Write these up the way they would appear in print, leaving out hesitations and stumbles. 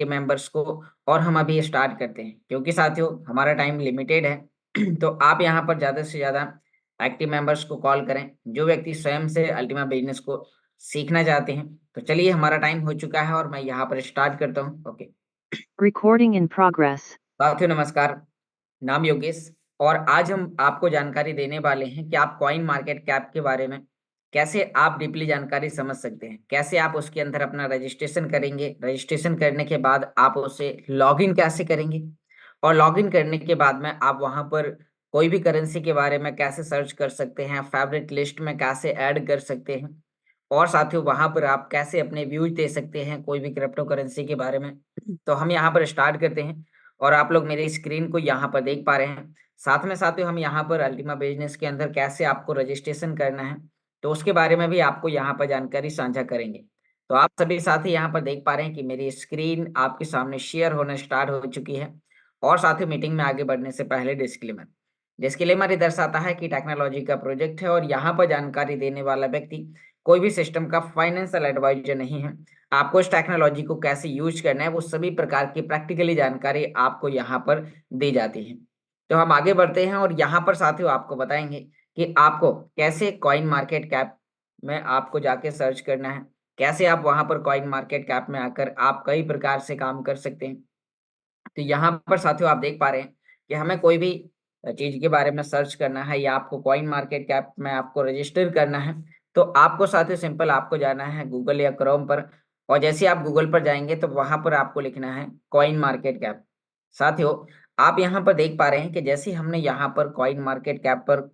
Members को और हम अभी स्टार्ट करते हैं, क्योंकि साथियों हमारा टाइम लिमिटेड है। तो आप यहाँ पर ज़्यादा से ज़्यादा एक्टिव मेंबर्स को कॉल करें, जो व्यक्ति स्वयं से अल्टीमा बिजनेस को सीखना चाहते हैं। तो चलिए, हमारा टाइम हो चुका है और मैं यहाँ पर स्टार्ट करता हूँ। Okay Recording in progress. साथियों, नमस्कार। नाम योगेश, और आज हम आपको जानकारी देने वाले हैं कि आप कॉइन मार्केट कैप के बारे में कैसे आप डीपली जानकारी समझ सकते हैं, कैसे आप उसके अंदर अपना रजिस्ट्रेशन करेंगे, रजिस्ट्रेशन करने के बाद आप उसे लॉगिन कैसे करेंगे, और लॉगिन करने के बाद में आप वहां पर कोई भी करेंसी के बारे में कैसे सर्च कर सकते हैं, फेवरेट लिस्ट में कैसे ऐड कर सकते हैं, और साथियों वहां पर आप कैसे अपने व्यूज दे सकते हैं कोई भी क्रिप्टो करेंसी के बारे में। तो हम यहाँ पर स्टार्ट करते हैं, और आप लोग मेरी स्क्रीन को यहाँ पर देख पा रहे हैं। साथ में साथियों हम यहाँ पर अल्टीमा बिजनेस के अंदर कैसे आपको रजिस्ट्रेशन करना है, तो उसके बारे में भी आपको यहाँ पर जानकारी साझा करेंगे। तो आप सभी साथी यहाँ पर देख पा रहे हैं कि मेरी स्क्रीन आपके सामने शेयर होना स्टार्ट हो चुकी है। और साथियों, मीटिंग में आगे बढ़ने से पहले डिस्क्लेमर डिस्क्लेमर ये दर्शाता है कि टेक्नोलॉजी का प्रोजेक्ट है, और यहाँ पर जानकारी देने वाला व्यक्ति कोई भी सिस्टम का फाइनेंशियल एडवाइजर नहीं है। आपको इस टेक्नोलॉजी को कैसे यूज करना है, वो सभी प्रकार की प्रैक्टिकली जानकारी आपको यहाँ पर दी जाती है। तो हम आगे बढ़ते हैं, और यहाँ पर साथियों आपको बताएंगे कि आपको कैसे कॉइन मार्केट कैप में आपको जाके सर्च करना है, कैसे आप वहां पर कॉइन मार्केट कैप में आकर आप कई प्रकार से काम कर सकते हैं। तो यहाँ पर साथियों आप देख पा रहे हैं कि हमें कोई भी चीज के बारे में सर्च करना है, या आपको कॉइन मार्केट कैप में आपको रजिस्टर करना है, तो आपको साथियों सिंपल आपको जाना है गूगल या क्रोम पर। और जैसे आप गूगल पर जाएंगे तो वहां पर आपको लिखना है कॉइन मार्केट कैप। साथियों, आप यहाँ पर देख पा रहे हैं कि जैसे हमने यहाँ पर कॉइन मार्केट कैप पर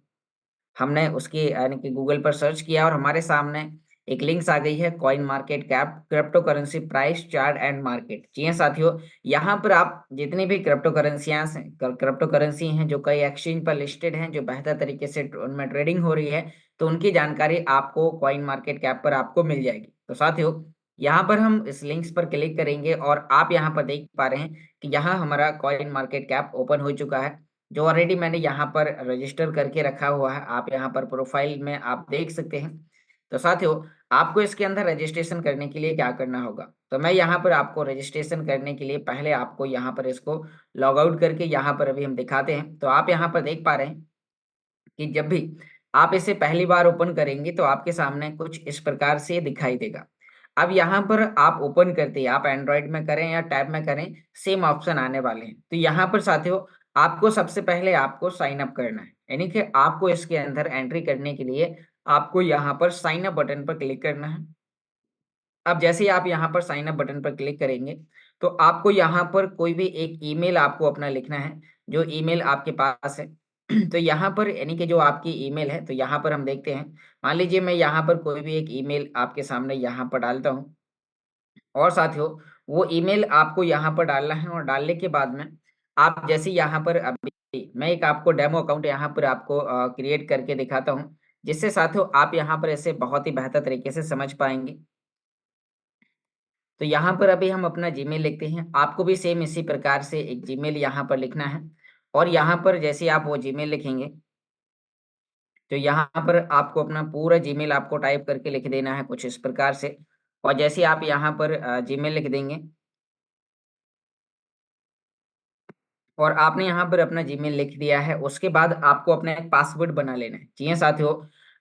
हमने उसकी यानी कि गूगल पर सर्च किया, और हमारे सामने एक लिंक्स आ गई है coin market cap crypto currency price chart and market. जी हाँ साथियों, यहाँ पर आप जितनी भी क्रिप्टो करेंसी हैं जो कई एक्सचेंज पर लिस्टेड हैं, जो बेहतर तरीके से उनमें ट्रेडिंग हो रही है, तो उनकी जानकारी आपको कॉइन मार्केट कैप पर आपको मिल जाएगी। तो साथियों, यहाँ पर हम इस लिंक्स पर क्लिक करेंगे, और आप यहाँ पर देख पा रहे हैं कि यहाँ हमारा कॉइन मार्केट कैप ओपन हो चुका है, जो ऑलरेडी मैंने यहाँ पर रजिस्टर करके रखा हुआ है। आप यहाँ पर प्रोफाइल में आप देख सकते हैं। तो साथियों, आपको इसके अंदर रजिस्ट्रेशन करने के लिए क्या करना होगा, तो मैं यहाँ पर आपको रजिस्ट्रेशन करने के लिए पहले आपको यहाँ पर इसको लॉग आउट करके यहाँ पर अभी हम दिखाते हैं। तो आप यहाँ पर देख पा रहे हैं कि जब भी आप इसे पहली बार ओपन करेंगे तो आपके सामने कुछ इस प्रकार से दिखाई देगा। अब यहाँ पर आप ओपन करते हैं, आप एंड्रॉइड में करें या टैब में करें, सेम ऑप्शन आने वाले हैं। तो यहाँ पर साथियों आपको सबसे पहले आपको साइन अप करना है, यानी कि आपको इसके अंदर एंट्री करने के लिए आपको यहाँ पर साइन अप बटन पर क्लिक करना है। अब जैसे ही आप यहाँ पर साइन अप बटन पर क्लिक करेंगे, तो आपको यहाँ पर कोई भी एक ईमेल आपको अपना लिखना है, जो ईमेल आपके पास है। तो यहाँ पर यानी कि जो आपकी ईमेल है, तो यहाँ पर हम देखते हैं। मान लीजिए मैं यहाँ पर कोई भी एक ईमेल आपके सामने यहाँ पर डालता हूँ, और साथियों वो ईमेल आपको यहाँ पर डालना है, और डालने के बाद में आप जैसे यहाँ पर अभी मैं एक आपको डेमो अकाउंट यहाँ पर आपको क्रिएट करके दिखाता हूँ, जिससे साथियों आप यहाँ पर ऐसे बहुत ही बेहतर तरीके से समझ पाएंगे। तो यहाँ पर अभी हम अपना जीमेल लिखते हैं, आपको भी सेम इसी प्रकार से एक जीमेल यहाँ पर लिखना है। और यहाँ पर जैसे आप वो जीमेल लिखेंगे, तो यहाँ पर आपको अपना पूरा जीमेल आपको टाइप करके लिख देना है कुछ इस प्रकार से। और जैसे आप यहाँ पर जीमेल लिख देंगे, और आपने यहाँ पर अपना जीमेल लिख दिया है, उसके बाद आपको अपना एक पासवर्ड बना लेना है। जी हाँ साथियों,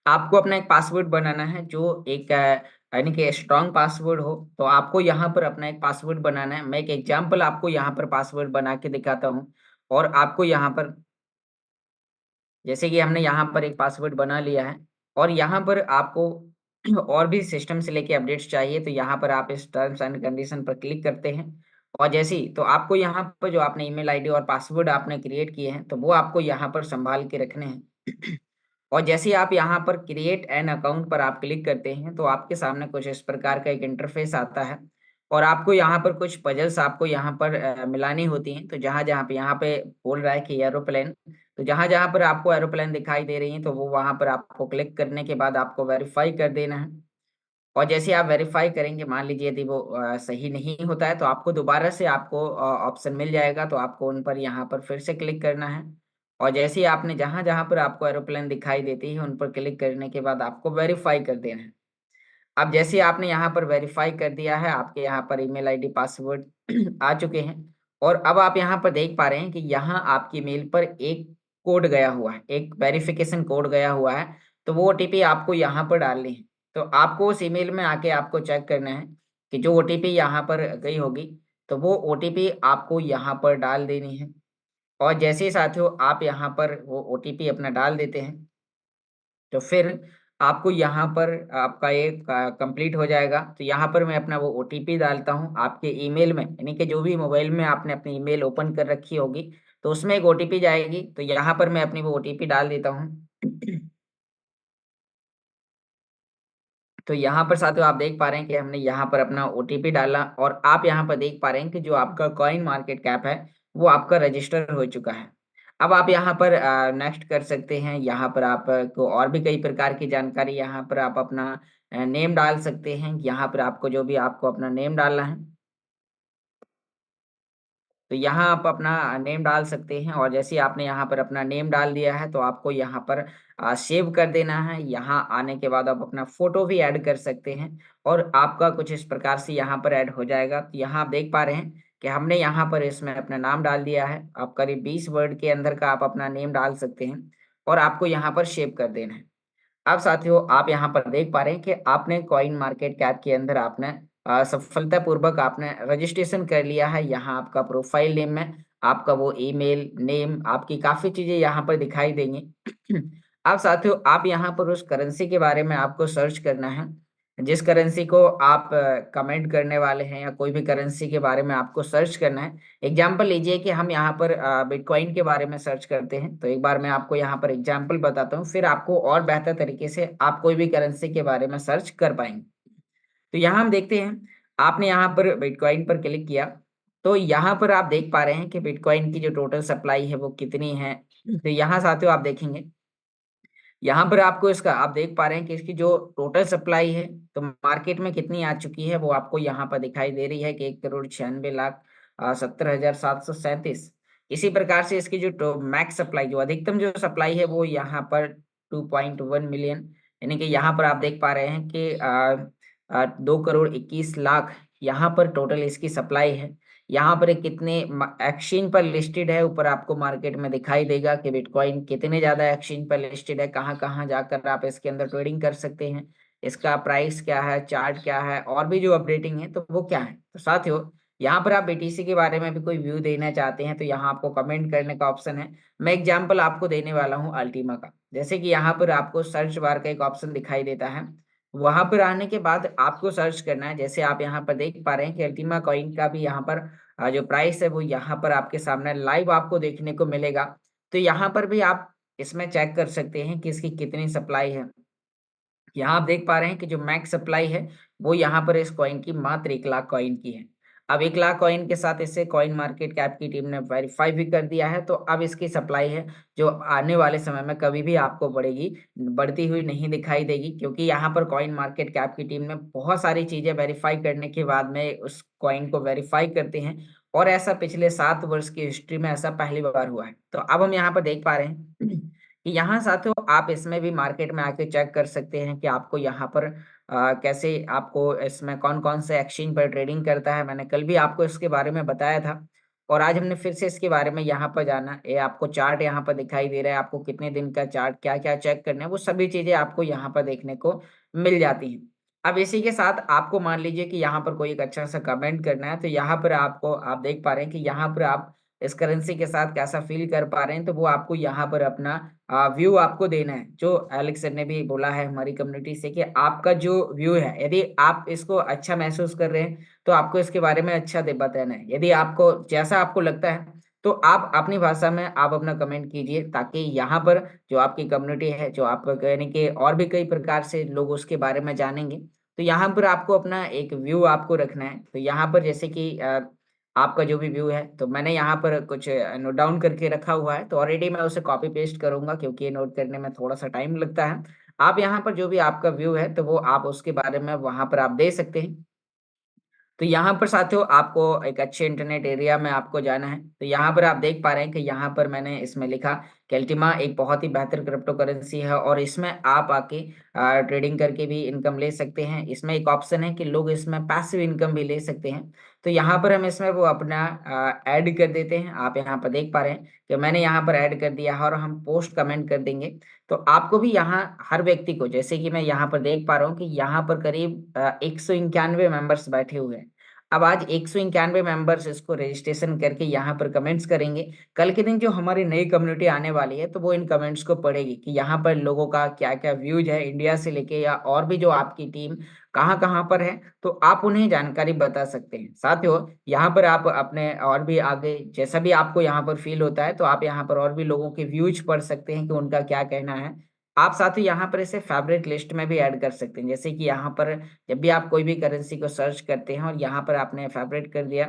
आपको अपना एक पासवर्ड बनाना है, जो एक यानी कि स्ट्रॉन्ग पासवर्ड हो। तो आपको यहाँ पर अपना एक पासवर्ड बनाना है। मैं एक एग्जांपल आपको यहाँ पर पासवर्ड बना के दिखाता हूँ, और आपको यहाँ पर जैसे कि हमने यहाँ पर एक पासवर्ड बना लिया है, और यहाँ पर आपको और भी सिस्टम से लेके अपडेट्स चाहिए, तो यहाँ पर आप इस टर्म्स एंड कंडीशन पर क्लिक करते हैं। और जैसे ही तो आपको यहाँ पर जो आपने ईमेल आईडी और पासवर्ड आपने क्रिएट किए हैं, तो वो आपको यहाँ पर संभाल के रखने हैं। और जैसे ही आप यहाँ पर क्रिएट एन अकाउंट पर आप क्लिक करते हैं, तो आपके सामने कुछ इस प्रकार का एक इंटरफेस आता है, और आपको यहाँ पर कुछ पजल्स आपको यहाँ पर मिलानी होती हैं। तो जहाँ जहाँ पे यहाँ पे बोल रहा है कि एरोप्लेन, तो जहाँ जहाँ पर आपको एरोप्लेन दिखाई दे रही है, तो वो वहाँ पर आपको क्लिक करने के बाद आपको वेरीफाई कर देना है। और जैसे आप वेरीफाई करेंगे, मान लीजिए यदि वो सही नहीं होता है, तो आपको दोबारा से आपको ऑप्शन मिल जाएगा, तो आपको उन पर यहाँ पर फिर से क्लिक करना है। और जैसे ही आपने जहाँ जहाँ पर आपको एरोप्लेन दिखाई देती है, उन पर क्लिक करने के बाद आपको वेरीफाई कर देना है। अब जैसे आपने यहाँ पर वेरीफाई कर दिया है, आपके यहाँ पर ईमेल आईडी पासवर्ड आ चुके हैं, और अब आप यहाँ पर देख पा रहे हैं कि यहाँ आपकी मेल पर एक कोड गया हुआ है, एक वेरिफिकेशन कोड गया हुआ है। तो वो ओटीपी आपको यहाँ पर डालनी है। तो आपको उस ईमेल में आके आपको चेक करना है कि जो ओटीपी यहाँ पर गई होगी, तो वो ओटीपी आपको यहाँ पर डाल देनी है। और जैसे ही साथियों आप यहाँ पर वो ओटीपी अपना डाल देते हैं, तो फिर आपको यहाँ पर आपका ये कंप्लीट हो जाएगा। तो यहाँ पर मैं अपना वो ओटीपी डालता हूँ आपके ईमेल में, यानी कि जो भी मोबाइल में आपने अपनी ईमेल ओपन कर रखी होगी, तो उसमें एक ओटीपी जाएगी। तो यहाँ पर मैं अपनी वो ओटीपी डाल देता हूँ। तो यहाँ पर साथियों आप देख पा रहे हैं कि हमने यहाँ पर अपना ओटीपी डाला, और आप यहाँ पर देख पा रहे हैं कि जो आपका कॉइन मार्केट कैप है वो आपका रजिस्टर हो चुका है। अब आप यहाँ पर नेक्स्ट कर सकते हैं। यहाँ पर आप को और भी कई प्रकार की जानकारी, यहाँ पर आप अपना नेम डाल सकते हैं। यहाँ पर आपको जो भी आपको अपना नेम डालना है, तो यहाँ आप अपना नेम डाल सकते हैं। और जैसे ही आपने यहाँ पर अपना नेम डाल दिया है, तो आपको यहाँ पर सेव कर देना है। यहाँ आने के बाद आप अपना फोटो भी ऐड कर सकते हैं, और आपका कुछ इस प्रकार से यहाँ पर ऐड हो जाएगा। तो यहाँ आप देख पा रहे हैं कि हमने यहाँ पर इसमें अपना नाम डाल दिया है। आप करीब 20 वर्ड के अंदर का आप अपना नेम डाल सकते हैं, और आपको यहाँ पर सेव कर देना है। अब साथियों आप यहाँ पर देख पा रहे हैं कि आपने कॉइन मार्केट कैप के अंदर आपने सफलतापूर्वक आपने रजिस्ट्रेशन कर लिया है। यहाँ आपका प्रोफाइल नेम में आपका वो ईमेल नेम, आपकी काफी चीजें यहाँ पर दिखाई देंगी। अब साथियों आप यहाँ पर उस करेंसी के बारे में आपको सर्च करना है, जिस करेंसी को आप कमेंट करने वाले हैं, या कोई भी करेंसी के बारे में आपको सर्च करना है। एग्जाम्पल लीजिए कि हम यहाँ पर बिटकॉइन के बारे में सर्च करते हैं। तो एक बार मैं आपको यहाँ पर एग्जाम्पल बताता हूँ, फिर आपको और बेहतर तरीके से आप कोई भी करेंसी के बारे में सर्च कर पाएंगे। तो यहाँ हम देखते हैं, आपने यहाँ पर बिटकॉइन पर क्लिक किया, तो यहाँ पर आप देख पा रहे हैं कि बिटकॉइन की जो टोटल सप्लाई है वो कितनी है। तो यहाँ साथियों आप देखेंगे, यहाँ पर आपको इसका आप देख पा रहे हैं कि इसकी जो टोटल सप्लाई है, तो मार्केट में कितनी आ चुकी है वो आपको यहाँ पर दिखाई दे रही है कि 1,96,70,737। इसी प्रकार से इसकी जो मैक्स सप्लाई, जो अधिकतम जो सप्लाई है वो यहाँ पर 2.1 मिलियन, यानी कि यहाँ पर आप देख पा रहे हैं कि 2,21,00,000 यहाँ पर टोटल इसकी सप्लाई है। यहाँ पर कितने एक्सचेंज पर लिस्टेड है, ऊपर आपको मार्केट में दिखाई देगा कि बिटकॉइन कितने ज्यादा एक्सचेंज पर लिस्टेड है, कहाँ कहाँ जाकर आप इसके अंदर ट्रेडिंग कर सकते हैं, इसका प्राइस क्या है, चार्ट क्या है, और भी जो अपडेटिंग है तो वो क्या है। तो साथियों यहाँ पर आप बीटीसी के बारे में भी कोई व्यू देना चाहते हैं, तो यहाँ आपको कमेंट करने का ऑप्शन है। मैं एग्जाम्पल आपको देने वाला हूँ अल्टीमा का। जैसे कि यहाँ पर आपको सर्च बार का एक ऑप्शन दिखाई देता है, वहां पर आने के बाद आपको सर्च करना है। जैसे आप यहाँ पर देख पा रहे हैं कि अल्टीमा कॉइन का भी यहाँ पर जो प्राइस है वो यहाँ पर आपके सामने लाइव आपको देखने को मिलेगा। तो यहाँ पर भी आप इसमें चेक कर सकते हैं कि इसकी कितनी सप्लाई है। यहाँ आप देख पा रहे हैं कि जो मैक्स सप्लाई है वो यहाँ पर इस कॉइन की मात्र 1,00,000 कॉइन की है। अब 1,00,000 कॉइन के साथ इसे कॉइन मार्केट कैप की टीम ने वेरीफाई भी कर दिया है। तो अब इसकी सप्लाई है जो आने वाले समय में कभी भी आपको बढ़ेगी, बढ़ती हुई नहीं दिखाई देगी, क्योंकि यहाँ पर कॉइन मार्केट कैप की टीम ने बहुत सारी चीजें वेरीफाई करने के बाद में उस कॉइन को वेरीफाई करते हैं। और ऐसा पिछले 7 वर्ष की हिस्ट्री में ऐसा पहली बार हुआ है। तो अब हम यहाँ पर देख पा रहे हैं कि यहाँ साथियों आप इसमें भी मार्केट में आके चेक कर सकते हैं कि आपको यहाँ पर कैसे, आपको इसमें कौन कौन से एक्सचेंज पर ट्रेडिंग करता है। मैंने कल भी आपको इसके बारे में बताया था, और आज हमने फिर से इसके बारे में यहाँ पर जाना। ये आपको चार्ट यहाँ पर दिखाई दे रहा है, आपको कितने दिन का चार्ट, क्या क्या चेक करना है, वो सभी चीजें आपको यहाँ पर देखने को मिल जाती हैं। अब इसी के साथ आपको मान लीजिए कि यहाँ पर कोई एक अच्छा सा कमेंट करना है, तो यहाँ पर आपको आप देख पा रहे हैं कि यहाँ पर आप इस करेंसी के साथ कैसा फील कर पा रहे हैं। तो वो आपको यहाँ पर अपना व्यू आपको देना है। जो एलेक्स सर ने भी बोला है हमारी कम्युनिटी से कि आपका जो व्यू है, यदि आप इसको अच्छा महसूस कर रहे हैं तो आपको इसके बारे में अच्छा दे बताना है। यदि आपको जैसा आपको लगता है तो आप अपनी भाषा में आप अपना कमेंट कीजिए, ताकि यहाँ पर जो आपकी कम्युनिटी है, जो आप यानी कि और भी कई प्रकार से लोग उसके बारे में जानेंगे। तो यहाँ पर आपको अपना एक व्यू आपको रखना है। तो यहाँ पर जैसे कि आपका जो भी व्यू है, तो मैंने यहाँ पर कुछ नोट डाउन करके रखा हुआ है। तो ऑलरेडी मैं उसे कॉपी पेस्ट करूंगा, क्योंकि ये नोट करने में थोड़ा सा टाइम लगता है। आप यहाँ पर जो भी आपका व्यू है, तो वो आप उसके बारे में वहां पर आप दे सकते हैं। तो यहाँ पर साथियों आपको एक अच्छे इंटरनेट एरिया में आपको जाना है। तो यहाँ पर आप देख पा रहे हैं कि यहाँ पर मैंने इसमें लिखा कि अल्टीमा एक बहुत ही बेहतर क्रिप्टो करेंसी है और इसमें आप आके ट्रेडिंग करके भी इनकम ले सकते हैं। इसमें एक ऑप्शन है कि लोग इसमें पैसिव इनकम भी ले सकते हैं। तो यहाँ पर हम इसमें वो अपना ऐड कर देते हैं। आप यहाँ पर देख पा रहे हैं कि मैंने यहाँ पर ऐड कर दिया है और हम पोस्ट कमेंट कर देंगे। तो आपको भी यहाँ हर व्यक्ति को, जैसे कि मैं यहाँ पर देख पा रहा हूँ कि यहाँ पर करीब 191 मेंबर्स बैठे हुए हैं। अब आज 191 मेंबर्स इसको रजिस्ट्रेशन करके यहाँ पर कमेंट्स करेंगे। कल के दिन जो हमारी नई कम्युनिटी आने वाली है तो वो इन कमेंट्स को पढ़ेगी कि यहाँ पर लोगों का क्या क्या व्यूज है, इंडिया से लेके या और भी जो आपकी टीम कहाँ कहाँ पर है, तो आप उन्हें जानकारी बता सकते हैं। साथियों, यहाँ पर आप अपने और भी आगे जैसा भी आपको यहाँ पर फील होता है तो आप यहाँ पर और भी लोगों के व्यूज पढ़ सकते हैं कि उनका क्या कहना है। आप साथियों यहाँ पर इसे फेवरेट लिस्ट में भी ऐड कर सकते हैं। जैसे कि यहाँ पर जब भी आप कोई भी करेंसी को सर्च करते हैं और यहाँ पर आपने फेवरेट कर दिया,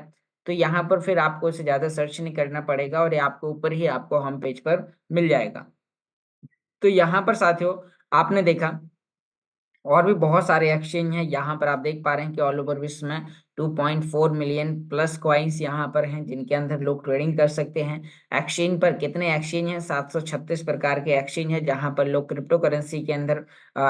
तो यहाँ पर फिर आपको इसे ज़्यादा सर्च नहीं करना पड़ेगा और ये आपको ऊपर ही आपको होम पेज पर मिल जाएगा। तो यहाँ पर साथियों आपने देखा और भी बहुत सारे एक्सचेंज हैं। यहाँ पर आप देख पा रहे हैं कि ऑल ओवर विश्व में 2.4 मिलियन प्लस कॉइन्स यहाँ पर हैं जिनके अंदर लोग ट्रेडिंग कर सकते हैं। एक्सचेंज पर कितने एक्सचेंज हैं? 736 प्रकार के एक्सचेंज हैं जहाँ पर लोग क्रिप्टो करेंसी के अंदर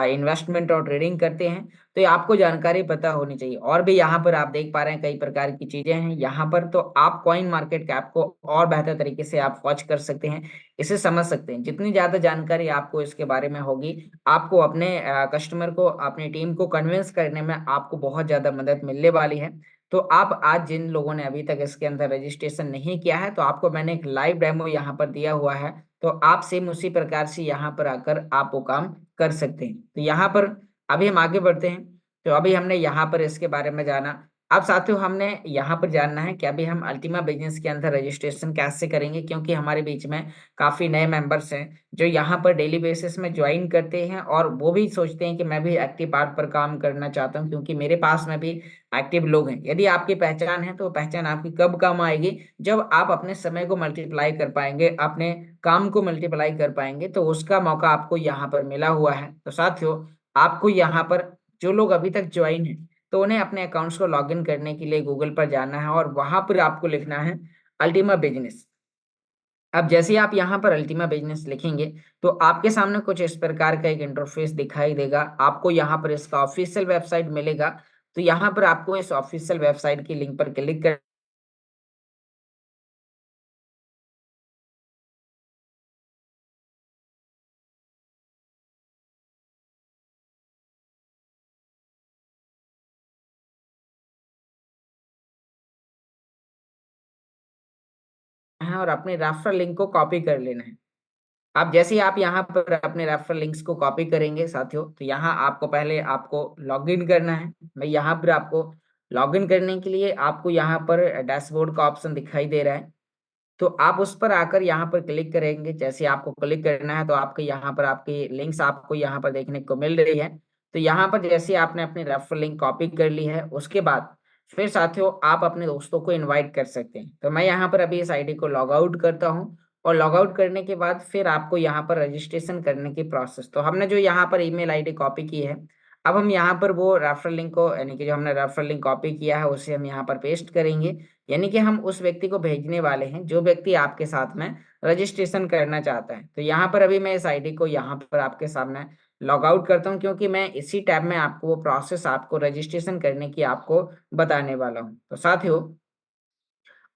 इन्वेस्टमेंट और ट्रेडिंग करते हैं। तो ये आपको जानकारी पता होनी चाहिए। और भी यहाँ पर आप देख पा रहे हैं कई प्रकार की चीजें हैं यहाँ पर। तो आप कॉइन मार्केट कैप को और बेहतर तरीके से आप वॉच कर सकते हैं, इसे समझ सकते हैं। जितनी ज्यादा जानकारी आपको इसके बारे में होगी, आपको अपने कस्टमर को, अपनी टीम को कन्विंस करने में आपको बहुत ज्यादा मदद मिलने वाली है। तो आप आज जिन लोगों ने अभी तक इसके अंदर रजिस्ट्रेशन नहीं किया है, तो आपको मैंने एक लाइव डेमो यहाँ पर दिया हुआ है। तो आप सेम उसी प्रकार से यहाँ पर आकर आप वो काम कर सकते हैं। तो यहाँ पर अभी हम आगे बढ़ते हैं। तो अभी हमने यहाँ पर इसके बारे में जाना। अब साथियों हमने यहाँ पर जानना है कि अभी हम अल्टीमा बिजनेस के अंदर रजिस्ट्रेशन कैसे करेंगे, क्योंकि हमारे बीच में काफी नए मेंबर्स हैं जो यहाँ पर डेली बेसिस में ज्वाइन करते हैं और वो भी सोचते हैं कि मैं भी एक्टिव पार्ट पर काम करना चाहता हूँ, क्योंकि मेरे पास में भी एक्टिव लोग हैं। यदि आपकी पहचान है तो पहचान आपकी कब काम आएगी? जब आप अपने समय को मल्टीप्लाई कर पाएंगे, अपने काम को मल्टीप्लाई कर पाएंगे, तो उसका मौका आपको यहाँ पर मिला हुआ है। तो साथियों आपको यहाँ पर जो लोग अभी तक ज्वाइन है तो उन्हें अपने अकाउंट्स को लॉगिन करने के लिए गूगल पर जाना है और वहां पर आपको लिखना है अल्टीमा बिजनेस। अब जैसे ही आप यहाँ पर अल्टीमा बिजनेस लिखेंगे तो आपके सामने कुछ इस प्रकार का एक इंटरफेस दिखाई देगा। आपको यहाँ पर इसका ऑफिशियल वेबसाइट मिलेगा। तो यहाँ पर आपको इस ऑफिशियल वेबसाइट की लिंक पर क्लिक कर है और अपने रेफरल लिंक को कॉपी कर लेना है। आप जैसे ही आप यहाँ पर अपने रेफरल लिंक्स को कॉपी करेंगे साथियों, तो यहाँ आपको पहले आपको लॉगिन करना है। मैं यहाँ पर आपको लॉगिन करने के लिए आपको यहाँ पर डैशबोर्ड का ऑप्शन दिखाई दे रहा है। तो आप उस पर आकर यहाँ पर क्लिक करेंगे। जैसे आपको क्लिक करना है तो आपके यहाँ पर आपकी लिंक्स आपको यहाँ पर देखने को मिल रही है। तो यहाँ पर जैसे आपने अपनी रेफरल लिंक कॉपी कर ली है, उसके बाद फिर साथियों आप अपने दोस्तों को इनवाइट कर सकते हैं। तो मैं यहाँ पर अभी इस आईडी को लॉग आउट करता हूँ और लॉग आउट करने के बाद फिर आपको यहाँ पर रजिस्ट्रेशन करने की प्रोसेस, तो हमने जो यहाँ पर ईमेल आईडी कॉपी की है, अब हम यहाँ पर वो रेफरल लिंक को, यानी कि जो हमने रेफरल लिंक कॉपी किया है उसे हम यहाँ पर पेस्ट करेंगे। यानी कि हम उस व्यक्ति को भेजने वाले हैं जो व्यक्ति आपके साथ में रजिस्ट्रेशन करना चाहता है। तो यहाँ पर अभी मैं इस आईडी को यहाँ पर आपके सामने लॉग आउट करता हूँ, क्योंकि मैं इसी टैब में आपको वो प्रोसेस, आपको रजिस्ट्रेशन करने की आपको बताने वाला हूँ। तो साथियों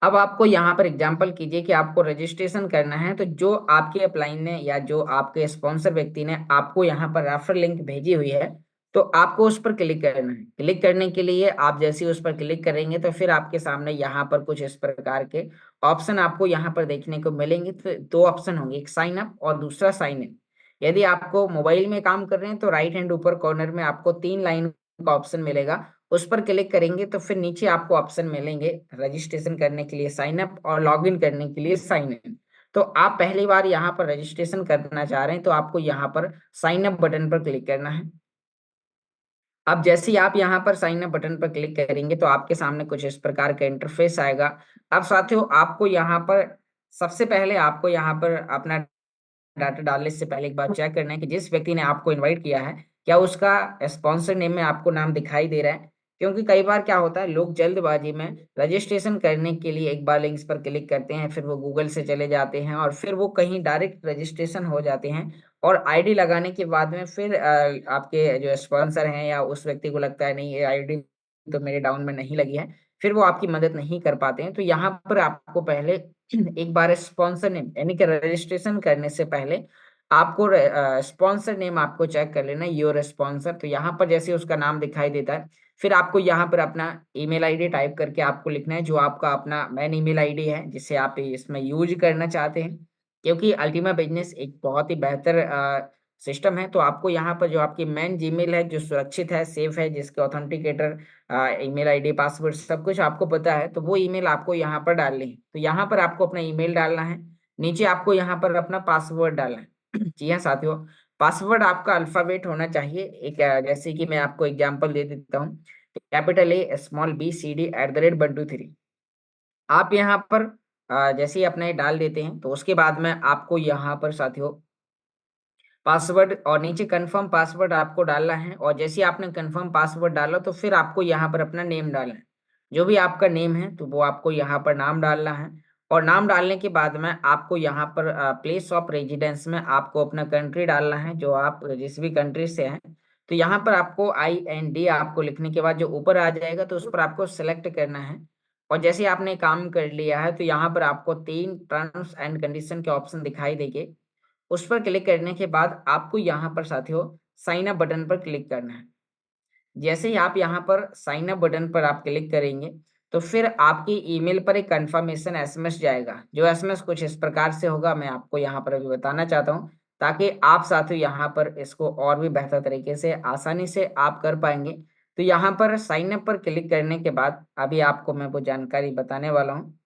अब आपको यहाँ पर एग्जाम्पल कीजिए कि आपको रजिस्ट्रेशन करना है, तो जो आपके अपलाइन ने या जो आपके स्पॉन्सर व्यक्ति ने आपको यहाँ पर रेफर लिंक भेजी हुई है, तो आपको उस पर क्लिक करना है। क्लिक करने के लिए आप जैसे ही उस पर क्लिक करेंगे तो फिर आपके सामने यहाँ पर कुछ इस प्रकार के ऑप्शन आपको यहाँ पर देखने को मिलेंगे। तो दो ऑप्शन होंगे, एक साइन अप और दूसरा साइन इन। यदि आपको मोबाइल में काम कर रहे हैं तो राइट हैंड ऊपर कॉर्नर में आपको 3 लाइन का ऑप्शन मिलेगा, उस पर क्लिक करेंगे तो फिर नीचे आपको ऑप्शन मिलेंगे रजिस्ट्रेशन करने के लिए साइन अप और लॉगिन करने के लिए साइन इन। तो आप पहली बार यहाँ पर रजिस्ट्रेशन करना चाह रहे हैं तो आपको यहाँ पर साइन अप बटन पर क्लिक करना है। अब जैसे ही आप यहाँ पर साइन अप बटन पर क्लिक करेंगे तो आपके सामने कुछ इस प्रकार का इंटरफेस आएगा। अब साथियों आपको यहाँ पर सबसे पहले आपको यहाँ पर अपना डाटा डालने से पहले एक बार चेक करना है कि जिस व्यक्ति ने आपको इनवाइट किया है क्या उसका स्पॉन्सर नेम में आपको नाम दिखाई दे रहा है। क्योंकि कई बार क्या होता है, लोग जल्दबाजी में रजिस्ट्रेशन करने के लिए एक बार लिंक्स पर क्लिक करते हैं, फिर वो गूगल से चले जाते हैं और फिर वो कहीं डायरेक्ट रजिस्ट्रेशन हो जाते हैं। और आईडी लगाने के बाद में फिर आपके जो स्पॉन्सर हैं या उस व्यक्ति को लगता है नहीं ये आईडी तो मेरे डाउन में नहीं लगी है, फिर वो आपकी मदद नहीं कर पाते हैं। तो यहाँ पर आपको पहले एक बार स्पॉन्सर नेम यानी कि रजिस्ट्रेशन करने से पहले आपको स्पॉन्सर नेम आपको चेक कर लेना, योर स्पॉन्सर। तो यहाँ पर जैसे उसका नाम दिखाई देता है, फिर आपको यहाँ पर अपना ईमेल आईडी टाइप करके आपको लिखना है, जो आपका अपना मेन ईमेल आईडी है जिसे आप इसमें यूज करना चाहते हैं। क्योंकि अल्टीमा बिजनेस एक बहुत ही बेहतर सिस्टम है, तो आपको यहाँ पर जो आपकी मेन जीमेल है, जो सुरक्षित है, सेफ है, जिसके ऑथेंटिकेटर ईमेल आईडी पासवर्ड सब कुछ आपको पता है, तो वो ईमेल आपको यहाँ पर डालनी है। तो यहाँ पर आपको अपना ईमेल डालना है, नीचे आपको यहाँ पर अपना पासवर्ड डालना है। जी हाँ साथियों, पासवर्ड आपका अल्फाबेट होना चाहिए। एक जैसे कि मैं आपको एग्जांपल दे देता हूँ, capital A small B C D @123। आप यहाँ पर जैसे ही अपना ये डाल देते हैं, तो उसके बाद में आपको यहाँ पर साथियों पासवर्ड और नीचे कंफर्म पासवर्ड आपको डालना है। और जैसे ही आपने कंफर्म पासवर्ड डाला, तो फिर आपको यहाँ पर अपना नेम डालना है, जो भी आपका नेम है तो वो आपको यहाँ पर नाम डालना है। और नाम डालने के बाद में आपको यहाँ पर प्लेस ऑफ रेजिडेंस में आपको अपना कंट्री डालना है, जो आप जिस भी कंट्री से हैं। तो यहाँ पर आपको IND आपको लिखने के बाद जो ऊपर आ जाएगा, तो उस पर आपको सेलेक्ट करना है। और जैसे आपने काम कर लिया है, तो यहाँ पर आपको 3 टर्म्स एंड कंडीशन के ऑप्शन दिखाई देंगे। उस पर क्लिक करने के बाद आपको यहाँ पर साथियों साइन अप बटन पर क्लिक करना है। जैसे ही आप यहाँ पर साइन अप बटन पर आप क्लिक करेंगे, तो फिर आपकी ईमेल पर एक कंफर्मेशन एसएमएस जाएगा। जो एसएमएस कुछ इस प्रकार से होगा, मैं आपको यहाँ पर अभी बताना चाहता हूँ, ताकि आप साथियों यहाँ पर इसको और भी बेहतर तरीके से आसानी से आप कर पाएंगे। तो यहाँ पर साइन अप पर क्लिक करने के बाद अभी आपको मैं वो जानकारी बताने वाला हूँ।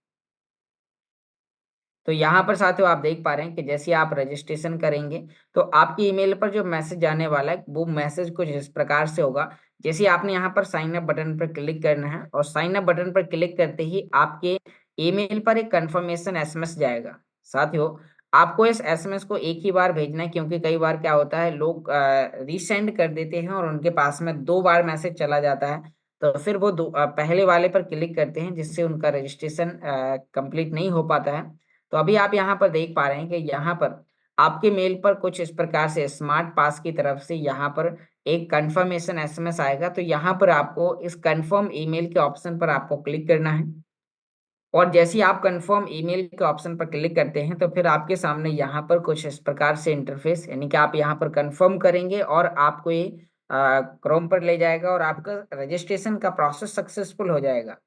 तो यहाँ पर साथियों आप देख पा रहे हैं कि जैसे ही आप रजिस्ट्रेशन करेंगे, तो आपकी ईमेल पर जो मैसेज आने वाला है, वो मैसेज कुछ इस प्रकार से होगा। जैसे ही आपने यहाँ पर साइन अप बटन पर क्लिक करना है, और साइन अप बटन पर क्लिक करते ही आपके ईमेल पर एक कंफर्मेशन एसएमएस जाएगा। साथियों, आपको इस एसएमएस को एक ही बार भेजना है, क्योंकि कई बार क्या होता है, लोग रीसेंड कर देते हैं और उनके पास में 2 बार मैसेज चला जाता है। तो फिर वो पहले वाले पर क्लिक करते हैं, जिससे उनका रजिस्ट्रेशन कंप्लीट नहीं हो पाता है। तो अभी आप यहाँ पर देख पा रहे हैं कि यहाँ पर आपके मेल पर कुछ इस प्रकार से स्मार्ट पास की तरफ से यहाँ पर एक कंफर्मेशन एसएमएस आएगा। तो यहाँ पर आपको इस कंफर्म ईमेल के ऑप्शन पर आपको क्लिक करना है। और जैसे ही आप कंफर्म ईमेल के ऑप्शन पर क्लिक करते हैं, तो फिर आपके सामने यहाँ पर कुछ इस प्रकार से इंटरफेस, यानी कि आप यहाँ पर कंफर्म करेंगे और आपको ये क्रोम पर ले जाएगा और आपका रजिस्ट्रेशन का प्रोसेस सक्सेसफुल हो जाएगा।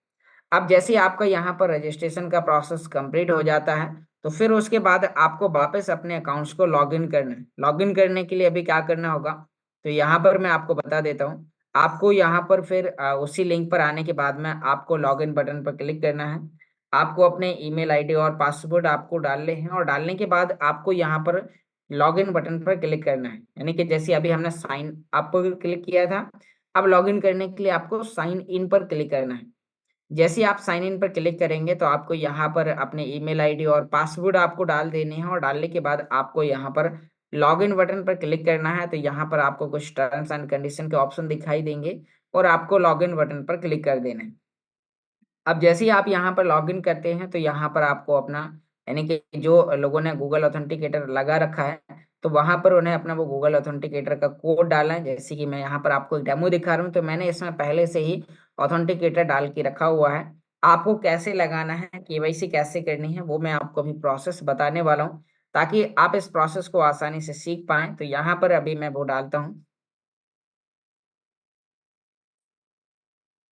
अब जैसे ही आपका यहाँ पर रजिस्ट्रेशन का प्रोसेस कंप्लीट हो जाता है, तो फिर उसके बाद आपको वापस अपने अकाउंट्स को लॉगिन करना है। लॉगिन करने के लिए अभी क्या करना होगा, तो यहाँ पर मैं आपको बता देता हूँ। आपको यहाँ पर फिर उसी लिंक पर आने के बाद में आपको लॉगिन बटन पर क्लिक करना है। आपको अपने ईमेल आईडी और पासवर्ड आपको डालने हैं, और डालने के बाद आपको यहाँ पर लॉगिन बटन पर क्लिक करना है। यानी कि जैसे अभी हमने साइन अप पर क्लिक किया था, अब लॉगिन करने के लिए आपको साइन इन पर क्लिक करना है। जैसे ही आप साइन इन पर क्लिक करेंगे, तो आपको यहाँ पर अपने ईमेल आईडी और पासवर्ड आपको डाल देने हैं, और डालने के बाद आपको यहाँ पर लॉगिन बटन पर क्लिक करना है। तो यहाँ पर आपको कुछ टर्म्स एंड कंडीशन के ऑप्शन दिखाई देंगे, और आपको लॉगिन बटन पर क्लिक कर देना है। अब जैसे ही आप यहाँ पर लॉगिन करते हैं, तो यहाँ पर आपको अपना, यानी कि जो लोगों ने गूगल ऑथेंटिकेटर लगा रखा है, तो वहां पर उन्हें अपना वो गूगल ऑथेंटिकेटर का कोड डालना है। जैसे कि मैं यहाँ पर आपको एक डेमो दिखा रहा हूँ, तो मैंने इसमें पहले से ही ऑथेंटिकेटर डाल के रखा हुआ है। आपको कैसे लगाना है, केवाईसी कैसे करनी है, वो मैं आपको अभी प्रोसेस बताने वाला हूँ, ताकि आप इस प्रोसेस को आसानी से सीख पाएं। तो यहाँ पर अभी मैं वो डालता हूँ।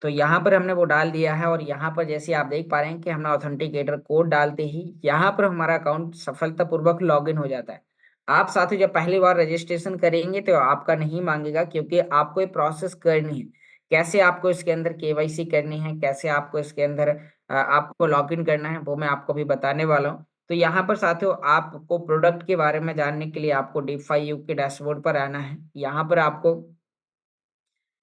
तो यहाँ पर हमने वो डाल दिया है, और यहाँ पर जैसे आप देख पा रहे हैं कि हमने ऑथेंटिकेटर कोड डालते ही यहाँ पर हमारा अकाउंट सफलतापूर्वक लॉगिन हो जाता है। आप साथ ही जब पहली बार रजिस्ट्रेशन करेंगे, तो आपका नहीं मांगेगा, क्योंकि आपको ये प्रोसेस करनी है। कैसे आपको इसके अंदर केवाईसी करनी है, कैसे आपको इसके अंदर आपको लॉगिन करना है, वो मैं आपको भी बताने वाला हूँ। तो यहाँ पर साथियों आपको प्रोडक्ट के बारे में जानने के लिए आपको D5U के डैशबोर्ड पर आना है। यहाँ पर आपको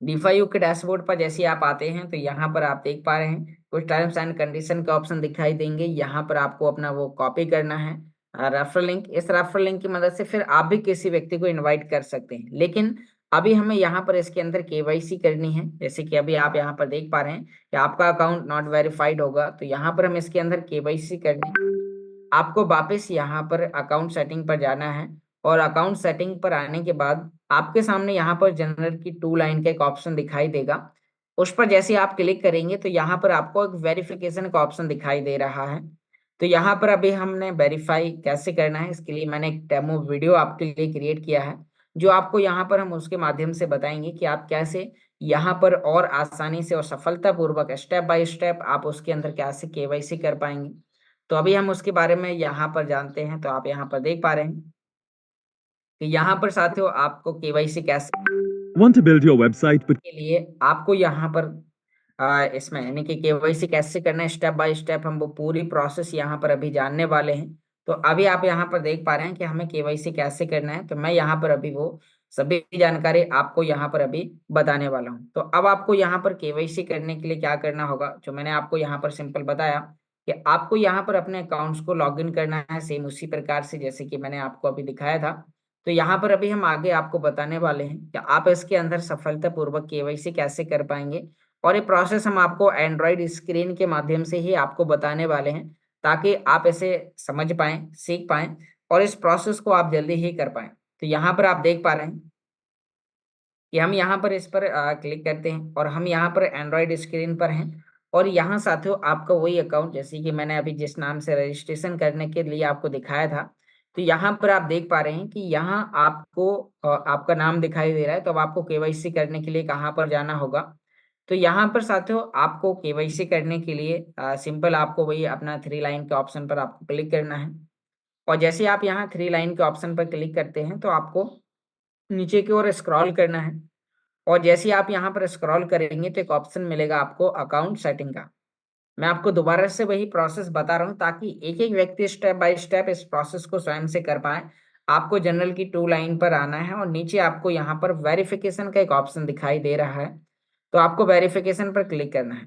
D5U के डैशबोर्ड पर जैसे ही आप आते हैं, तो यहाँ पर आप देख पा रहे हैं कुछ टर्म्स एंड कंडीशन का ऑप्शन दिखाई देंगे। यहाँ पर आपको अपना वो कॉपी करना है, रेफरल लिंक। इस रेफरल लिंक की मदद से फिर आप भी किसी व्यक्ति को इनवाइट कर सकते हैं। लेकिन अभी हमें यहाँ पर इसके अंदर केवाईसी करनी है। जैसे कि अभी आप यहाँ पर देख पा रहे हैं कि आपका अकाउंट नॉट वेरीफाइड होगा, तो यहाँ पर हम इसके अंदर केवाईसी करनी। आपको वापस यहाँ पर अकाउंट सेटिंग पर जाना है, और अकाउंट सेटिंग पर आने के बाद आपके सामने यहाँ पर जनरल की 2 लाइन का एक ऑप्शन दिखाई देगा। उस पर जैसे आप क्लिक करेंगे तो यहाँ पर आपको एक वेरिफिकेशन का ऑप्शन दिखाई दे रहा है। तो यहाँ पर अभी हमने वेरीफाई कैसे करना है, इसके लिए मैंने एक डेमो वीडियो आपके लिए क्रिएट किया है, जो आपको यहाँ पर हम उसके माध्यम से बताएंगे कि आप कैसे यहाँ पर और आसानी से और सफलतापूर्वक स्टेप बाय स्टेप आप उसके अंदर कैसे केवाईसी कर पाएंगे। तो अभी हम उसके बारे में यहाँ पर जानते हैं। तो आप यहाँ पर देख पा रहे हैं कि यहाँ पर साथियों आपको केवाईसी कैसे Want to build your website but के लिए आपको यहाँ पर इसमें यानी कि केवाईसी कैसे करना है स्टेप बाय स्टेप, हम वो पूरी प्रोसेस यहाँ पर अभी जानने वाले हैं। तो अभी आप यहाँ पर देख पा रहे हैं कि हमें केवाईसी कैसे करना है, तो मैं यहाँ पर अभी वो सभी जानकारी आपको यहाँ पर अभी बताने वाला हूँ। तो अब आपको यहाँ पर केवाईसी करने के लिए क्या करना होगा, जो मैंने आपको यहाँ पर सिंपल बताया कि आपको यहाँ पर अपने अकाउंट्स को लॉगिन करना है, सेम उसी प्रकार से जैसे कि मैंने आपको अभी दिखाया था। तो यहाँ पर अभी हम आगे आपको बताने वाले हैं कि आप इसके अंदर सफलतापूर्वक केवाईसी कैसे कर पाएंगे, और ये प्रोसेस हम आपको एंड्रॉइड स्क्रीन के माध्यम से ही आपको बताने वाले हैं, ताकि आप इसे समझ पाएं, सीख पाएं, और इस प्रोसेस को आप जल्दी ही कर पाएं। तो यहाँ पर आप देख पा रहे हैं कि हम यहाँ पर इस पर क्लिक करते हैं और हम यहाँ पर एंड्रॉइड स्क्रीन पर हैं। और यहाँ साथियों आपका वही अकाउंट, जैसे कि मैंने अभी जिस नाम से रजिस्ट्रेशन करने के लिए आपको दिखाया था, तो यहाँ पर आप देख पा रहे हैं कि यहाँ आपको आपका नाम दिखाई दे रहा है। तो अब आपको केवाईसी करने के लिए कहाँ पर जाना होगा, तो यहाँ पर साथियों आपको केवाईसी करने के लिए सिंपल आपको वही अपना 3 लाइन के ऑप्शन पर आपको क्लिक करना है। और जैसे आप यहाँ 3 लाइन के ऑप्शन पर क्लिक करते हैं तो आपको नीचे की ओर स्क्रॉल करना है, और जैसे ही आप यहाँ पर स्क्रॉल करेंगे तो एक ऑप्शन मिलेगा आपको अकाउंट सेटिंग का। मैं आपको दोबारा से वही प्रोसेस बता रहा हूँ ताकि एक एक व्यक्ति स्टेप बाय स्टेप इस प्रोसेस को स्वयं से कर पाए। आपको जनरल की 2 लाइन पर आना है और नीचे आपको यहाँ पर वेरिफिकेशन का एक ऑप्शन दिखाई दे रहा है, तो आपको वेरिफिकेशन पर क्लिक करना है।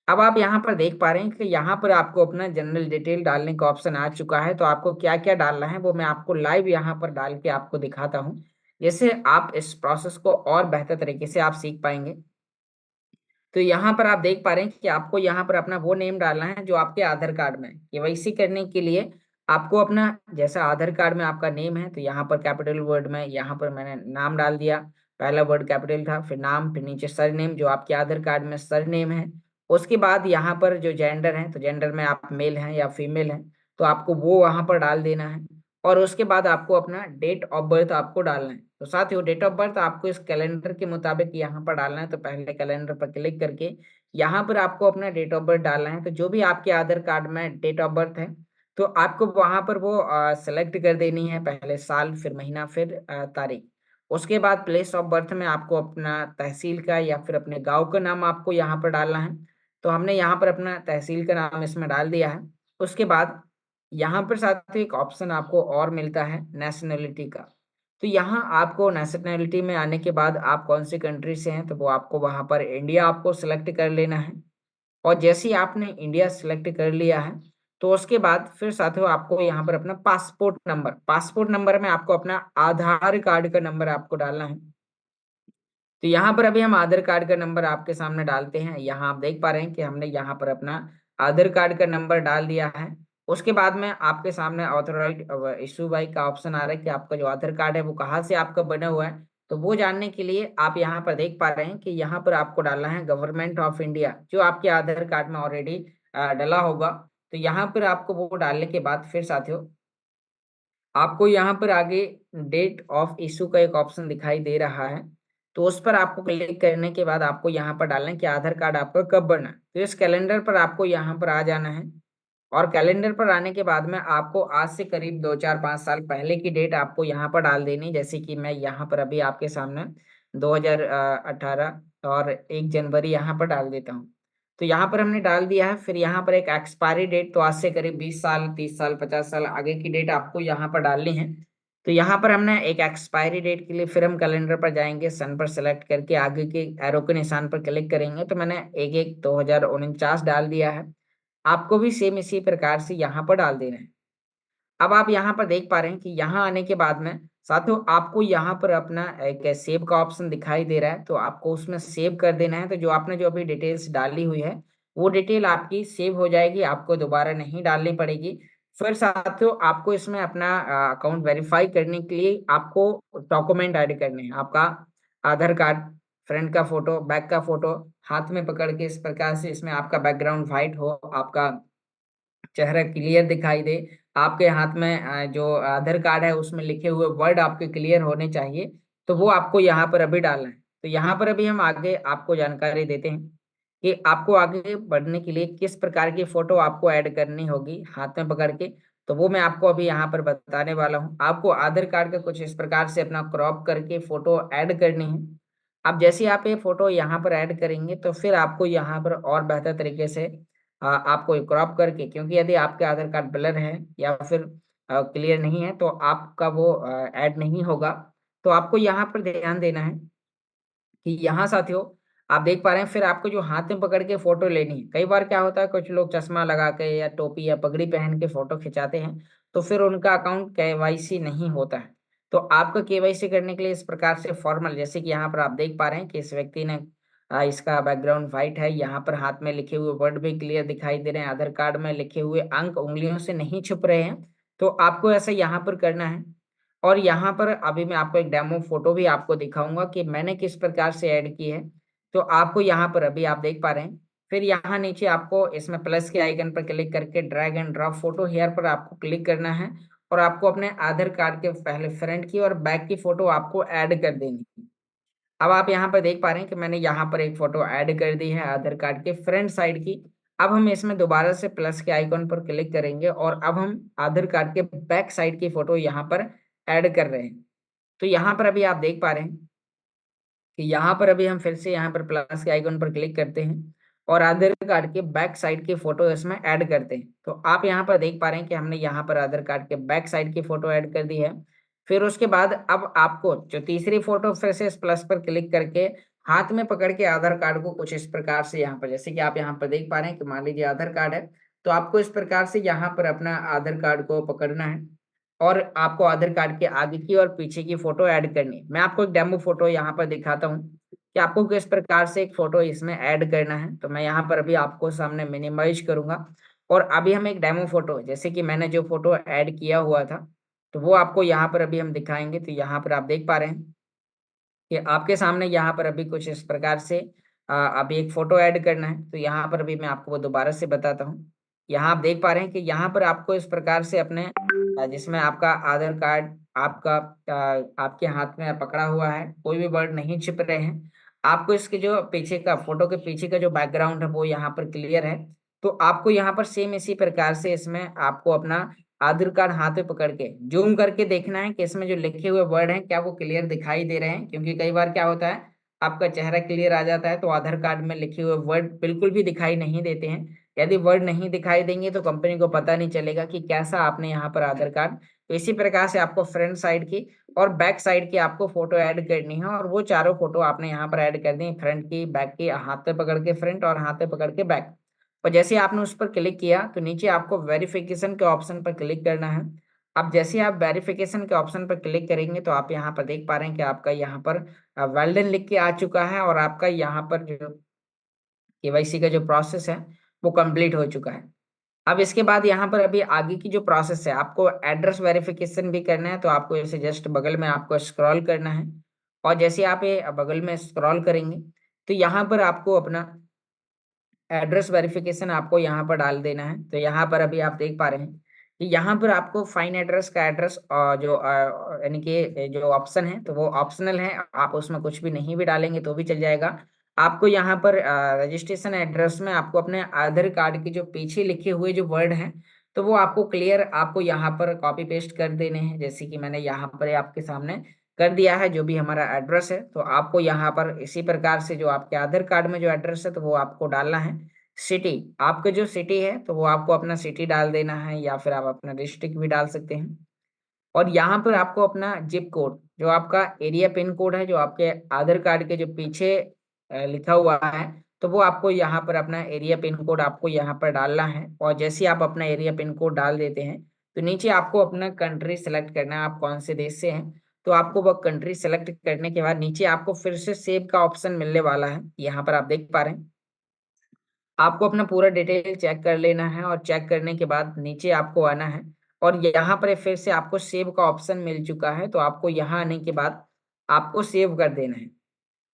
अब आप यहाँ पर देख पा रहे हैं कि यहाँ पर आपको अपना जनरल डिटेल डालने का ऑप्शन आ चुका है। तो आपको क्या क्या डालना है वो मैं आपको लाइव यहाँ पर डाल के आपको दिखाता हूँ, जिससे आप इस प्रोसेस को और बेहतर तरीके से आप सीख पाएंगे। तो यहाँ पर आप देख पा रहे हैं कि आपको यहाँ पर अपना वो नेम डालना है जो आपके आधार कार्ड में है। केवाईसी करने के लिए आपको अपना जैसा आधार कार्ड में आपका नेम है, तो यहाँ पर कैपिटल वर्ड में यहाँ पर मैंने नाम डाल दिया। पहला वर्ड कैपिटल था, फिर नाम, फिर नीचे सर नेम जो आपके आधार कार्ड में सर नेम है। उसके बाद यहाँ पर जो जेंडर है, तो जेंडर में आप मेल हैं या फीमेल हैं, तो आपको वो वहाँ पर डाल देना है। और उसके बाद आपको अपना डेट ऑफ बर्थ आपको डालना है। तो साथियों डेट ऑफ बर्थ आपको इस कैलेंडर के मुताबिक यहाँ पर डालना है। तो पहले कैलेंडर पर क्लिक करके यहाँ पर आपको अपना डेट ऑफ बर्थ डालना है। तो जो भी आपके आधार कार्ड में डेट ऑफ बर्थ है, तो आपको वहाँ पर वो सेलेक्ट कर देनी है, पहले साल, फिर महीना, फिर तारीख। उसके बाद प्लेस ऑफ बर्थ में आपको अपना तहसील का या फिर अपने गाँव का नाम आपको यहाँ पर डालना है। तो हमने यहाँ पर अपना तहसील का नाम इसमें डाल दिया है। उसके बाद यहाँ पर साथ ही एक ऑप्शन आपको और मिलता है नेशनलिटी का। तो यहाँ आपको नेशनलिटी में आने के बाद आप कौन सी कंट्री से हैं, तो वो आपको वहाँ पर इंडिया आपको सेलेक्ट कर लेना है। और जैसे ही आपने इंडिया सेलेक्ट कर लिया है, तो उसके बाद फिर साथियों आपको यहाँ पर अपना पासपोर्ट नंबर में आपको अपना आधार कार्ड का नंबर आपको डालना है। तो यहाँ पर अभी हम आधार कार्ड का नंबर आपके सामने डालते हैं। यहाँ आप देख पा रहे हैं कि हमने यहाँ पर अपना आधार कार्ड का नंबर डाल दिया है। उसके बाद में आपके सामने ऑथोराइज इशू बाई का ऑप्शन आ रहा है कि आपका जो आधार कार्ड है वो कहाँ से आपका बना हुआ है। तो वो जानने के लिए आप यहाँ पर देख पा रहे हैं कि यहाँ पर आपको डालना है गवर्नमेंट ऑफ इंडिया, जो आपके आधार कार्ड में ऑलरेडी डला होगा। तो यहाँ पर आपको वो डालने के बाद फिर साथियों आपको यहाँ पर आगे डेट ऑफ इशू का एक ऑप्शन दिखाई दे रहा है। तो उस पर आपको क्लिक करने के बाद आपको यहाँ पर डालना है कि आधार कार्ड आपका कब बना है। तो इस कैलेंडर पर आपको यहाँ पर आ जाना है, और कैलेंडर पर आने के बाद में आपको आज से करीब 2 4 5 साल पहले की डेट आपको यहाँ पर डाल देनी। जैसे कि मैं यहाँ पर अभी आपके सामने 2018 और 1 जनवरी यहाँ पर डाल देता हूँ। तो यहाँ पर हमने डाल दिया है। फिर यहाँ पर एक एक्सपायरी डेट, तो आज से करीब 20 साल, 30 साल, 50 साल आगे की डेट आपको यहाँ पर डालनी है। तो यहाँ पर हमने एक एक्सपायरी डेट के लिए फिर हम कैलेंडर पर जाएंगे, सन पर सेलेक्ट करके आगे के एरो के निशान पर क्लिक करेंगे। तो मैंने 1/1/2049 डाल दिया है। आपको भी सेम इसी प्रकार से यहाँ पर डाल देना है। अब आप यहाँ पर देख पा रहे हैं कि यहाँ आने के बाद में साथियों आपको यहाँ पर अपना एक सेव का ऑप्शन दिखाई दे रहा है, तो आपको उसमें सेव कर देना है। तो जो आपने जो अभी डिटेल्स डाली हुई है वो डिटेल आपकी सेव हो जाएगी, आपको दोबारा नहीं डालनी पड़ेगी। फिर साथियों आपको इसमें अपना अकाउंट वेरीफाई करने के लिए आपको डॉक्यूमेंट ऐड करने हैं। आपका आधार कार्ड, फ्रंट का फोटो, बैक का फोटो हाथ में पकड़ के इस प्रकार से इसमें आपका बैकग्राउंड व्हाइट हो, आपका चेहरा क्लियर दिखाई दे, आपके हाथ में जो आधार कार्ड है उसमें लिखे हुए वर्ड आपके क्लियर होने चाहिए। तो वो आपको यहाँ पर अभी डालना है। तो यहाँ पर अभी हम आगे आपको जानकारी देते हैं कि आपको आगे बढ़ने के लिए किस प्रकार की फोटो आपको ऐड करनी होगी हाथ में पकड़ के। तो वो मैं आपको अभी यहाँ पर बताने वाला हूँ। आपको आधार कार्ड का कुछ इस प्रकार से अपना क्रॉप करके फोटो ऐड करनी है। अब जैसे ही आप ये फोटो यहाँ पर ऐड करेंगे तो फिर आपको यहाँ पर और बेहतर तरीके से आपको क्रॉप करके, क्योंकि यदि आपके आधार कार्ड ब्लर है या फिर क्लियर नहीं है तो आपका वो ऐड नहीं होगा। तो आपको यहाँ पर ध्यान देना है कि यहाँ साथियों आप देख पा रहे हैं, फिर आपको जो हाथ में पकड़ के फोटो लेनी है। कई बार क्या होता है, कुछ लोग चश्मा लगा के या टोपी या पगड़ी पहन के फोटो खिंचाते हैं, तो फिर उनका अकाउंट केवाईसी नहीं होता है। तो आपका केवाईसी करने के लिए इस प्रकार से फॉर्मल, जैसे कि यहाँ पर आप देख पा रहे हैं कि इस व्यक्ति ने इसका बैकग्राउंड व्हाइट है, यहाँ पर हाथ में लिखे हुए वर्ड भी क्लियर दिखाई दे रहे हैं, आधार कार्ड में लिखे हुए अंक उंगलियों से नहीं छुप रहे हैं। तो आपको ऐसा यहाँ पर करना है। और यहाँ पर अभी मैं आपको एक डेमो फोटो भी आपको दिखाऊंगा कि मैंने किस प्रकार से ऐड की है। तो आपको यहाँ पर अभी आप देख पा रहे हैं, फिर यहाँ नीचे आपको इसमें प्लस के आइकन पर क्लिक करके drag and drop photo here पर आपको क्लिक करना है। और आपको अपने आधार कार्ड के पहले फ्रंट की और बैक की फोटो आपको ऐड कर देनी है। अब आप यहाँ पर देख पा रहे हैं कि मैंने यहाँ पर एक फोटो ऐड कर दी है आधार कार्ड के फ्रंट साइड की। अब हम इसमें दोबारा से प्लस के आइकॉन पर क्लिक करेंगे और अब हम आधार कार्ड के बैक साइड की फोटो यहाँ पर ऐड कर रहे हैं। तो यहाँ पर अभी आप देख पा रहे हैं कि यहाँ पर अभी हम फिर से यहाँ पर प्लस के आइकॉन पर क्लिक करते हैं और आधार कार्ड के बैक साइड की फोटो इसमें ऐड करते हैं। तो आप यहाँ पर देख पा रहे हैं कि हमने यहाँ पर आधार कार्ड के बैक साइड की फोटो ऐड कर दी है। फिर उसके बाद अब आपको जो तीसरी फोटो फिर से इस प्लस पर क्लिक करके हाथ में पकड़ के आधार कार्ड को कुछ इस प्रकार से यहाँ पर, जैसे कि आप यहाँ पर देख पा रहे हैं कि मान लीजिए आधार कार्ड है, तो आपको इस प्रकार से यहाँ पर अपना आधार कार्ड को पकड़ना है और आपको आधार कार्ड के आगे की और पीछे की फोटो ऐड करनी है। मैं आपको एक डेमो फोटो यहाँ पर दिखाता हूँ कि आपको किस प्रकार से एक फोटो इसमें ऐड करना है। तो मैं यहाँ पर अभी आपको सामने मिनिमाइज करूंगा और अभी हम एक डेमो फोटो, जैसे कि मैंने जो फोटो ऐड किया हुआ था, तो वो आपको यहाँ पर अभी हम दिखाएंगे। तो यहाँ पर आप देख पा रहे हैं कि आपके सामने यहाँ पर अभी कुछ इस प्रकार से अभी एक फोटो ऐड करना है। तो यहाँ पर अभी मैं आपको वो दोबारा से बताता हूँ। यहाँ आप देख पा रहे हैं कि यहाँ पर आपको इस प्रकार से अपने जिसमें आपका आधार कार्ड आपका आपके हाथ में पकड़ा हुआ है, कोई भी वर्ड नहीं छिप रहे हैं। आपको इसके जो पीछे का फोटो के पीछे का जो बैकग्राउंड है वो यहाँ पर क्लियर है। तो आपको यहाँ पर सेम इसी प्रकार से इसमें आपको अपना आधार कार्ड हाथ में पकड़ के जूम करके देखना है कि इसमें जो लिखे हुए वर्ड हैं क्या वो क्लियर दिखाई दे रहे हैं। क्योंकि कई बार क्या होता है, आपका चेहरा क्लियर आ जाता है तो आधार कार्ड में लिखे हुए वर्ड बिल्कुल भी दिखाई नहीं देते हैं। यदि वर्ड नहीं दिखाई देंगे तो कंपनी को पता नहीं चलेगा कि कैसा आपने यहाँ पर आधार कार्ड। तो इसी प्रकार से आपको फ्रंट साइड की और बैक साइड की आपको फोटो ऐड करनी है और वो चारों फोटो आपने यहाँ पर ऐड कर दी, फ्रंट की, बैक की, हाथ में पकड़ के फ्रंट और हाथ में पकड़ के बैक। और जैसे ही आपने उस पर क्लिक किया तो नीचे आपको वेरिफिकेशन के ऑप्शन पर क्लिक करना है। अब जैसे आप वेरिफिकेशन के ऑप्शन पर क्लिक करेंगे तो आप यहाँ पर देख पा रहे हैं कि आपका यहाँ पर वेल डन लिख के आ चुका है और आपका यहाँ पर जो केवाईसी का जो प्रोसेस है वो कंप्लीट हो चुका है। अब इसके बाद यहाँ पर अभी आगे की जो प्रोसेस है, आपको एड्रेस वेरिफिकेशन भी करना है। तो आपको इसे जस्ट बगल में आपको स्क्रॉल करना है और जैसे आप ये बगल में स्क्रॉल करेंगे तो यहाँ पर आपको अपना एड्रेस वेरिफिकेशन आपको यहाँ पर डाल देना है। तो यहाँ पर अभी आप देख पा रहे हैं कि यहाँ पर आपको फाइन एड्रेस का एड्रेस जो यानी कि जो ऑप्शन है तो वो ऑप्शनल है, आप उसमें कुछ भी नहीं भी डालेंगे तो भी चल जाएगा। आपको यहाँ पर रजिस्ट्रेशन एड्रेस में आपको अपने आधार कार्ड के जो पीछे लिखे हुए जो वर्ड हैं तो वो आपको क्लियर आपको यहाँ पर कॉपी पेस्ट कर देने हैं। जैसे कि मैंने यहाँ पर आपके सामने कर दिया है जो भी हमारा एड्रेस है। तो आपको यहाँ पर इसी प्रकार से जो आपके आधार कार्ड में जो एड्रेस है तो वो आपको डालना है। सिटी, आपका जो सिटी है तो वो आपको अपना सिटी डाल देना है या फिर आप अपना डिस्ट्रिक्ट भी डाल सकते हैं। और यहाँ पर आपको अपना जिप कोड, जो आपका एरिया पिन कोड है, जो आपके आधार कार्ड के जो पीछे लिखा हुआ है, तो वो आपको यहाँ पर अपना एरिया पिन कोड आपको यहाँ पर डालना है। और जैसे ही आप अपना एरिया पिन कोड डाल देते हैं तो नीचे आपको अपना कंट्री सेलेक्ट करना है, आप कौन से देश से हैं। तो आपको वह कंट्री सेलेक्ट करने के बाद नीचे आपको फिर से सेव का ऑप्शन मिलने वाला है। यहाँ पर आप देख पा रहे हैं, आपको अपना पूरा डिटेल चेक कर लेना है और चेक करने के बाद नीचे आपको आना है और यहाँ पर फिर से आपको सेव का ऑप्शन मिल चुका है। तो आपको यहाँ आने के बाद आपको सेव कर देना है।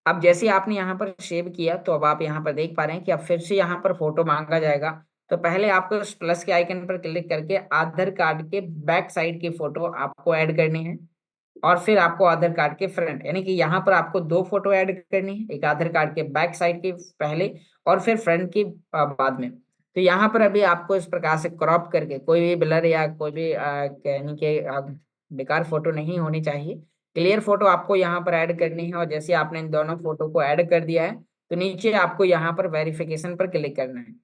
अब जैसे आपने यहाँ पर सेव किया तो अब आप यहाँ पर देख पा रहे हैं कि अब फिर से यहाँ पर फोटो मांगा जाएगा। तो पहले आपको उस प्लस के आइकन पर क्लिक करके आधार कार्ड के बैक साइड की फोटो आपको ऐड करनी है और फिर आपको आधार कार्ड के फ्रंट, यानी कि यहाँ पर आपको दो फोटो ऐड करनी है, एक आधार कार्ड के बैक साइड की पहले और फिर फ्रंट की बाद में। तो यहाँ पर अभी आपको इस प्रकार से क्रॉप करके कोई भी ब्लर या कोई भी यानी कि बेकार फोटो नहीं होनी चाहिए, क्लियर फोटो आपको यहाँ पर ऐड करनी है। और जैसे आपने इन दोनों फोटो को ऐड कर दिया है तो नीचे आपको यहाँ पर वेरिफिकेशन पर क्लिक करना है।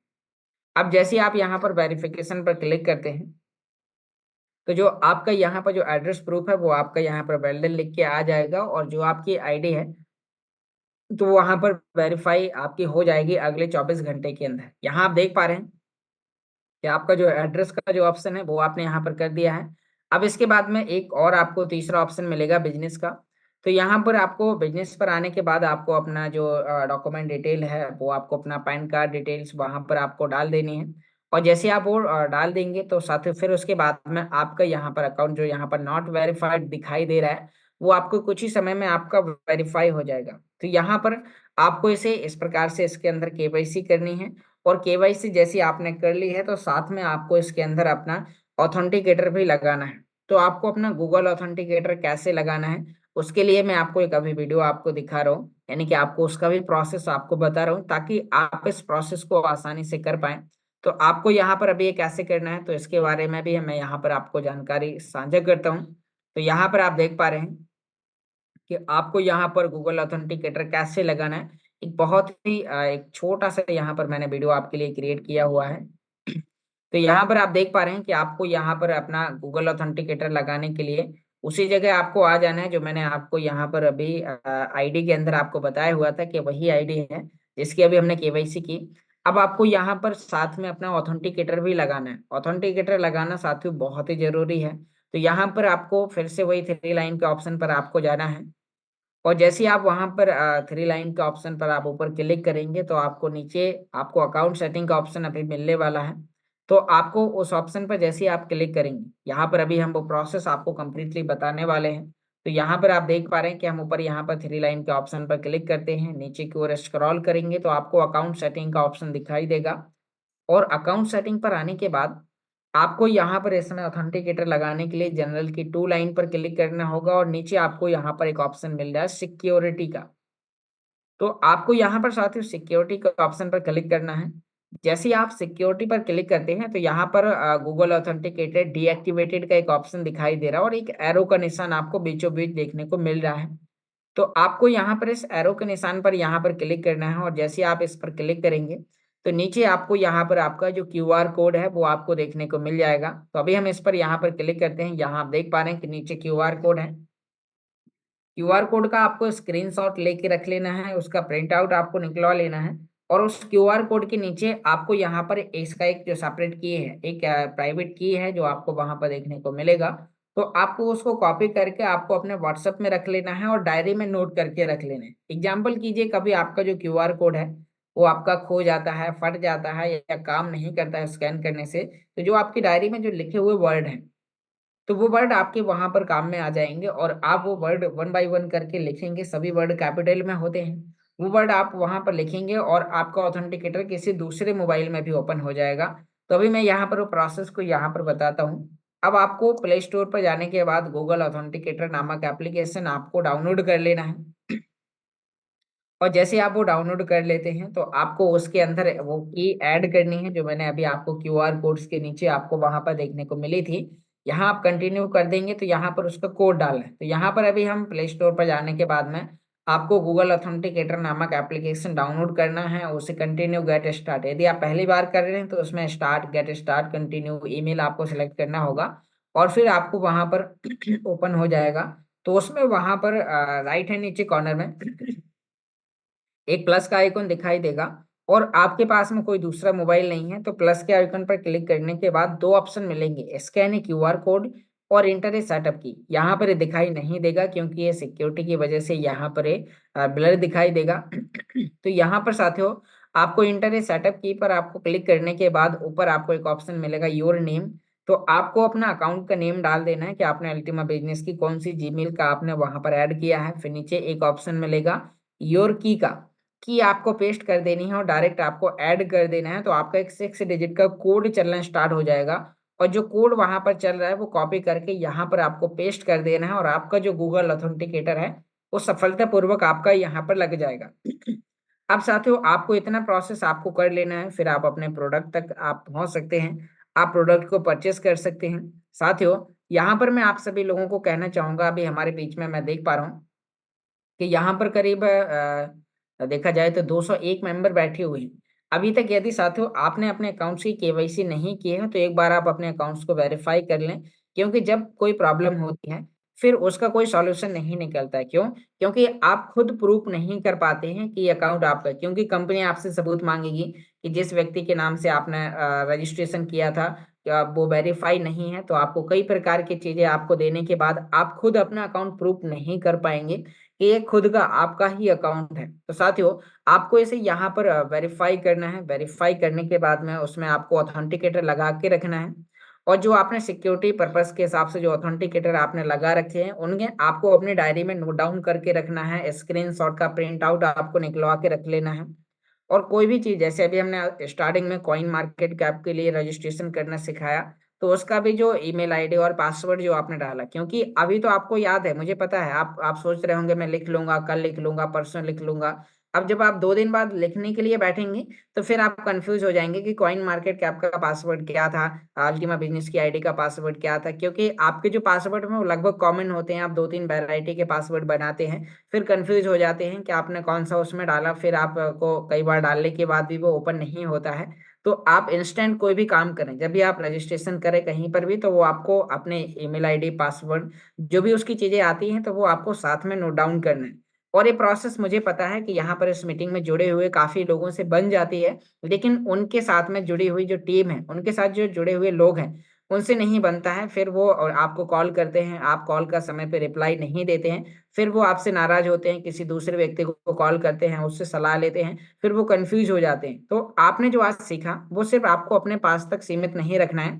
अब जैसे आप यहाँ पर वेरिफिकेशन पर क्लिक करते हैं तो जो आपका यहाँ पर जो एड्रेस प्रूफ है वो आपका यहाँ पर वेल्डन लिख के आ जाएगा और जो आपकी आईडी है तो वहां पर वेरीफाई आपकी हो जाएगी अगले 24 घंटे के अंदर। यहाँ आप देख पा रहे हैं कि आपका जो एड्रेस का जो ऑप्शन है वो आपने यहाँ पर कर दिया है। अब इसके बाद में एक और आपको तीसरा ऑप्शन मिलेगा बिजनेस का। तो यहाँ पर आपको बिजनेस पर आने के बाद आपको अपना जो डॉक्यूमेंट डिटेल है वो आपको अपना पैन कार्ड डिटेल्स वहाँ पर आपको डाल देनी है। और जैसे आप वो डाल देंगे तो साथ ही फिर उसके बाद में आपका यहाँ पर अकाउंट जो यहाँ पर नॉट वेरीफाइड दिखाई दे रहा है वो आपको कुछ ही समय में आपका वेरीफाई हो जाएगा। तो यहाँ पर आपको इसे इस प्रकार से इसके अंदर केवाईसी करनी है और केवाईसी जैसी आपने कर ली है तो साथ में आपको इसके अंदर अपना ऑथेंटिकेटर भी लगाना है। तो आपको अपना गूगल ऑथेंटिकेटर कैसे लगाना है उसके लिए मैं आपको एक अभी वीडियो आपको दिखा रहा हूँ, यानी कि आपको उसका भी प्रोसेस आपको बता रहा हूँ ताकि आप इस प्रोसेस को आसानी से कर पाए। तो आपको यहाँ पर अभी ये कैसे करना है तो इसके बारे में भी मैं यहाँ पर आपको जानकारी साझा करता हूँ। तो यहाँ पर आप देख पा रहे हैं कि आपको यहाँ पर गूगल ऑथेंटिकेटर कैसे लगाना है। एक बहुत ही एक छोटा सा यहाँ पर मैंने वीडियो आपके लिए क्रिएट किया हुआ है। तो यहाँ पर आप देख पा रहे हैं कि आपको यहाँ पर अपना गूगल ऑथेंटिकेटर लगाने के लिए उसी जगह आपको आ जाना है जो मैंने आपको यहाँ पर अभी आईडी के अंदर आपको बताया हुआ था कि वही आईडी है जिसकी अभी हमने केवाईसी की। अब आपको यहाँ पर साथ में अपना ऑथेंटिकेटर भी लगाना है। ऑथेंटिकेटर लगाना साथियों बहुत ही जरूरी है। तो यहाँ पर आपको फिर से वही थ्री लाइन के ऑप्शन पर आपको जाना है और जैसे ही आप वहां पर थ्री लाइन के ऑप्शन पर आप ऊपर क्लिक करेंगे तो आपको नीचे आपको अकाउंट सेटिंग का ऑप्शन अभी मिलने वाला है। तो आपको उस ऑप्शन पर जैसे ही आप क्लिक करेंगे, यहाँ पर अभी हम वो प्रोसेस आपको कंप्लीटली बताने वाले हैं। तो यहाँ पर आप देख पा रहे हैं कि हम ऊपर यहाँ पर थ्री लाइन के ऑप्शन पर क्लिक करते हैं, नीचे की ओर स्क्रॉल करेंगे तो आपको अकाउंट सेटिंग का ऑप्शन दिखाई देगा। और अकाउंट सेटिंग पर आने के बाद आपको यहाँ पर इसमें ऑथेंटिकेटर लगाने के लिए जनरल की टू लाइन पर क्लिक करना होगा और नीचे आपको यहाँ पर एक ऑप्शन मिल रहा है सिक्योरिटी का। तो आपको यहाँ पर साथियों सिक्योरिटी के ऑप्शन पर क्लिक करना है। जैसे ही आप सिक्योरिटी पर क्लिक करते हैं तो यहाँ पर गूगल ऑथेंटिकेटेड डीएक्टिवेटेड का एक ऑप्शन दिखाई दे रहा है और एक एरो का निशान आपको बीचों बीच देखने को मिल रहा है। तो आपको यहाँ पर इस एरो के निशान पर यहाँ पर क्लिक करना है और जैसे आप इस पर क्लिक करेंगे तो नीचे आपको यहाँ पर आपका जो क्यूआर कोड है वो आपको देखने को मिल जाएगा। तो अभी हम इस पर यहाँ पर क्लिक करते हैं। यहाँ आप देख पा रहे हैं कि नीचे क्यूआर कोड है। क्यूआर कोड का आपको स्क्रीनशॉट लेके रख लेना है, उसका प्रिंट आउट आपको निकलवा लेना है और उस क्यूआर कोड के नीचे आपको यहाँ पर इसका एक जो सेपरेट की है, एक प्राइवेट की है जो आपको वहां पर देखने को मिलेगा। तो आपको उसको कॉपी करके आपको अपने व्हाट्सएप में रख लेना है और डायरी में नोट करके रख लेना है। एग्जाम्पल कीजिए कभी आपका जो क्यूआर कोड है वो आपका खो जाता है, फट जाता है या काम नहीं करता है स्कैन करने से, तो जो आपकी डायरी में जो लिखे हुए वर्ड हैं तो वो वर्ड आपके वहां पर काम में आ जाएंगे और आप वो वर्ड वन बाय वन करके लिखेंगे। सभी वर्ड कैपिटल में होते हैं। वो वर्ड आप वहां पर लिखेंगे और आपका ऑथेंटिकेटर किसी दूसरे मोबाइल में भी ओपन हो जाएगा। तो अभी मैं यहाँ पर वो प्रोसेस को यहाँ पर बताता हूँ। अब आपको प्ले स्टोर पर जाने के बाद गूगल ऑथेंटिकेटर नामक एप्लीकेशन आपको डाउनलोड कर लेना है और जैसे आप वो डाउनलोड कर लेते हैं तो आपको उसके अंदर वो की ऐड करनी है जो मैंने अभी आपको क्यूआर कोड्स के नीचे आपको वहां पर देखने को मिली थी। यहाँ आप कंटिन्यू कर देंगे तो यहाँ पर उसका कोड डालना है। तो यहाँ पर अभी हम प्ले स्टोर पर जाने के बाद में आपको गूगल ऑथेंटिकेटर नामक एप्लीकेशन डाउनलोड करना है, उसे कंटिन्यू गेट स्टार्ट, यदि आप पहली बार कर रहे हैं तो उसमें start get start continue email आपको सिलेक्ट करना होगा और फिर आपको वहां पर ओपन हो जाएगा। तो उसमें वहां पर राइट हैंड नीचे कॉर्नर में एक प्लस का आइकन दिखाई देगा और आपके पास में कोई दूसरा मोबाइल नहीं है तो प्लस के आइकन पर क्लिक करने के बाद दो ऑप्शन मिलेंगे, स्कैन ए क्यूआर कोड और इंटर ए सेटअप की। यहाँ पर ये दिखाई नहीं देगा क्योंकि ये सिक्योरिटी की वजह से यहाँ पर ब्लर दिखाई देगा। तो यहाँ पर साथियों आपको इंटर ए सेटअप की पर आपको क्लिक करने के बाद ऊपर आपको एक ऑप्शन मिलेगा योर नेम। तो आपको अपना अकाउंट का नेम डाल देना है कि आपने अल्टीमा बिजनेस की कौन सी जीमेल का आपने वहां पर ऐड किया है। फिर नीचे एक ऑप्शन मिलेगा योर की का, की आपको पेस्ट कर देनी है और डायरेक्ट आपको ऐड कर देना है। तो आपका एक 6 डिजिट का कोड चलना स्टार्ट हो जाएगा और जो कोड वहां पर चल रहा है वो कॉपी करके यहाँ पर आपको पेस्ट कर देना है और आपका जो गूगल ऑथेंटिकेटर है वो सफलतापूर्वक आपका यहाँ पर लग जाएगा। अब साथियों आपको इतना प्रोसेस आपको कर लेना है, फिर आप अपने प्रोडक्ट तक आप पहुंच सकते हैं, आप प्रोडक्ट को परचेस कर सकते हैं। साथियों यहाँ पर मैं आप सभी लोगों को कहना चाहूंगा, अभी हमारे बीच में मैं देख पा रहा हूँ कि यहाँ पर करीब देखा जाए तो 201 मेंबर बैठे हुए हैं। अभी तक यदि साथियों आपने अपने अकाउंट्स की केवाईसी नहीं की है तो एक बार आप अपने अकाउंट्स को वेरीफाई कर लें, क्योंकि जब कोई प्रॉब्लम होती है फिर उसका कोई सॉल्यूशन नहीं निकलता है। क्यों? क्योंकि आप खुद प्रूफ नहीं कर पाते हैं कि अकाउंट आपका है, क्योंकि कंपनी आपसे सबूत मांगेगी कि जिस व्यक्ति के नाम से आपने रजिस्ट्रेशन किया था क्या वो वेरीफाई नहीं है। तो आपको कई प्रकार की चीजें आपको देने के बाद आप खुद अपना अकाउंट प्रूफ नहीं कर पाएंगे कि ये खुद का आपका ही अकाउंट है। तो साथियों आपको इसे यहाँ पर वेरीफाई करना है। वेरीफाई करने के बाद में उसमें आपको ऑथेंटिकेटर लगा के रखना है और जो आपने सिक्योरिटी पर्पस के हिसाब से जो ऑथेंटिकेटर आपने लगा रखे हैं उनके आपको अपनी डायरी में नोट डाउन करके रखना है। स्क्रीनशॉट का प्रिंट आउट आपको निकलवा के रख लेना है। और कोई भी चीज जैसे अभी हमने स्टार्टिंग में कॉइन मार्केट कैप के लिए रजिस्ट्रेशन करना सिखाया, तो उसका भी जो ईमेल आईडी और पासवर्ड जो आपने डाला, क्योंकि अभी तो आपको याद है, मुझे पता है आप सोच रहे होंगे मैं लिख लूंगा, कल लिख लूंगा, परसों लिख लूंगा। अब जब आप 2 दिन बाद लिखने के लिए बैठेंगे तो फिर आप कंफ्यूज हो जाएंगे कि कॉइन मार्केट कैप का पासवर्ड क्या था, अल्टीमा बिजनेस की आईडी का पासवर्ड क्या था, क्योंकि आपके जो पासवर्ड में वो लगभग कॉमन होते हैं। आप 2-3 वैरायटी के पासवर्ड बनाते हैं, फिर कंफ्यूज हो जाते हैं कि आपने कौन सा उसमें डाला, फिर आपको कई बार डालने के बाद भी वो ओपन नहीं होता है। तो आप इंस्टेंट कोई भी काम करें, जब भी आप रजिस्ट्रेशन करें कहीं पर भी, तो वो आपको अपने ईमेल आईडी पासवर्ड जो भी उसकी चीजें आती हैं तो वो आपको साथ में नोट डाउन करना है। और ये प्रोसेस मुझे पता है कि यहाँ पर इस मीटिंग में जुड़े हुए काफी लोगों से बन जाती है, लेकिन उनके साथ में जुड़ी हुई जो टीम है, उनके साथ जो जुड़े हुए लोग हैं उनसे नहीं बनता है। फिर वो और आपको कॉल करते हैं, आप कॉल का समय पे रिप्लाई नहीं देते हैं, फिर वो आपसे नाराज होते हैं, किसी दूसरे व्यक्ति को कॉल करते हैं, उससे सलाह लेते हैं, फिर वो कंफ्यूज हो जाते हैं। तो आपने जो आज सीखा वो सिर्फ आपको अपने पास तक सीमित नहीं रखना है,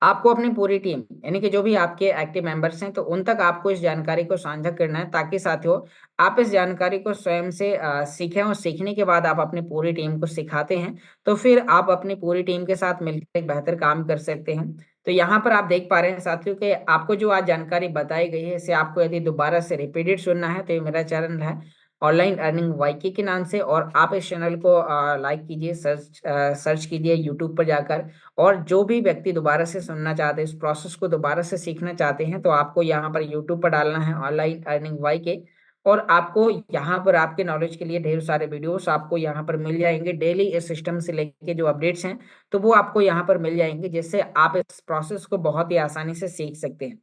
आपको अपनी पूरी टीम यानी कि जो भी आपके एक्टिव मेंबर्स हैं तो उन तक आपको इस जानकारी को साझा करना है, ताकि साथियों आप इस जानकारी को स्वयं से सीखें और सीखने के बाद आप अपनी पूरी टीम को सिखाते हैं, तो फिर आप अपनी पूरी टीम के साथ मिलकर एक बेहतर काम कर सकते हैं। तो यहाँ पर आप देख पा रहे हैं साथियों कि आपको जो आज जानकारी बताई गई है इसे आपको यदि दोबारा से रिपीटेड सुनना है तो ये मेरा चैनल है ऑनलाइन अर्निंग वाईके के नाम से, और आप इस चैनल को लाइक कीजिए, सर्च कीजिए यूट्यूब पर जाकर। और जो भी व्यक्ति दोबारा से सुनना चाहते हैं, इस प्रोसेस को दोबारा से सीखना चाहते हैं, तो आपको यहाँ पर यूट्यूब पर डालना है ऑनलाइन अर्निंग वाईके, और आपको यहाँ पर आपके नॉलेज के लिए ढेर सारे वीडियोस आपको यहाँ पर मिल जाएंगे डेली। इस सिस्टम से लेके जो अपडेट्स हैं तो वो आपको यहाँ पर मिल जाएंगे, जिससे आप इस प्रोसेस को बहुत ही आसानी से सीख सकते हैं।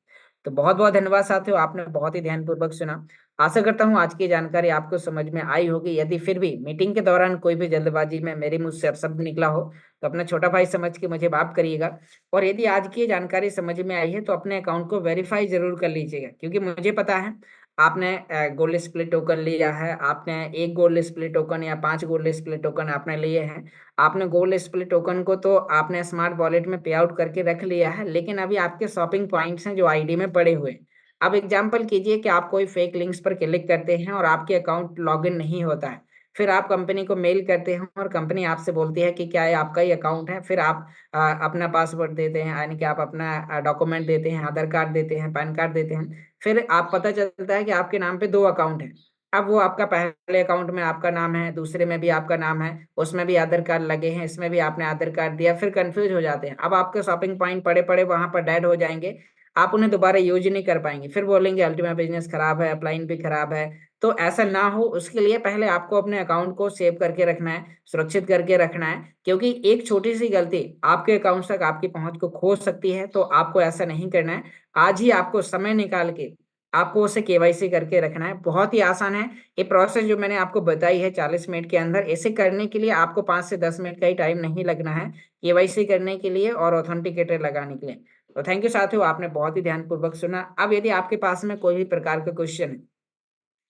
तो बहुत बहुत धन्यवाद साथियों, आपने बहुत ही ध्यानपूर्वक सुना। आशा करता हूँ आज की जानकारी आपको समझ में आई होगी। यदि फिर भी मीटिंग के दौरान कोई भी जल्दबाजी में मेरे मुंह से अपशब्द निकला हो तो अपना छोटा भाई समझ के मुझे माफ करिएगा। और यदि आज की ये जानकारी समझ में आई है तो अपने अकाउंट को वेरीफाई जरूर कर लीजिएगा, क्योंकि मुझे पता है आपने गोल्ड स्प्लिट टोकन लिया है, आपने 1 गोल्ड स्प्लिट टोकन या 5 गोल्ड स्प्लिट टोकन आपने लिए हैं। आपने गोल्ड स्प्लिट टोकन को तो आपने स्मार्ट वॉलेट में पे आउट करके रख लिया है, लेकिन अभी आपके शॉपिंग पॉइंट्स हैं जो आईडी में पड़े हुए हैं। अब एग्जाम्पल कीजिए कि आप कोई फेक लिंक्स पर क्लिक करते हैं और आपके अकाउंट लॉगिन नहीं होता है, फिर आप कंपनी को मेल करते हैं और कंपनी आपसे बोलती है कि क्या ये आपका ही अकाउंट है। फिर आप अपना पासवर्ड देते हैं, यानी कि आप अपना डॉक्यूमेंट देते हैं, आधार कार्ड देते हैं, पैन कार्ड देते हैं, फिर आप पता चलता है कि आपके नाम पे 2 अकाउंट है। अब वो आपका पहले अकाउंट में आपका नाम है, दूसरे में भी आपका नाम है, उसमें भी आधार कार्ड लगे हैं, इसमें भी आपने आधार कार्ड दिया, फिर कंफ्यूज हो जाते हैं। अब आपके शॉपिंग पॉइंट पड़े पड़े वहां पर डेड हो जाएंगे, आप उन्हें दोबारा यूज नहीं कर पाएंगे, फिर बोलेंगे अल्टीमा बिजनेस खराब है, अपलाइन भी खराब है। तो ऐसा ना हो उसके लिए पहले आपको अपने अकाउंट को सेव करके रखना है, सुरक्षित करके रखना है, क्योंकि एक छोटी सी गलती आपके अकाउंट तक आपकी पहुंच को खो सकती है। तो आपको ऐसा नहीं करना है, आज ही आपको समय निकाल के आपको उसे केवाईसी करके रखना है। बहुत ही आसान है ये प्रोसेस जो मैंने आपको बताई है 40 मिनट के अंदर। इसे करने के लिए आपको 5 से 10 मिनट का ही टाइम नहीं लगना है केवाईसी करने के लिए और ऑथेंटिकेटर लगाने के लिए। तो थैंक यू साथियों, आपने बहुत ही ध्यानपूर्वक सुना। अब यदि आपके पास में कोई भी प्रकार का क्वेश्चन है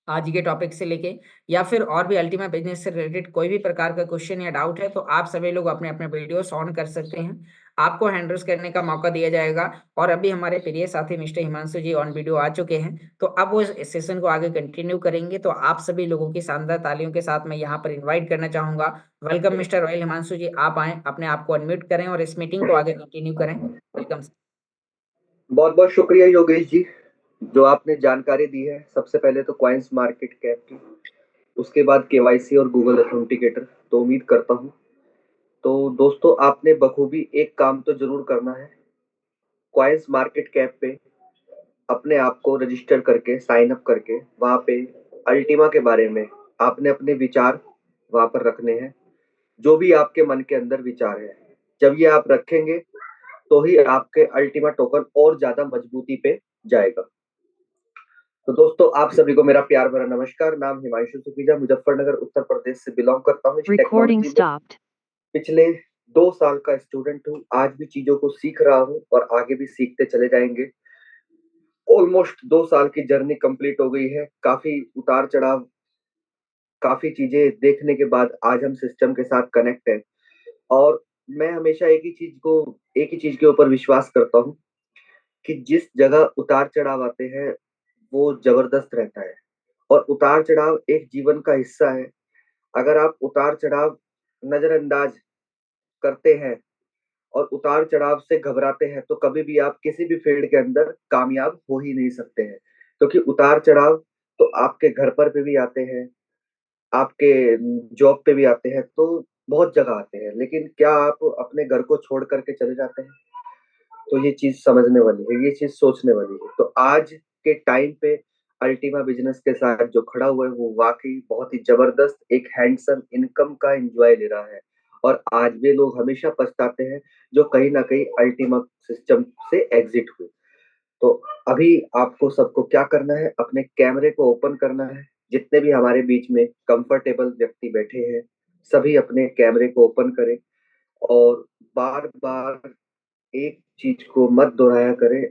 आज के टॉपिक से लेके, या फिर और भी अल्टीमा बिजनेस से रिलेटेड कोई भी प्रकार का क्वेश्चन या डाउट है, तो आप सभी लोग अपने अपने वीडियोस ऑन कर सकते हैं। आपको हैंड रेज करने का मौका दिया जाएगा। और अभी हमारे प्रिय साथी mister Himanshu ji on video आ चुके हैं, तो अब वो इस सेशन को आगे कंटिन्यू करेंगे। तो आप सभी लोगों की शानदार तालियों के साथ मैं यहाँ पर इन्वाइट करना चाहूंगा। वेलकम मिस्टर रॉयल हिमांशु जी, आप आए, अपने आप को अनम्यूट करें और इस मीटिंग को आगे कंटिन्यू करें। वेलकम। बहुत बहुत शुक्रिया योगेश जी, जो आपने जानकारी दी है। सबसे पहले तो कॉइन्स मार्केट कैप की, उसके बाद केवाईसी और गूगल अथेंटिकेटर। तो उम्मीद करता हूँ, तो दोस्तों आपने बखूबी एक काम तो जरूर करना है। कॉइन्स मार्केट कैप पे अपने आप को रजिस्टर करके, साइन अप करके, वहाँ पे अल्टीमा के बारे में आपने अपने विचार वहाँ पर रखने हैं। जो भी आपके मन के अंदर विचार है, जब ये आप रखेंगे तो ही आपके अल्टीमा टोकन और ज्यादा मजबूती पे जाएगा। तो दोस्तों आप सभी को मेरा प्यार भरा नमस्कार। नाम हिमांशु सुखीजा, मुजफ्फरनगर उत्तर प्रदेश से बिलोंग करता हूँ। इस Recording टेक्नोलॉजी में stopped. पिछले 2 साल का स्टूडेंट हूँ। आज भी चीजों को सीख रहा हूँ और आगे भी सीखते चले जाएंगे। ऑलमोस्ट 2 साल की जर्नी कंप्लीट हो गई है। काफी उतार चढ़ाव, काफी चीजें देखने के बाद आज हम सिस्टम के साथ कनेक्ट हैं। और मैं हमेशा एक ही चीज के ऊपर विश्वास करता हूँ कि जिस जगह उतार चढ़ाव आते हैं वो जबरदस्त रहता है। और उतार चढ़ाव एक जीवन का हिस्सा है। अगर आप उतार चढ़ाव नजरअंदाज करते हैं और उतार चढ़ाव से घबराते हैं, तो कभी भी आप किसी भी फील्ड के अंदर कामयाब हो ही नहीं सकते हैं। क्योंकि उतार चढ़ाव तो आपके घर पर पे भी आते हैं, आपके जॉब पे भी आते हैं, तो बहुत जगह आते हैं। लेकिन क्या आप अपने घर को छोड़ करके चले जाते हैं? तो ये चीज समझने वाली है, ये चीज सोचने वाली है। तो आज के टाइम पे अल्टीमा बिजनेस के साथ जो खड़ा हुआ है वो वाकई बहुत ही जबरदस्त एक हैंडसम इनकम का एंजॉय ले रहा है। और आज वे लोग हमेशा पछताते हैं जो कहीं ना कहीं अल्टीमा सिस्टम से एग्जिट हुए। तो अभी आपको सबको क्या करना है, अपने कैमरे को ओपन करना है। जितने भी हमारे बीच में कंफर्टेबल व्यक्ति बैठे हैं, सभी अपने कैमरे को ओपन करें और बार बार एक चीज को मत दोहराया करें।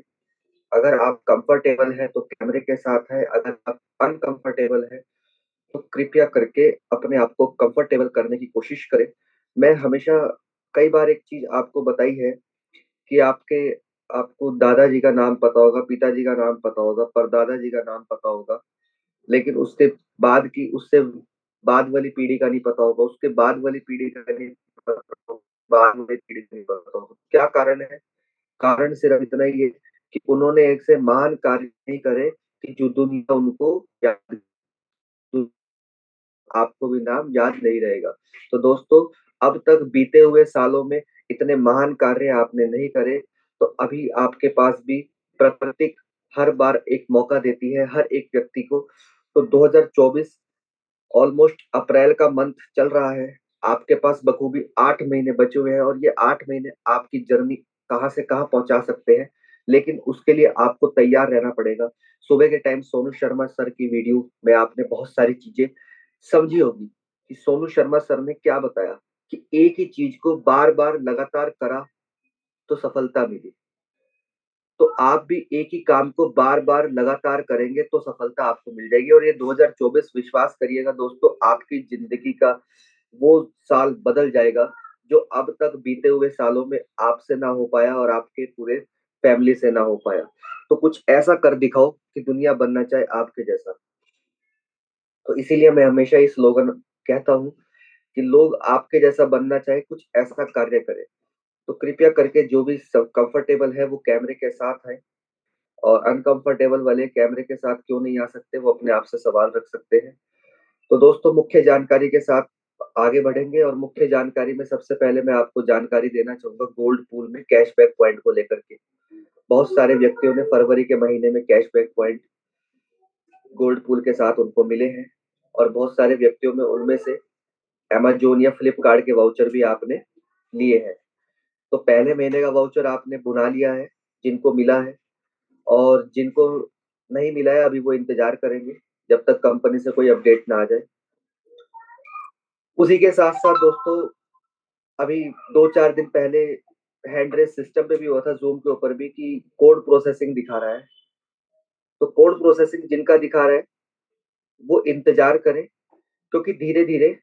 अगर आप कंफर्टेबल है तो कैमरे के साथ है, अगर आप अनकंफर्टेबल है तो कृपया करके अपने आप को कंफर्टेबल करने की कोशिश करें। मैं हमेशा कई बार एक चीज आपको बताई है कि आपको दादाजी का नाम पता होगा, पिताजी का नाम पता होगा, परदादा जी का नाम पता होगा, लेकिन उससे बाद वाली पीढ़ी का नहीं पता होगा, उसके बाद वाली पीढ़ी का नहीं पता होगा, बाद वाली पीढ़ी का नहीं पता होगा। क्या कारण है? कारण सिर्फ इतना ही है कि उन्होंने ऐसे महान कार्य नहीं करे कि जो दुनिया उनको याद, आपको भी नाम याद नहीं रहेगा। तो दोस्तों, अब तक बीते हुए सालों में इतने महान कार्य आपने नहीं करे, तो अभी आपके पास भी प्रकृति हर बार एक मौका देती है हर एक व्यक्ति को। तो 2024 ऑलमोस्ट अप्रैल का मंथ चल रहा है। आपके पास बखूबी 8 महीने बचे हुए हैं और ये 8 महीने आपकी जर्नी कहाँ से कहाँ पहुंचा सकते हैं। लेकिन उसके लिए आपको तैयार रहना पड़ेगा। सुबह के टाइम सोनू शर्मा सर की वीडियो में आपने बहुत सारी चीजें समझी होगी कि सोनू शर्मा सर ने क्या बताया कि एक ही चीज को बार बार लगातार करा तो सफलता मिली। तो आप भी एक ही काम को बार बार लगातार करेंगे तो सफलता आपको मिल जाएगी। और ये 2024 विश्वास करिएगा दोस्तों, आपकी जिंदगी का वो साल बदल जाएगा जो अब तक बीते हुए सालों में आपसे ना हो पाया और आपके पूरे फैमिली से ना हो पाया। तो कुछ ऐसा कर दिखाओ कि दुनिया बनना चाहे आपके जैसा। तो इसीलिए मैं हमेशा ये स्लोगन कहता हूँ कि लोग आपके जैसा बनना चाहे, कुछ ऐसा कार्य करें। तो कृपया करके जो भी सब कंफर्टेबल है वो कैमरे के साथ है, और अनकंफर्टेबल वाले कैमरे के साथ क्यों नहीं आ सकते, वो अपने आप से सवाल रख सकते हैं। तो दोस्तों मुख्य जानकारी के साथ आगे बढ़ेंगे। और मुख्य जानकारी में सबसे पहले मैं आपको जानकारी देना चाहूंगा गोल्ड पूल में कैशबैक पॉइंट को लेकर के। बहुत सारे व्यक्तियों ने फरवरी के महीने में कैशबैक पॉइंट गोल्ड पूल के साथ उनको मिले हैं, और बहुत सारे व्यक्तियों में उनमें से अमेजोन या फ्लिपकार्ट के वाउचर भी आपने लिए हैं। तो पहले महीने का वाउचर आपने बुना लिया है जिनको मिला है, और जिनको नहीं मिला है अभी वो इंतजार करेंगे जब तक कंपनी से कोई अपडेट ना आ जाए। उसी के साथ साथ दोस्तों, अभी 2-4 दिन पहले हैंड रेस सिस्टम पे भी हुआ था, जूम के ऊपर भी, कि कोड प्रोसेसिंग दिखा रहा है। तो कोड प्रोसेसिंग जिनका दिखा रहा है वो इंतजार करें, क्योंकि धीरे धीरे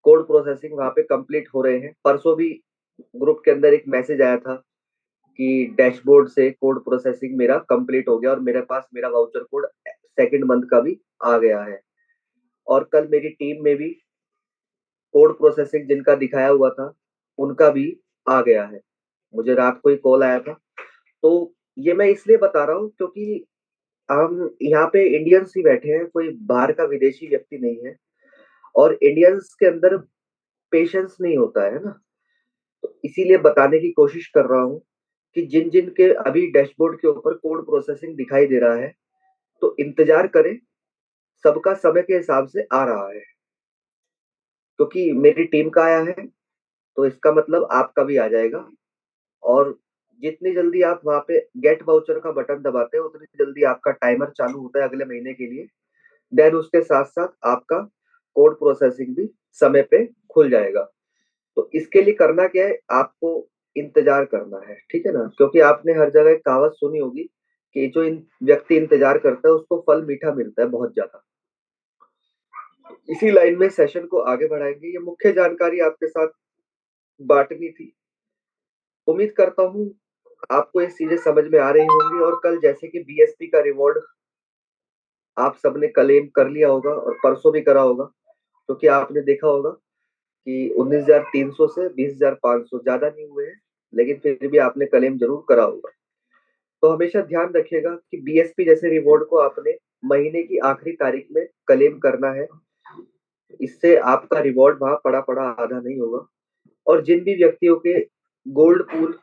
कोड प्रोसेसिंग वहां पे कंप्लीट हो रहे हैं। परसों भी ग्रुप के अंदर एक मैसेज आया था कि डैशबोर्ड से कोड प्रोसेसिंग मेरा कंप्लीट हो गया और मेरे पास मेरा वाउचर कोड सेकंड मंथ का भी आ गया है। और कल मेरी टीम में भी कोड प्रोसेसिंग जिनका दिखाया हुआ था उनका भी आ गया है। मुझे रात को ही कॉल आया था। तो ये मैं इसलिए बता रहा हूँ क्योंकि हम यहाँ पे इंडियंस ही बैठे हैं, कोई बाहर का विदेशी व्यक्ति नहीं है। और इंडियंस के अंदर पेशेंस नहीं होता है ना। तो इसीलिए बताने की कोशिश कर रहा हूँ कि जिन जिन के अभी डैशबोर्ड के ऊपर कोड प्रोसेसिंग दिखाई दे रहा है तो इंतजार करें, सबका समय के हिसाब से आ रहा है। क्योंकि मेरी टीम का आया है तो इसका मतलब आपका भी आ जाएगा। और जितनी जल्दी आप वहां पे गेट वाउचर का बटन दबाते हैं उतनी जल्दी आपका टाइमर चालू होता है अगले महीने के लिए। देन उसके साथ साथ आपका कोड प्रोसेसिंग भी समय पे खुल जाएगा। तो इसके लिए करना क्या है, आपको इंतजार करना है, ठीक है ना। क्योंकि आपने हर जगह एक कहावत सुनी होगी कि जो व्यक्ति इंतजार करता है उसको फल मीठा मिलता है बहुत ज्यादा। इसी लाइन में सेशन को आगे बढ़ाएंगे। ये मुख्य जानकारी आपके साथ बांटनी थी। उम्मीद करता हूँ आपको ये चीजें समझ में आ रही होंगी। और कल जैसे कि बीएसपी का रिवॉर्ड आप सबने क्लेम कर लिया होगा और परसों भी करा होगा, क्योंकि आपने देखा होगा कि 19,300 से 20,500 ज्यादा नहीं हुए हैं, लेकिन फिर भी आपने क्लेम जरूर करा होगा। तो हमेशा ध्यान रखिएगा कि बीएसपी जैसे रिवॉर्ड को आपने महीने की आखिरी तारीख में क्लेम करना है। इससे आपका रिवॉर्ड वहां पड़ा पड़ा आधा नहीं होगा। और जिन भी व्यक्तियों के गोल्ड पूल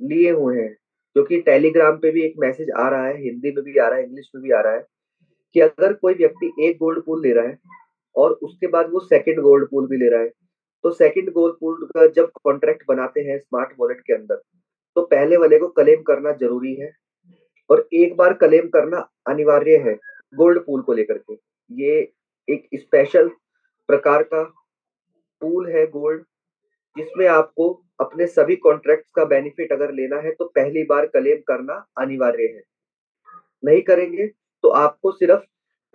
लिए हुए हैं, क्योंकि टेलीग्राम पे भी एक मैसेज आ रहा है, हिंदी में भी आ रहा है, इंग्लिश में भी आ रहा है, कि अगर कोई व्यक्ति एक गोल्ड पूल ले रहा है और उसके बाद वो सेकंड गोल्ड पूल भी ले रहा है, तो सेकंड गोल्ड पूल का जब कॉन्ट्रैक्ट बनाते हैं स्मार्ट वॉलेट के अंदर, तो पहले वाले को क्लेम करना जरूरी है। और एक बार क्लेम करना अनिवार्य है गोल्ड पूल को लेकर के। ये एक स्पेशल प्रकार का पूल है गोल्ड, जिसमें आपको अपने सभी कॉन्ट्रैक्ट्स का बेनिफिट अगर लेना है तो पहली बार क्लेम करना अनिवार्य है। नहीं करेंगे तो आपको सिर्फ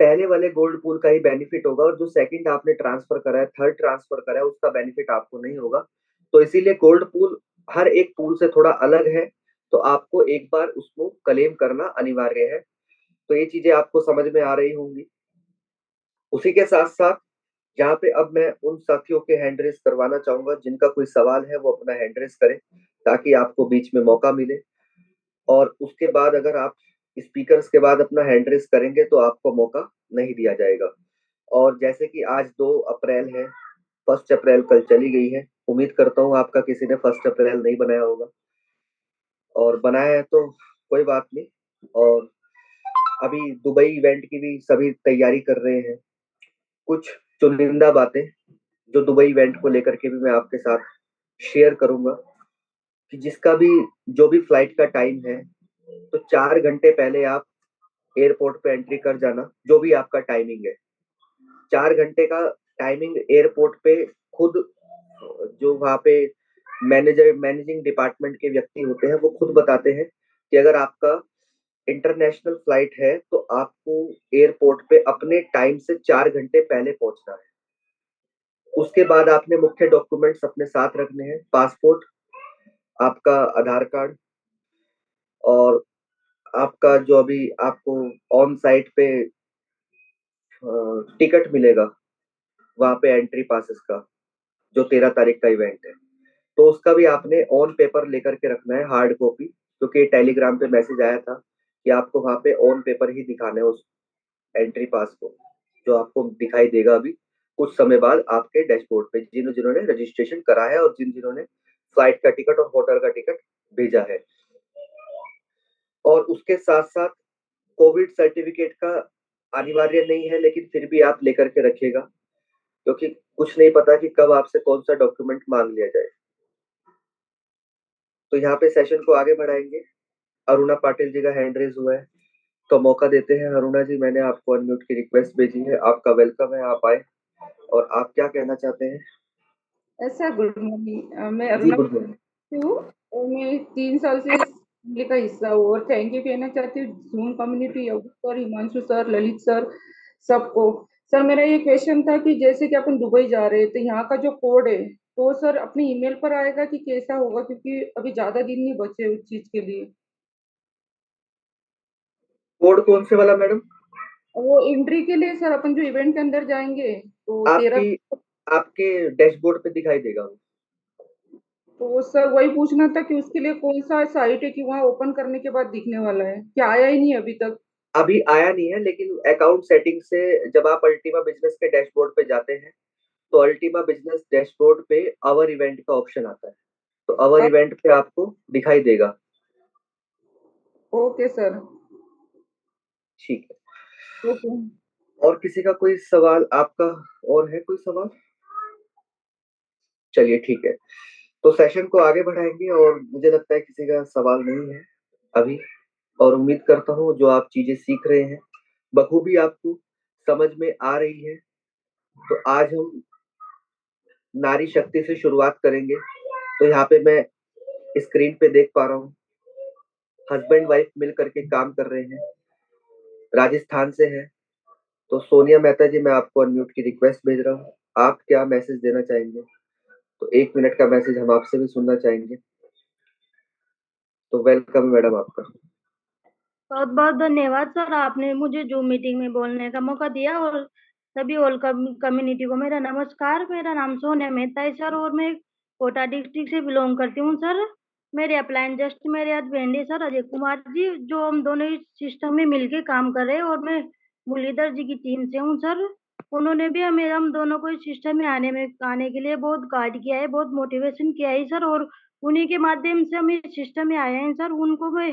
पहले वाले गोल्ड पूल का ही बेनिफिट होगा और जो सेकंड आपने ट्रांसफर करा है, थर्ड ट्रांसफर करा है, उसका बेनिफिट आपको नहीं होगा। तो इसीलिए गोल्ड पूल हर एक पूल से थोड़ा अलग है। तो आपको एक बार उसको क्लेम करना अनिवार्य है। तो ये चीजें आपको समझ में आ रही होंगी। उसी के साथ साथ यहाँ पे अब मैं उन साथियों के हैंड रेस करवाना चाहूंगा जिनका कोई सवाल है वो अपना हैंड रेस करें, ताकि आपको बीच में मौका मिले। और उसके बाद अगर आप स्पीकर्स के बाद अपना हैंड रेस करेंगे तो आपको मौका नहीं दिया जाएगा। और जैसे कि आज 2 अप्रैल है, 1 अप्रैल कल चली गई है। उम्मीद करता हूँ आपका किसी ने 1 अप्रैल नहीं बनाया होगा, और बनाया है तो कोई बात नहीं। और अभी दुबई इवेंट की भी सभी तैयारी कर रहे हैं। कुछ चुनिंदा बातें जो दुबई इवेंट को लेकर के भी मैं आपके साथ शेयर करूंगा, कि जिसका भी जो भी फ्लाइट का टाइम है तो 4 घंटे पहले आप एयरपोर्ट पे एंट्री कर जाना। जो भी आपका टाइमिंग है, 4 घंटे का टाइमिंग एयरपोर्ट पे खुद जो वहाँ पे मैनेजिंग डिपार्टमेंट के व्यक्ति होते हैं वो खुद बताते हैं कि अगर आपका इंटरनेशनल फ्लाइट है तो आपको एयरपोर्ट पे अपने टाइम से 4 घंटे पहले पहुंचना है। उसके बाद आपने मुख्य डॉक्यूमेंट्स अपने साथ रखने हैं, पासपोर्ट, आपका आधार कार्ड, और आपका जो अभी आपको ऑन साइट पे टिकट मिलेगा वहां पे एंट्री पासेस का, जो 13 तारीख का इवेंट है, तो उसका भी आपने ऑन पेपर लेकर के रखना है, हार्ड कॉपी। क्योंकि टेलीग्राम पे मैसेज आया था कि आपको वहां पे ऑन पेपर ही दिखाना है उस एंट्री पास को, जो आपको दिखाई देगा अभी कुछ समय बाद आपके डैशबोर्ड पे, जिन्होंने रजिस्ट्रेशन करा है और जिन्होंने फ्लाइट का टिकट और होटल का टिकट भेजा है। और उसके साथ साथ कोविड सर्टिफिकेट का अनिवार्य नहीं है, लेकिन फिर भी आप लेकर के रखिएगा, क्योंकि कुछ नहीं पता कि कब आपसे कौन सा डॉक्यूमेंट मांग लिया जाए। तो यहाँ पे सेशन को आगे बढ़ाएंगे। अरुणा पाटिल जी का हैंड रेज हुआ है, तो मौका देते हैं। अरुणा जी, मैंने आपको अनम्यूट की रिक्वेस्ट भेजी है, आपका वेलकम है, आप आए और आप क्या कहना चाहते हैं? Sir good morning. मैं जी अरुणा गुड मॉर्निंग। हूँ। और मैं 3 साल से इस फैमिली का हिस्सा हूँ और थैंक यू कहना चाहती हूँ zoom community, Yogi sir, Himanshu sir, Lalit sir, सबको। सर मेरा ये क्वेश्चन था कि जैसे कि अपन दुबई जा रहे हैं तो यहाँ का जो कोड है तो सर अपने ईमेल पर आएगा कि कैसा होगा, क्योंकि अभी ज़्यादा दिन नहीं बचे उस चीज़ के लिए। कोड कौन से वाला मैडम? और वो एंट्री के लिए सर अपन जो इवेंट के अंदर जाएंगे तो आपकी 13। आपके डैशबोर्ड पे दिखाई देगा वो। तो सर वही पूछना था कि उसके लिए कौन सा साइट है कि वहाँ ओपन करने के बाद दिखने वाला है, क्या आया ही नहीं अभी तक। अभी आया नहीं है, लेकिन अकाउंट सेटिंग से जब आप अल्टीमा बिजनेस के डैशबोर्ड पे जाते हैं तो अल्टीमा बिजनेस डैशबोर्ड पे अवर इवेंट का ऑप्शन आता है, तो अवर अब इवेंट पे आपको दिखाई देगा। Okay sir. ठीक है। ओके। और किसी का कोई सवाल आपका? और है कोई सवाल? चलिए ठीक है, तो सेशन को आगे बढ़ाएंगे और मुझे लगता है किसी का सवाल नहीं है अभी। और उम्मीद करता हूँ जो आप चीजें सीख रहे हैं बखूबी आपको समझ में आ रही है। तो आज हम नारी शक्ति से शुरुआत करेंगे। तो यहाँ पे मैं स्क्रीन पे देख पा रहा हूँ हस्बैंड वाइफ मिल करके काम कर रहे हैं, राजस्थान से है। तो सोनिया मेहता जी, मैं आपको अनम्यूट की रिक्वेस्ट भेज रहा हूँ। आप क्या मैसेज देना चाहेंगे? तो 1 मिनट का मैसेज हम आपसे भी सुनना चाहेंगे। तो वेलकम मैडम आपका। बहुत बहुत धन्यवाद सर, आपने मुझे जूम मीटिंग में बोलने का मौका दिया। और सभी ऑल कम्युनिटी को मेरा नमस्कार। मेरा नाम सोनिया मेहता है सर और मैं कोटा डिस्ट्रिक्ट से बिलोंग करती हूँ सर। मेरे अपलाइन जस्ट मेरे हस्बैंड है सर अजय कुमार जी, जो हम दोनों इस सिस्टम में मिलके काम कर रहे हैं। और मैं मुरलीधर जी की टीम से हूँ सर। उन्होंने भी हमें हम दोनों को इस सिस्टम में आने के लिए बहुत गाइड किया है, बहुत मोटिवेशन किया है सर। और उन्हीं के माध्यम से हम इस सिस्टम में आए हैं सर। उनको मैं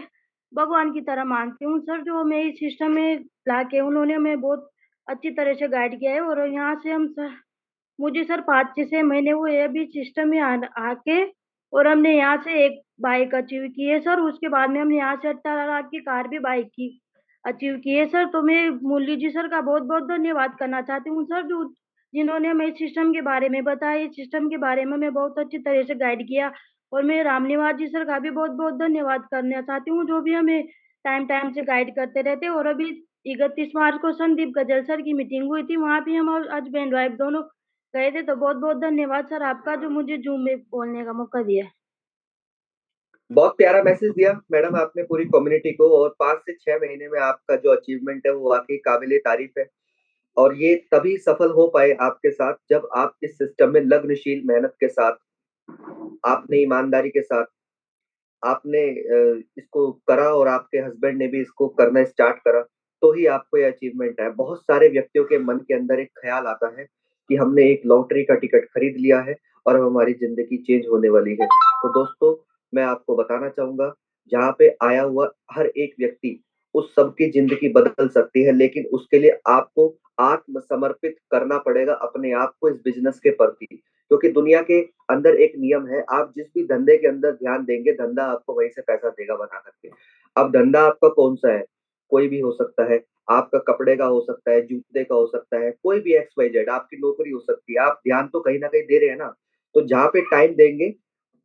भगवान की तरह मानती हूँ सर, जो हमें इस सिस्टम में लाके उन्होंने हमें बहुत अच्छी तरह से गाइड किया है। और यहाँ से हम सर, मुझे सर 5 से 6 महीने हुए अभी सिस्टम में आके। और हमने यहाँ से एक बाइक अचीव की है सर। उसके बाद में हमने यहाँ से 18 लाख की कार भी बाइक की अचीव की है सर। तो मैं मुरली जी सर का बहुत बहुत धन्यवाद करना चाहती हूँ सर, जो जिन्होंने हमें इस सिस्टम के बारे में बताया, इस सिस्टम के बारे में हमें बहुत अच्छी तरह से गाइड किया। और मैं रामनिवास जी सर का भी बहुत बहुत धन्यवाद करना चाहती हूँ, जो भी हमें टाइम टाइम से गाइड करते रहते हैं। और अभी 31 मार्च को संदीप गजल सर की मीटिंग हुई थी, वहाँ भी हम हस्बैंड वाइफ दोनों गए थे। तो बहुत बहुत धन्यवाद सर आपका, जो मुझे जूम में बोलने का मौका दिया। बहुत प्यारा मैसेज दिया मैडम आपने पूरी कम्युनिटी को, और 5 से 6 महीने में आपका जो अचीवमेंट है वो वाकई काबिले तारीफ है। और ये तभी सफल हो पाए आपके साथ जब आप इस सिस्टम में लग्नशील मेहनत के साथ, आपने ईमानदारी के साथ आपने इसको करा और आपके हस्बैंड ने भी इसको करना स्टार्ट करा, तो ही आपको ये अचीवमेंट है। बहुत सारे व्यक्तियों के मन के अंदर एक ख्याल आता है कि हमने एक लॉटरी का टिकट खरीद लिया है और अब हमारी जिंदगी चेंज होने वाली है। तो दोस्तों, मैं आपको बताना चाहूंगा, जहाँ पे आया हुआ हर एक व्यक्ति, उस सबकी जिंदगी बदल सकती है, लेकिन उसके लिए आपको आत्मसमर्पित करना पड़ेगा अपने आप को इस बिजनेस के प्रति। क्योंकि दुनिया के अंदर एक नियम है, आप जिस भी धंधे के अंदर ध्यान देंगे, धंधा आपको वहीं से पैसा देगा बना करके। अब धंधा आपका कौन सा है? कोई भी हो सकता है। आपका कपड़े का हो सकता है, जूते का हो सकता है, कोई भी एक्स वाई जेड, आपकी नौकरी हो सकती है। आप ध्यान तो कहीं ना कहीं दे रहे हैं ना। तो जहाँ पे टाइम देंगे,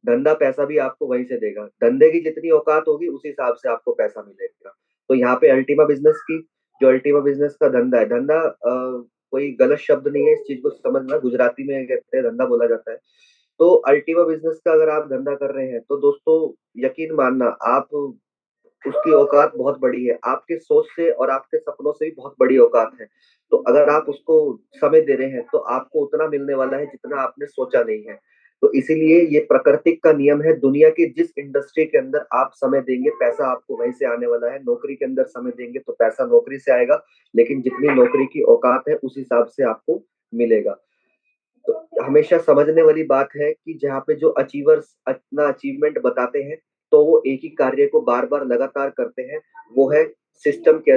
धंधा पैसा भी आपको वहीं से देगा। धंधे की जितनी औकात होगी उस हिसाब से आपको पैसा मिलेगा। तो यहाँ पे अल्टीमा बिजनेस की, जो अल्टीमा बिजनेस का धंधा है, धंधा कोई गलत शब्द नहीं है, इस चीज को समझना। गुजराती में कहते हैं धंधा बोला जाता है। तो अल्टीमा बिजनेस का अगर आप धंधा कर रहे हैं तो दोस्तों, यकीन मानना, आप, उसकी औकात बहुत बड़ी है। आपके सोच से और आपके सपनों से भी बहुत बड़ी औकात है। तो अगर आप उसको समय दे रहे हैं तो आपको उतना मिलने वाला है जितना आपने सोचा नहीं है। तो इसीलिए ये प्राकृतिक का नियम है। दुनिया के जिस इंडस्ट्री के अंदर आप समय देंगे, पैसा आपको वहीं से आने वाला है। नौकरी के अंदर समय देंगे तो पैसा नौकरी से आएगा, लेकिन जितनी नौकरी की औकात है उस हिसाब से आपको मिलेगा। तो हमेशा समझने वाली बात है कि जहाँ पे जो अचीवर्स अपना अचीवमेंट बताते हैं, तो वो एक ही कार्य को बार बार लगातार करते हैं। वो है सिस्टम के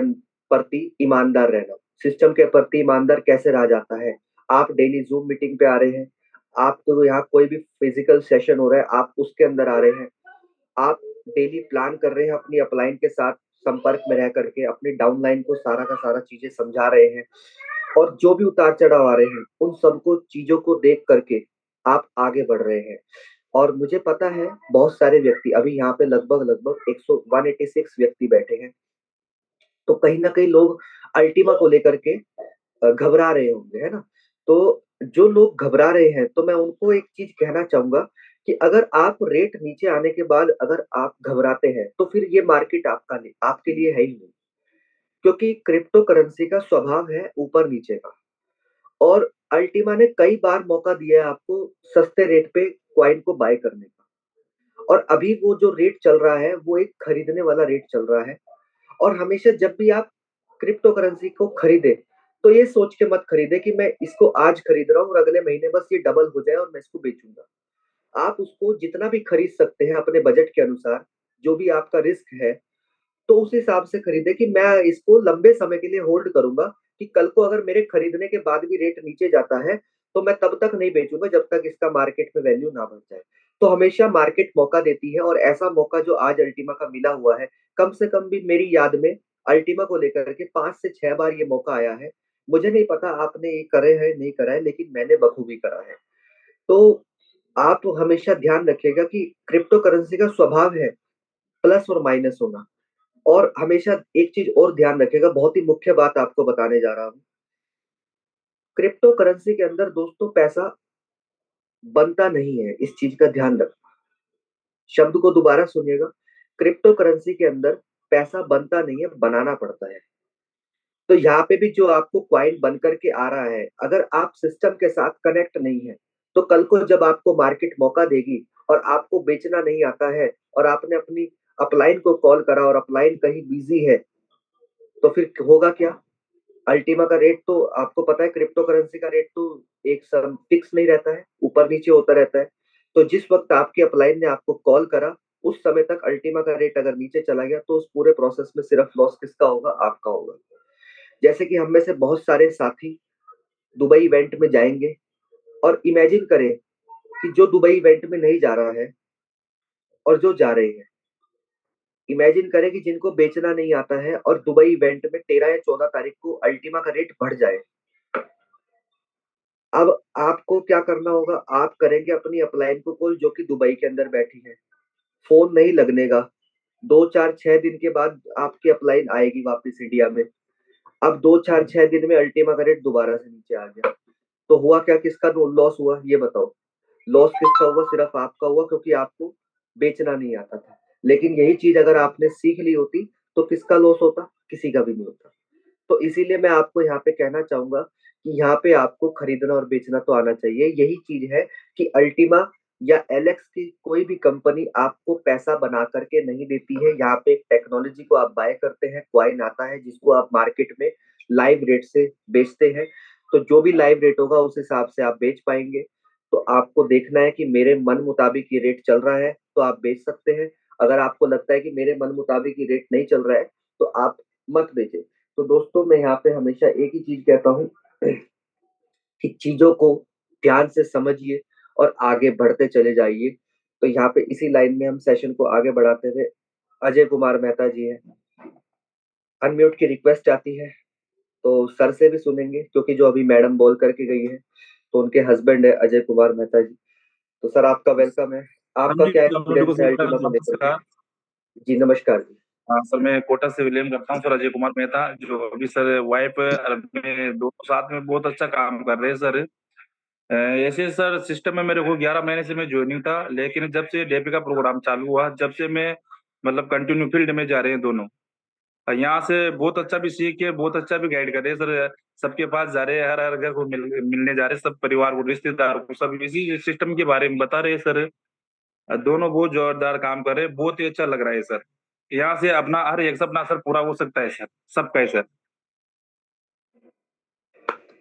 प्रति ईमानदार रहना। सिस्टम के प्रति ईमानदार कैसे रहा जाता है? आप डेली जूम मीटिंग पे आ रहे हैं, आपको यहाँ कोई भी फिजिकल सेशन हो रहा है, आप उसके अंदर आ रहे हैं, आप डेली प्लान कर रहे हैं, अपनी अपलाइन के साथ संपर्क में रह करके अपनी डाउनलाइन को सारा का सारा चीजें समझा रहे हैं। और जो भी उतार चढ़ाव आ रहे हैं, उन सबको चीजों को देख करके आप आगे बढ़ रहे हैं। और मुझे पता है बहुत सारे व्यक्ति अभी यहाँ पे लगभग 186 व्यक्ति बैठे हैं, तो कहीं ना कहीं लोग अल्टीमा को लेकर के घबरा रहे होंगे, है ना? तो जो लोग घबरा रहे हैं, तो मैं उनको एक चीज कहना चाहूंगा कि अगर आप रेट नीचे आने के बाद अगर आप घबराते हैं, तो फिर ये मार्केट आपके लिए है ही नहीं, क्योंकि क्रिप्टो करेंसी का स्वभाव है ऊपर नीचे का। और अल्टीमा ने कई बार मौका दिया है आपको सस्ते रेट पे क्वाइन को बाय करने का, और अभी वो जो रेट चल रहा है वो एक खरीदने वाला रेट चल रहा है। और हमेशा जब भी आप क्रिप्टो करेंसी को खरीदे, तो ये सोच के मत खरीदे कि मैं इसको आज खरीद रहा हूँ और अगले महीने बस ये डबल हो जाए और मैं इसको बेचूंगा। आप उसको जितना भी खरीद सकते हैं अपने बजट के अनुसार, जो भी आपका रिस्क है, तो उस हिसाब से खरीदे कि मैं इसको लंबे समय के लिए होल्ड करूंगा, कि कल को अगर मेरे खरीदने के बाद भी रेट नीचे जाता है, तो मैं तब तक नहीं बेचूंगा जब तक इसका मार्केट में वैल्यू ना बढ़ जाए। तो हमेशा मार्केट मौका देती है, और ऐसा मौका जो आज अल्टीमा का मिला हुआ है, कम से कम भी मेरी याद में अल्टीमा को लेकर के 5 से 6 बार ये मौका आया है। मुझे नहीं पता आपने ये करे है नहीं करा है, लेकिन मैंने बखूबी करा है। तो आप हमेशा ध्यान रखिएगा कि क्रिप्टो करेंसी का स्वभाव है प्लस और माइनस होना। और हमेशा एक चीज और ध्यान रखिएगा, बहुत ही मुख्य बात आपको बताने जा रहा हूं। क्रिप्टो करेंसी के अंदर दोस्तों पैसा बनता नहीं है, इस चीज का ध्यान रखना। शब्द को दोबारा सुनिएगा, क्रिप्टो करेंसी के अंदर पैसा बनता नहीं है, बनाना पड़ता है। तो यहाँ पे भी जो आपको क्वाइन बन करके आ रहा है, अगर आप सिस्टम के साथ कनेक्ट नहीं है, तो कल को जब आपको मार्केट मौका देगी और आपको बेचना नहीं आता है, और आपने अपनी अपलाइन को कॉल करा और अपलाइन कहीं बिजी है, तो फिर होगा क्या? अल्टीमा का रेट तो आपको पता है, क्रिप्टो करेंसी का रेट तो एक सम फिक्स नहीं रहता है, ऊपर नीचे होता रहता है। तो जिस वक्त आपके अपलाइन ने आपको कॉल करा, उस समय तक अल्टीमा का रेट अगर नीचे चला गया, तो उस पूरे प्रोसेस में सिर्फ लॉस किसका होगा? आपका होगा। जैसे कि हम में से बहुत सारे साथी दुबई इवेंट में जाएंगे, और इमेजिन करें कि जो दुबई इवेंट में नहीं जा रहा है और जो जा रहे हैं, इमेजिन करें कि जिनको बेचना नहीं आता है और दुबई इवेंट में 13 या 14 तारीख को अल्टीमा का रेट बढ़ जाए। अब आपको क्या करना होगा? आप करेंगे अपनी अपलाइन को कॉल, जो कि दुबई के अंदर बैठी है। फोन नहीं लगने का, 2 4 6 दिन के बाद आपकी अपलाइन आएगी वापस इंडिया में। अब 2 4 6 दिन में अल्टीमा का रेट दोबारा से नीचे आ गया, तो हुआ क्या? किसका लॉस हुआ ये बताओ? लॉस किसका हुआ? सिर्फ आपका हुआ, क्योंकि आपको बेचना नहीं आता था। लेकिन यही चीज अगर आपने सीख ली होती, तो किसका लॉस होता? किसी का भी नहीं होता। तो इसीलिए मैं आपको यहाँ पे कहना चाहूंगा कि यहाँ पे आपको खरीदना और बेचना तो आना चाहिए। यही चीज है कि अल्टीमा या एलेक्स की कोई भी कंपनी आपको पैसा बना करके नहीं देती है। यहाँ पे एक टेक्नोलॉजी को आप बाय करते हैं, क्वाइन आता है जिसको आप मार्केट में लाइव रेट से बेचते हैं। तो जो भी लाइव रेट होगा उस हिसाब से आप बेच पाएंगे। तो आपको देखना है कि मेरे मन मुताबिक ये रेट चल रहा है तो आप बेच सकते हैं। अगर आपको लगता है कि मेरे मन मुताबिक ये रेट नहीं चल रहा है, तो आप मत बेचें। तो दोस्तों मैं यहाँ पे हमेशा एक ही चीज कहता हूँ कि चीजों को ध्यान से समझिए और आगे बढ़ते चले जाइए। तो यहाँ पे इसी लाइन में हम सेशन को आगे बढ़ाते हुए, अजय कुमार मेहता जी हैं, अनम्यूट की रिक्वेस्ट आती है, तो सर से भी सुनेंगे, क्योंकि जो अभी मैडम बोल करके गई है, तो उनके हस्बैंड है अजय कुमार मेहता जी। तो सर आपका वेलकम है। हाँ आपका जी, क्या आप लोगों को एक्सपीरियंस है अल्टीमा को लेकर के? नमस्कार। जी नमस्कार जी। हाँ सर, मैं कोटा से विलियम करता हूँ सर, अजय कुमार मेहता, जो अभी सर वाइफ में दोनों साथ में बहुत अच्छा काम कर रहे हैं सर। ऐसे सर सिस्टम में मेरे को 11 महीने से मैं ज्वाइनिंग था, लेकिन जब से डेपी का प्रोग्राम चालू हुआ, जब से मैं मतलब कंटिन्यू फील्ड में जा रहे हैं दोनों। यहाँ से बहुत अच्छा भी सीख के बहुत अच्छा भी गाइड कर रहे हैं सर। सबके पास जा रहे हैं, हर हर घर को मिलने जा रहे हैं, सब परिवार को रिश्तेदार को सब इसी सिस्टम के बारे में बता रहे हैं सर। दोनों बहुत जोरदार काम कर रहे हैं, बहुत ही अच्छा लग रहा है सर। यहाँ से अपना हर एक सपना सर पूरा हो सकता है सर, सबका है सर।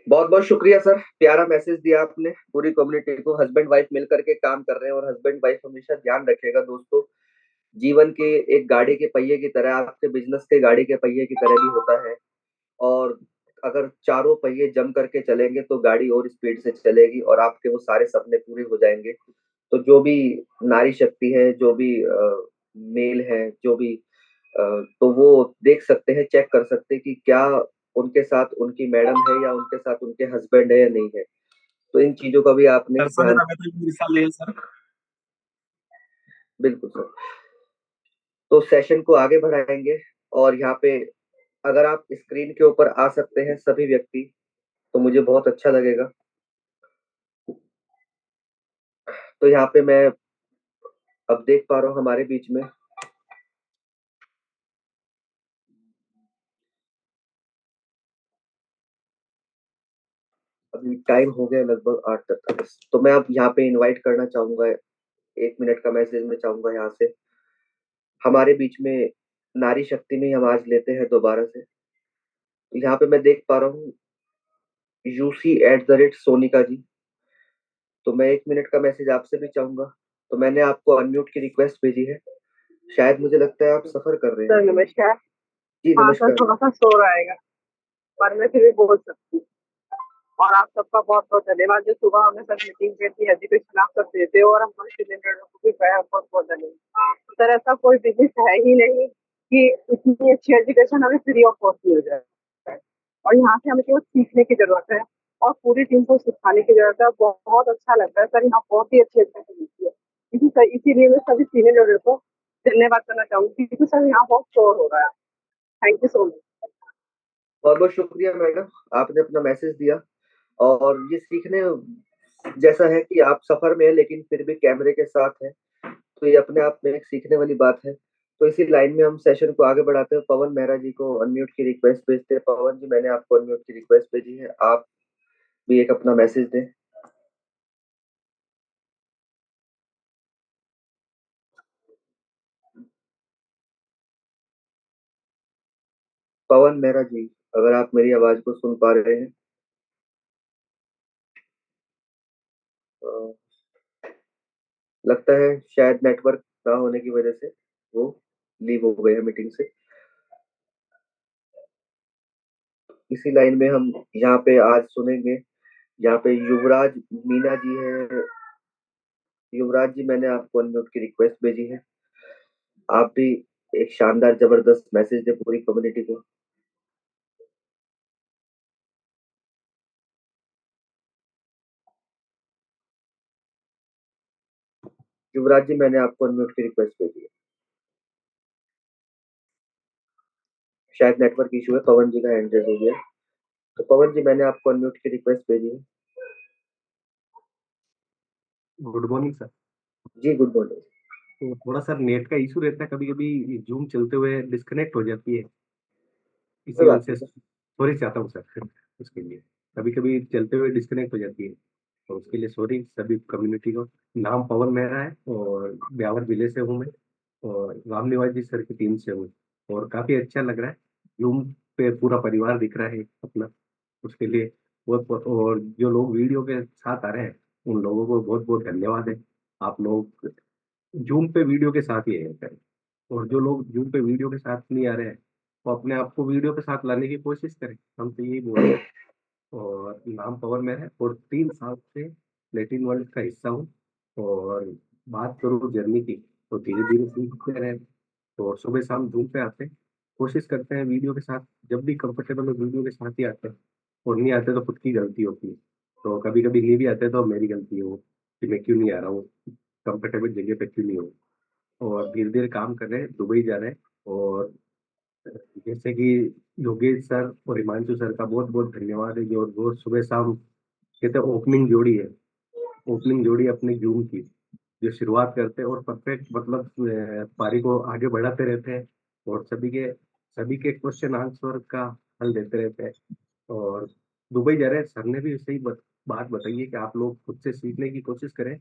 बहुत बहुत शुक्रिया सर, प्यारा मैसेज दिया आपने पूरी कम्युनिटी को। हस्बैंड वाइफ मिलकर के काम कर रहे हैं, और हस्बैंड वाइफ हमेशा ध्यान रखेगा दोस्तों, जीवन के एक गाड़ी के पहिए की तरह, आपके बिजनेस के गाड़ी के पहिए की तरह भी होता है। और अगर चारों पहिए जम करके चलेंगे, तो गाड़ी और स्पीड से चलेगी और आपके वो सारे सपने पूरे हो जाएंगे। तो जो भी नारी शक्ति है, जो भी मेल है, जो भी तो वो देख सकते हैं, चेक कर सकते हैं कि क्या उनके साथ उनकी मैडम है या उनके साथ उनके हस्बैंड है या नहीं है। तो इन चीजों का भी आपने सर ध्यान। संजना में तो मेरी साल है सर। बिल्कुल सर। तो सेशन को आगे बढ़ाएंगे, और यहाँ पे अगर आप स्क्रीन के ऊपर आ सकते हैं सभी व्यक्ति, तो मुझे बहुत अच्छा लगेगा। तो यहाँ पे मैं अब देख पा रहा हूँ हमारे बीच में अभी टाइम हो गया लगभग 8:43। तो मैं अब यहाँ पे इनवाइट करना चाहूंगा, 1 मिनट का मैसेज मैं चाहूंगा यहाँ से हमारे बीच में। नारी शक्ति में ही हम आज लेते हैं दोबारा से। यहाँ पे मैं देख पा रहा हूँ UC@सोनिका जी। तो मैं 1 मिनट का मैसेज आपसे भी चाहूंगा। तो मैंने आपको अनम्यूट की रिक्वेस्ट भेजी है। शायद मुझे लगता है आप सफर कर रहे सर हैं। नमस्कार। जी हाँ सर, नमस्कार। थोड़ा सा शोर आएगा पर मैं फिर भी बोल सकती हूँ। और आप सबका बहुत बहुत धन्यवाद जो सुबह हमें सर मीटिंग करती एजुकेशन आप सब देते हो, और हमारे स्टूडेंट को भी बहुत बहुत धन्यवाद। सर ऐसा कोई बिजनेस है ही नहीं कि इतनी अच्छी एजुकेशन हमें फ्री ऑफ कॉस्ट मिल जाए, और यहाँ से हमें केवल सीखने की जरूरत है और पूरी टीम को सिखाने की जरूरत है। बहुत अच्छा लगता है सर, यहाँ बहुत ही अच्छी एजुकेशन मिलती है। इसीलिए मैं सभी सीनियर लीडर को धन्यवाद करना चाहूंगी क्योंकि सर यहाँ बहुत शोर हो रहा है। Thank you so much. बहुत बहुत शुक्रिया मैडम, आपने अपना मैसेज दिया। और ये सीखने जैसा है कि आप सफर में है लेकिन फिर भी कैमरे के साथ हैं, तो ये अपने आप में एक सीखने वाली बात है। तो इसी लाइन में हम सेशन को आगे बढ़ाते हैं। पवन मेहरा जी को अनम्यूट की रिक्वेस्ट भेजते हैं। पवन जी, मैंने आपको अनम्यूट की रिक्वेस्ट भेजी है, आप भी एक अपना मैसेज दें। पवन मेहरा जी, अगर आप मेरी आवाज को सुन पा रहे हैं। लगता है शायद नेटवर्क ना होने की वजह से वो लीव हो गए हैं मीटिंग से। इसी लाइन में हम यहाँ पे आज सुनेंगे, यहाँ पे युवराज मीना जी है। युवराज जी, मैंने आपको अनम्यूट की रिक्वेस्ट भेजी है, आप भी एक शानदार जबरदस्त मैसेज दें पूरी कम्युनिटी को। युवराज जी, मैंने आपको अनम्यूट की रिक्वेस्ट भेजी है। शायद नेटवर्क इशू है, पवन जी का हैंड रेज हो गया। तो पवन जी, मैंने आपको अनम्यूट की रिक्वेस्ट भेजी है। Good morning sir. जी गुड मॉर्निंग। तो थोड़ा सा नेट का इशू रहता है, कभी कभी जूम चलते हुए डिस्कनेक्ट हो जाती है, कोई इसी वजह बात से नहीं सर। सॉरी चाहता हूँ सर उसके लिए। कभी कभी चलते हुए डिस्कनेक्ट हो जाती है, तो उसके लिए सॉरी सभी कम्युनिटी को। नाम पवन मेहरा है और ब्यावर जिले से हूँ मैं, और राम निवास जी सर की टीम से हूँ। और काफ़ी अच्छा लग रहा है, जूम पे पूरा परिवार दिख रहा है अपना, उसके लिए और जो लोग वीडियो के साथ आ रहे हैं उन लोगों को बहुत बहुत धन्यवाद है। आप लोग जूम पे वीडियो के साथ ही है, और जो लोग जूम पे वीडियो के साथ नहीं आ रहे हैं वो अपने आप को वीडियो के साथ लाने की कोशिश करें, हम तो यही बोल रहे हैं। और नाम पवन में है और 3 साल से प्लेटिन वर्ल्ड का हिस्सा हूँ। और बात करूँ जर्नी की, तो धीरे धीरे सीखते रहे। तो सुबह शाम जूम पे आते हैं, कोशिश करते हैं वीडियो के साथ, जब भी कंफर्टेबल हो वीडियो के साथ ही आते हैं। और नहीं आते तो खुद की गलती होती है, तो कभी कभी नहीं भी आते तो मेरी गलती हो कि मैं क्यों नहीं आ रहा हूँ, कंफर्टेबल जगह पे क्यों नहीं हूँ। और धीरे धीरे काम कर रहे हैं, दुबई जा रहे हैं। और जैसे कि योगेश सर और हिमांशु सर का बहुत बहुत धन्यवाद है, जो रोज सुबह शाम कहते हैं ओपनिंग जोड़ी है, ओपनिंग जोड़ी अपने जूम की, जो शुरुआत करते हैं और परफेक्ट मतलब पारी को आगे बढ़ाते रहते हैं। और सभी के क्वेश्चन आंसर का हल देते रहते हैं। और दुबई जा रहे हैं, सर ने भी सही बात बताई है कि आप लोग खुद से सीखने की कोशिश करें।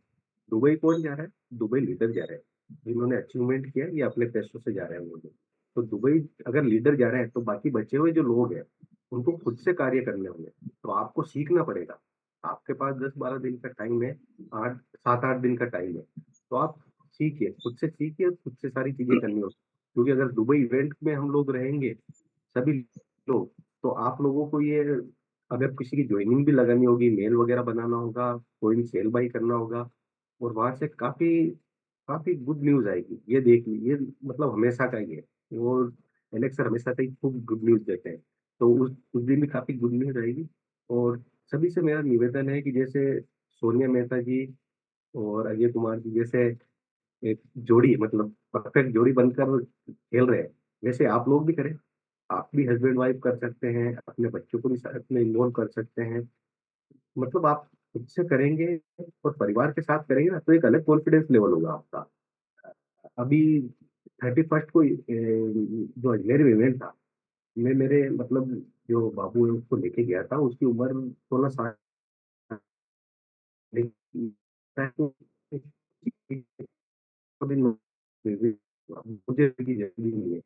दुबई कौन जा रहा है? दुबई लीडर जा रहे हैं, जिन्होंने अचीवमेंट किया है, ये अपने पैसों से जा रहे हैं वो लोग। तो दुबई अगर लीडर जा रहे हैं तो बाकी बचे हुए जो लोग हैं उनको खुद से कार्य करने होंगे, तो आपको सीखना पड़ेगा। आपके पास 10-12 दिन का टाइम है, 8-7-8 दिन का टाइम है, तो आप सीखिए, खुद से सीखिए, खुद से सारी चीजें करनी होगी। क्योंकि अगर दुबई इवेंट में हम लोग रहेंगे सभी लोग, तो आप लोगों को ये अगर किसी की ज्वाइनिंग भी लगानी होगी, मेल वगैरह बनाना होगा, कोई सेल बाई करना होगा, और वहां से काफी काफी गुड न्यूज आएगी। ये देखिए, ये मतलब हमेशा का ही है, वो एलेक्स सर हमेशा से ही खूब गुड न्यूज देते हैं। तो उस दिन भी काफी गुड न्यूज आएगी। और सभी से मेरा निवेदन है कि जैसे सोनिया मेहता जी और अजय कुमार जी जैसे एक जोड़ी, मतलब परफेक्ट जोड़ी बनकर खेल रहे हैं, वैसे आप लोग भी करें। आप भी हस्बैंड वाइफ कर सकते हैं, अपने बच्चों को भी साथ में इन्वॉल्व कर सकते हैं। मतलब आप खुद से करेंगे और परिवार के साथ करेंगे ना, तो एक अलग कॉन्फिडेंस लेवल होगा आपका। अभी 31st को जो अजमेर में इवेंट था, मैं मेरे मतलब जो बाबू है उसको लेके गया था, उसकी उम्र 16 साल। मुझे की जल्दी नहीं है।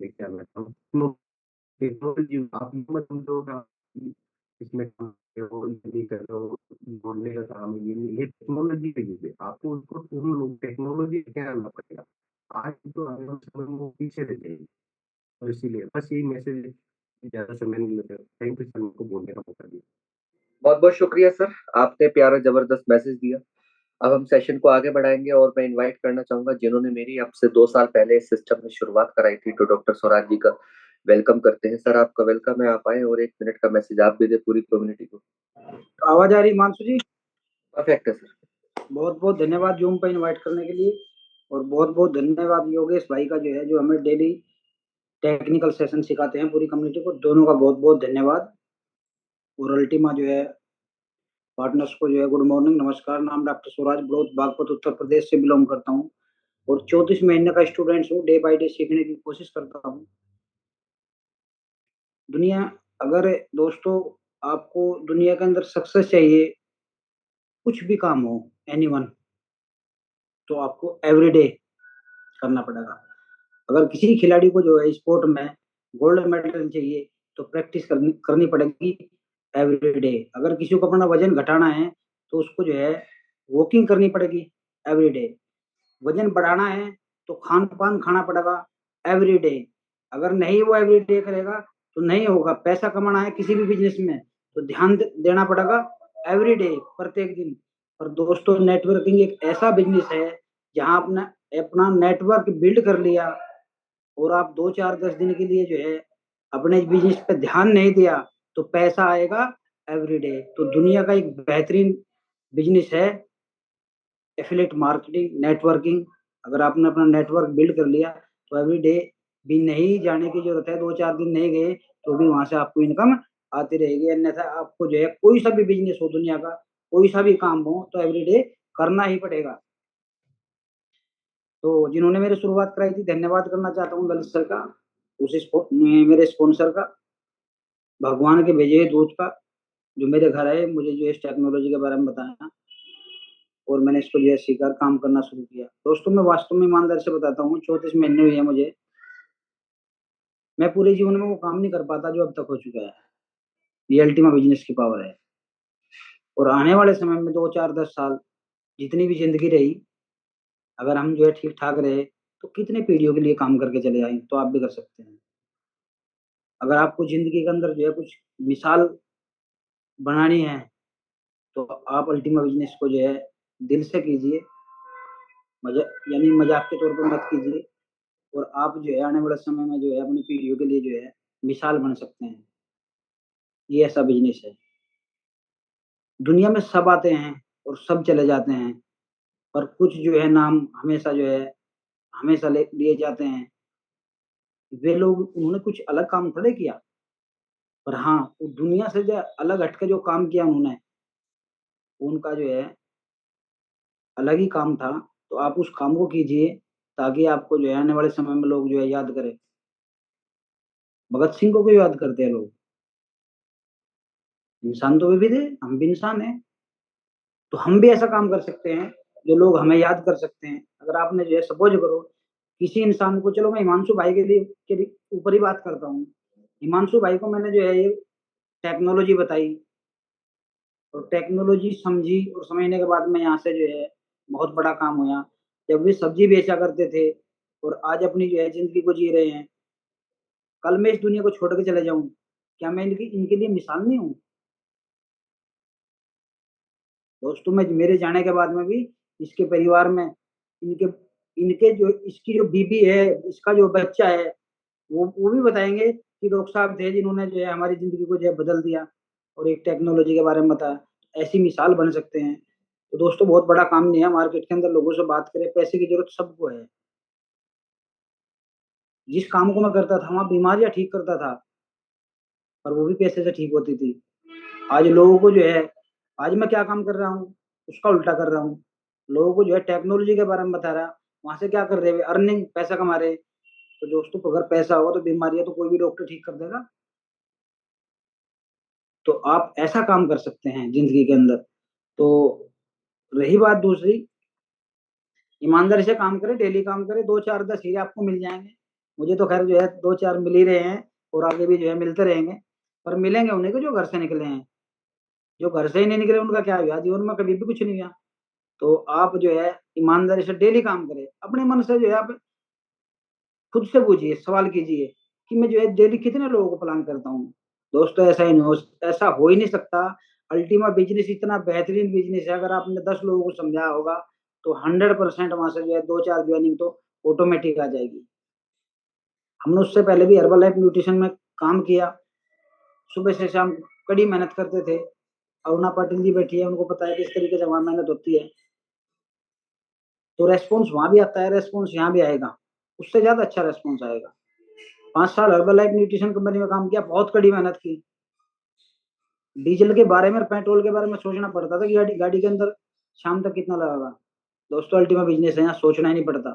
क्या लगता हूँ टेक्नोलॉजी, आप ये मत समझोगा कि इसमें काम कर रहे हो, ये नहीं कर रहे हो, बोलने का काम है, ये नहीं, ये टेक्नोलॉजी का यूज़ है। आपको उसको पूर्ण रूप टेक्नोलॉजी क्या करना पड़ेगा। आज तो आने वाले समय में वो पीछे रह जाएगी। तो इसीलिए बस यही मैसेज है, ज़्यादा समय नहीं लगेगा। थैंक यू सर, हमको बोलने का मौका दिया। बहुत-बहुत शुक्रिया सर, आपने प्यारा ज़बरदस्त मैसेज दिया। अब हम सेशन को आगे बढ़ाएँगे और मैं इनवाइट करना चाहूँगा जिन्होंने मेरी अब से 2 साल पहले इस सिस्टम में शुरुआत कराई थी, तो डॉक्टर स्वराज जी का वेलकम करते हैं। सर आपका वेलकम है, आप आएँ और 1 मिनट का मैसेज आप भी दें पूरी कम्युनिटी को। आवाज आ रही हिमांशु जी? परफेक्ट है सर। बहुत बहुत धन्यवाद जूम पे इनवाइट करने के लिए, और बहुत बहुत धन्यवाद योगेश भाई का जो है, जो हमें डेली टेक्निकल सेशन सिखाते हैं पूरी कम्युनिटी को। दोनों का बहुत बहुत धन्यवाद। और अल्टीमा जो है पार्टनर्स को जो है गुड मॉर्निंग, नमस्कार। नाम डॉक्टर स्वराज ब्लोच, बागपत उत्तर प्रदेश से बिलोंग करता हूँ और 34 महीने का स्टूडेंट्स हूँ। डे बाय डे सीखने की कोशिश करता हूँ। दुनिया, अगर दोस्तों आपको दुनिया के अंदर सक्सेस चाहिए, कुछ भी काम हो, एनीवन, तो आपको एवरीडे करना पड़ेगा। अगर किसी खिलाड़ी को जो है स्पोर्ट में गोल्ड मेडल चाहिए, तो प्रैक्टिस करनी करनी पड़ेगी एवरी डे। अगर किसी को अपना वजन घटाना है, तो उसको जो है वॉकिंग करनी पड़ेगी एवरी डे। वजन बढ़ाना है तो खान पान खाना पड़ेगा एवरी डे। अगर नहीं वो एवरी डे करेगा तो नहीं होगा। पैसा कमाना है किसी भी बिजनेस में, तो ध्यान देना पड़ेगा एवरी डे, प्रत्येक दिन। और दोस्तों, नेटवर्किंग एक ऐसा बिजनेस है जहां अपना अपना नेटवर्क बिल्ड कर लिया और आप 2 4 10 दिन के लिए जो है अपने बिजनेस पे ध्यान नहीं दिया, तो पैसा आएगा एवरी डे। तो दुनिया का एक बेहतरीन बिजनेस है एफिलिएट मार्केटिंग, नेटवर्किंग। अगर आपने अपना नेटवर्क बिल्ड कर लिया, तो एवरी डे भी नहीं जाने की जरूरत है। 2 4 दिन नहीं गए तो भी वहां से आपको इनकम आती रहेगी। अन्यथा आपको जो है कोई सा भी बिजनेस हो दुनिया का, कोई सा भी काम हो, तो एवरी डे करना ही पड़ेगा। तो जिन्होंने मेरी शुरुआत कराई थी, धन्यवाद करना चाहता हूँ ललित सर का, मेरे स्पॉन्सर का, भगवान के भेजे हुए दूत का, जो मेरे घर आए, मुझे जो इस टेक्नोलॉजी के बारे में बताया और मैंने इसको जो है सीखकर काम करना शुरू किया। दोस्तों, मैं वास्तव में ईमानदारी से बताता हूँ, 34 महीने हुए हैं मुझे। मैं पूरे जीवन में वो काम नहीं कर पाता जो अब तक हो चुका है। ये अल्टीमा बिजनेस की पावर है। और आने वाले समय में 2 4 10 साल, जितनी भी जिंदगी रही, अगर हम जो है ठीक ठाक रहे, तो कितने पीढ़ियों के लिए काम करके चले जाएं, तो आप भी कर सकते हैं। अगर आपको जिंदगी के अंदर जो है कुछ मिसाल बनानी है, तो आप अल्टीमा बिजनेस को जो है दिल से कीजिए, मजा यानी मजाक के तौर पर मत कीजिए। और आप जो है आने वाले समय में जो है अपनी पीढ़ियों के लिए जो है मिसाल बन सकते हैं। ये ऐसा बिजनेस है। दुनिया में सब आते हैं और सब चले जाते हैं, पर कुछ जो है नाम हमेशा जो है हमेशा लिए जाते हैं। वे लोग, उन्होंने कुछ अलग काम थोड़े किया, पर हाँ, वो दुनिया से जो अलग हटके जो काम किया उन्होंने, उनका जो है अलग ही काम था। तो आप उस काम को कीजिए, ताकि आपको जो है आने वाले समय में लोग जो है याद करें। भगत सिंह को क्यों याद करते हैं लोग? इंसान तो वे भी थे, हम भी इंसान हैं। तो हम भी ऐसा काम कर सकते हैं जो लोग हमें याद कर सकते हैं। अगर आपने जो है सपोज करो किसी इंसान को, चलो मैं हिमांशु भाई के ऊपर ही बात करता हूँ। हिमांशु भाई को मैंने जो है ये टेक्नोलॉजी बताई, और टेक्नोलॉजी समझी, और समझने के बाद में यहाँ से जो है बहुत बड़ा काम हुआ। जब वे सब्जी बेचा करते थे और आज अपनी जो है जिंदगी को जी रहे हैं, कल मैं इस दुनिया को छोड़ के चले जाऊं, क्या मैं इनकी इनके लिए मिसाल नहीं हूँ? दोस्तों, मैं मेरे जाने के बाद में भी इसके परिवार में, इनके इनके जो इसकी जो बीबी है, इसका जो बच्चा है, वो भी बताएंगे कि डॉक्टर साहब थे जिन्होंने जो है हमारी जिंदगी को जो है बदल दिया और एक टेक्नोलॉजी के बारे में बताया। ऐसी मिसाल बन सकते हैं। तो दोस्तों बहुत बड़ा काम नहीं है, मार्केट के अंदर लोगों से बात करें, पैसे की जरूरत सबको है। जिस काम को मैं करता था वहां बीमारियां ठीक करता था, और वो भी पैसे से ठीक होती थी। आज लोगों को जो है, आज मैं क्या काम कर रहा हूँ उसका उल्टा कर रहा हूँ। लोगों को जो है टेक्नोलॉजी के बारे में बता रहा, वहां से क्या कर रहे हैं, अर्निंग, पैसा कमा रहे। तो दोस्तों अगर पैसा होगा तो बीमारियां तो कोई भी डॉक्टर ठीक कर देगा। तो आप ऐसा काम कर सकते हैं जिंदगी के अंदर। तो रही बात दूसरी, ईमानदारी से काम करें, डेली काम करें, 2 4 10 हीरे आपको मिल जाएंगे। मुझे तो खैर जो है 2 4 मिल ही रहे हैं, और आगे भी जो है मिलते रहेंगे। पर मिलेंगे उन्हें को जो घर से निकले हैं। जो घर से ही नहीं निकले उनका क्या हुआ, जीवन में कभी भी कुछ नहीं हुआ। तो आप जो है ईमानदारी से डेली काम करें, अपने मन से जो है आप खुद से पूछिए, सवाल कीजिए कि मैं जो है डेली कितने लोगों को प्लान करता हूँ। दोस्तों ऐसा हो ही नहीं सकता। अल्टीमा बिजनेस इतना बेहतरीन बिजनेस है, अगर आपने 10 लोगों को समझाया होगा तो 100% वहां से जो है 2 4 ज्वाइनिंग तो ऑटोमेटिक आ जाएगी। हमने उससे पहले भी हर्बल लाइफ न्यूट्रिशन में काम किया, सुबह से शाम कड़ी मेहनत करते थे। अरुणा पाटिल जी बैठी है, उनको पता है किस तरीके से वहां मेहनत होती है। तो रेस्पॉन्स वहां भी आता है, रेस्पॉन्स यहाँ भी आएगा, उससे ज्यादा अच्छा रेस्पॉन्स आएगा। 5 साल हर्बल लाइफ न्यूट्रिशन कंपनी में काम किया, बहुत कड़ी मेहनत की। डीजल के बारे में और पेट्रोल के बारे में सोचना पड़ता था कि गाड़ी गाड़ी के अंदर शाम तक कितना लगेगा। दोस्तों अल्टीमा बिजनेस है, यहाँ सोचना ही नहीं पड़ता।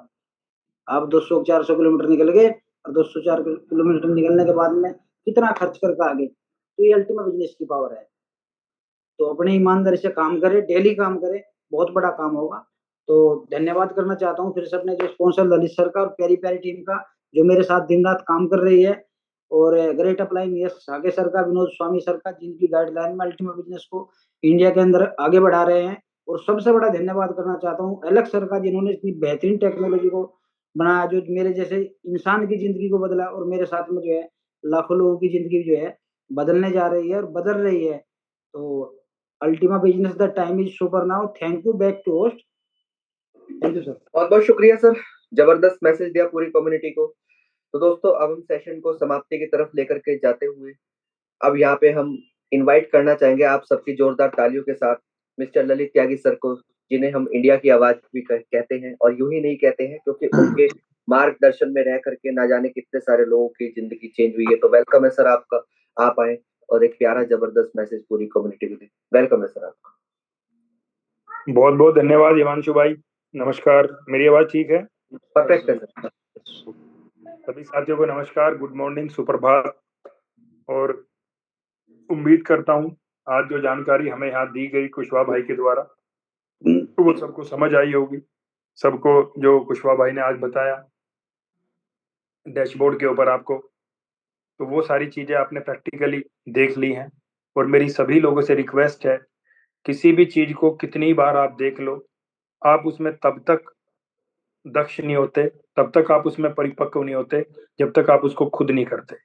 आप 200 400 किलोमीटर निकल गए, और 200 4 किलोमीटर निकलने के बाद में कितना खर्च करके आ गए। तो ये अल्टीमा बिजनेस की पावर है। तो अपने ईमानदारी से काम करें, डेली काम करें, बहुत बड़ा काम होगा। तो धन्यवाद करना चाहता हूँ फिर से अपने जो स्पॉन्सर ललित सर का और प्यारी प्यारी टीम का, जो मेरे साथ दिन रात काम कर रही है। और ग्रेट अपलाइन यस सागे सर का, विनोद स्वामी सर का, जिनकी गाइडलाइन में अल्टीमा बिजनेस को इंडिया के अंदर आगे बढ़ा रहे हैं। और सबसे बड़ा धन्यवाद करना चाहता हूँ एलेक्स सर का, जिन्होंने इतनी बेहतरीन टेक्नोलॉजी को बनाया, जो मेरे जैसे इंसान की जिंदगी को बदला, और मेरे साथ में जो है लाखों लोगों की जिंदगी जो है बदलने जा रही है और बदल रही है। तो ultimate business the time is super now. Thank you, back to host. Thank you sir. बहुत बहुत शुक्रिया सर, जबरदस्त मैसेज दिया पूरी कम्युनिटी को। तो दोस्तों अब हम सेशन को समाप्ति की तरफ लेकर के जाते हुए अब यहाँ पे हम इनवाइट करना चाहेंगे आप सबकी जोरदार तालियों के साथ मिस्टर ललित त्यागी सर को, जिन्हें हम इंडिया की आवाज भी कहते हैं, और यूं ही नहीं कहते हैं क्योंकि उनके मार्गदर्शन में रह करके ना जाने कितने सारे लोगों की जिंदगी चेंज हुई है। तो वेलकम है सर आपका, आप आए और एक प्यारा जबरदस्त मैसेज पूरी कम्युनिटी को दें। वेलकम है सर आपका। बहुत बहुत धन्यवाद हिमांशु भाई। नमस्कार, मेरी आवाज ठीक है? परफेक्ट है सर। सभी साथियों को नमस्कार, गुड मॉर्निंग, सुप्रभात। और उम्मीद करता हूँ आज जो जानकारी हमें यहाँ दी गई कुशवाहा भाई के द्वारा वो सबको समझ आई होगी। सबको जो कुशवाहा भाई ने आज बताया डैशबोर्ड के ऊपर आपको, तो वो सारी चीजें आपने प्रैक्टिकली देख ली हैं। और मेरी सभी लोगों से रिक्वेस्ट है, किसी भी चीज को कितनी बार आप देख लो, आप उसमें तब तक दक्ष नहीं होते, तब तक आप उसमें परिपक्व नहीं होते जब तक आप उसको खुद नहीं करते।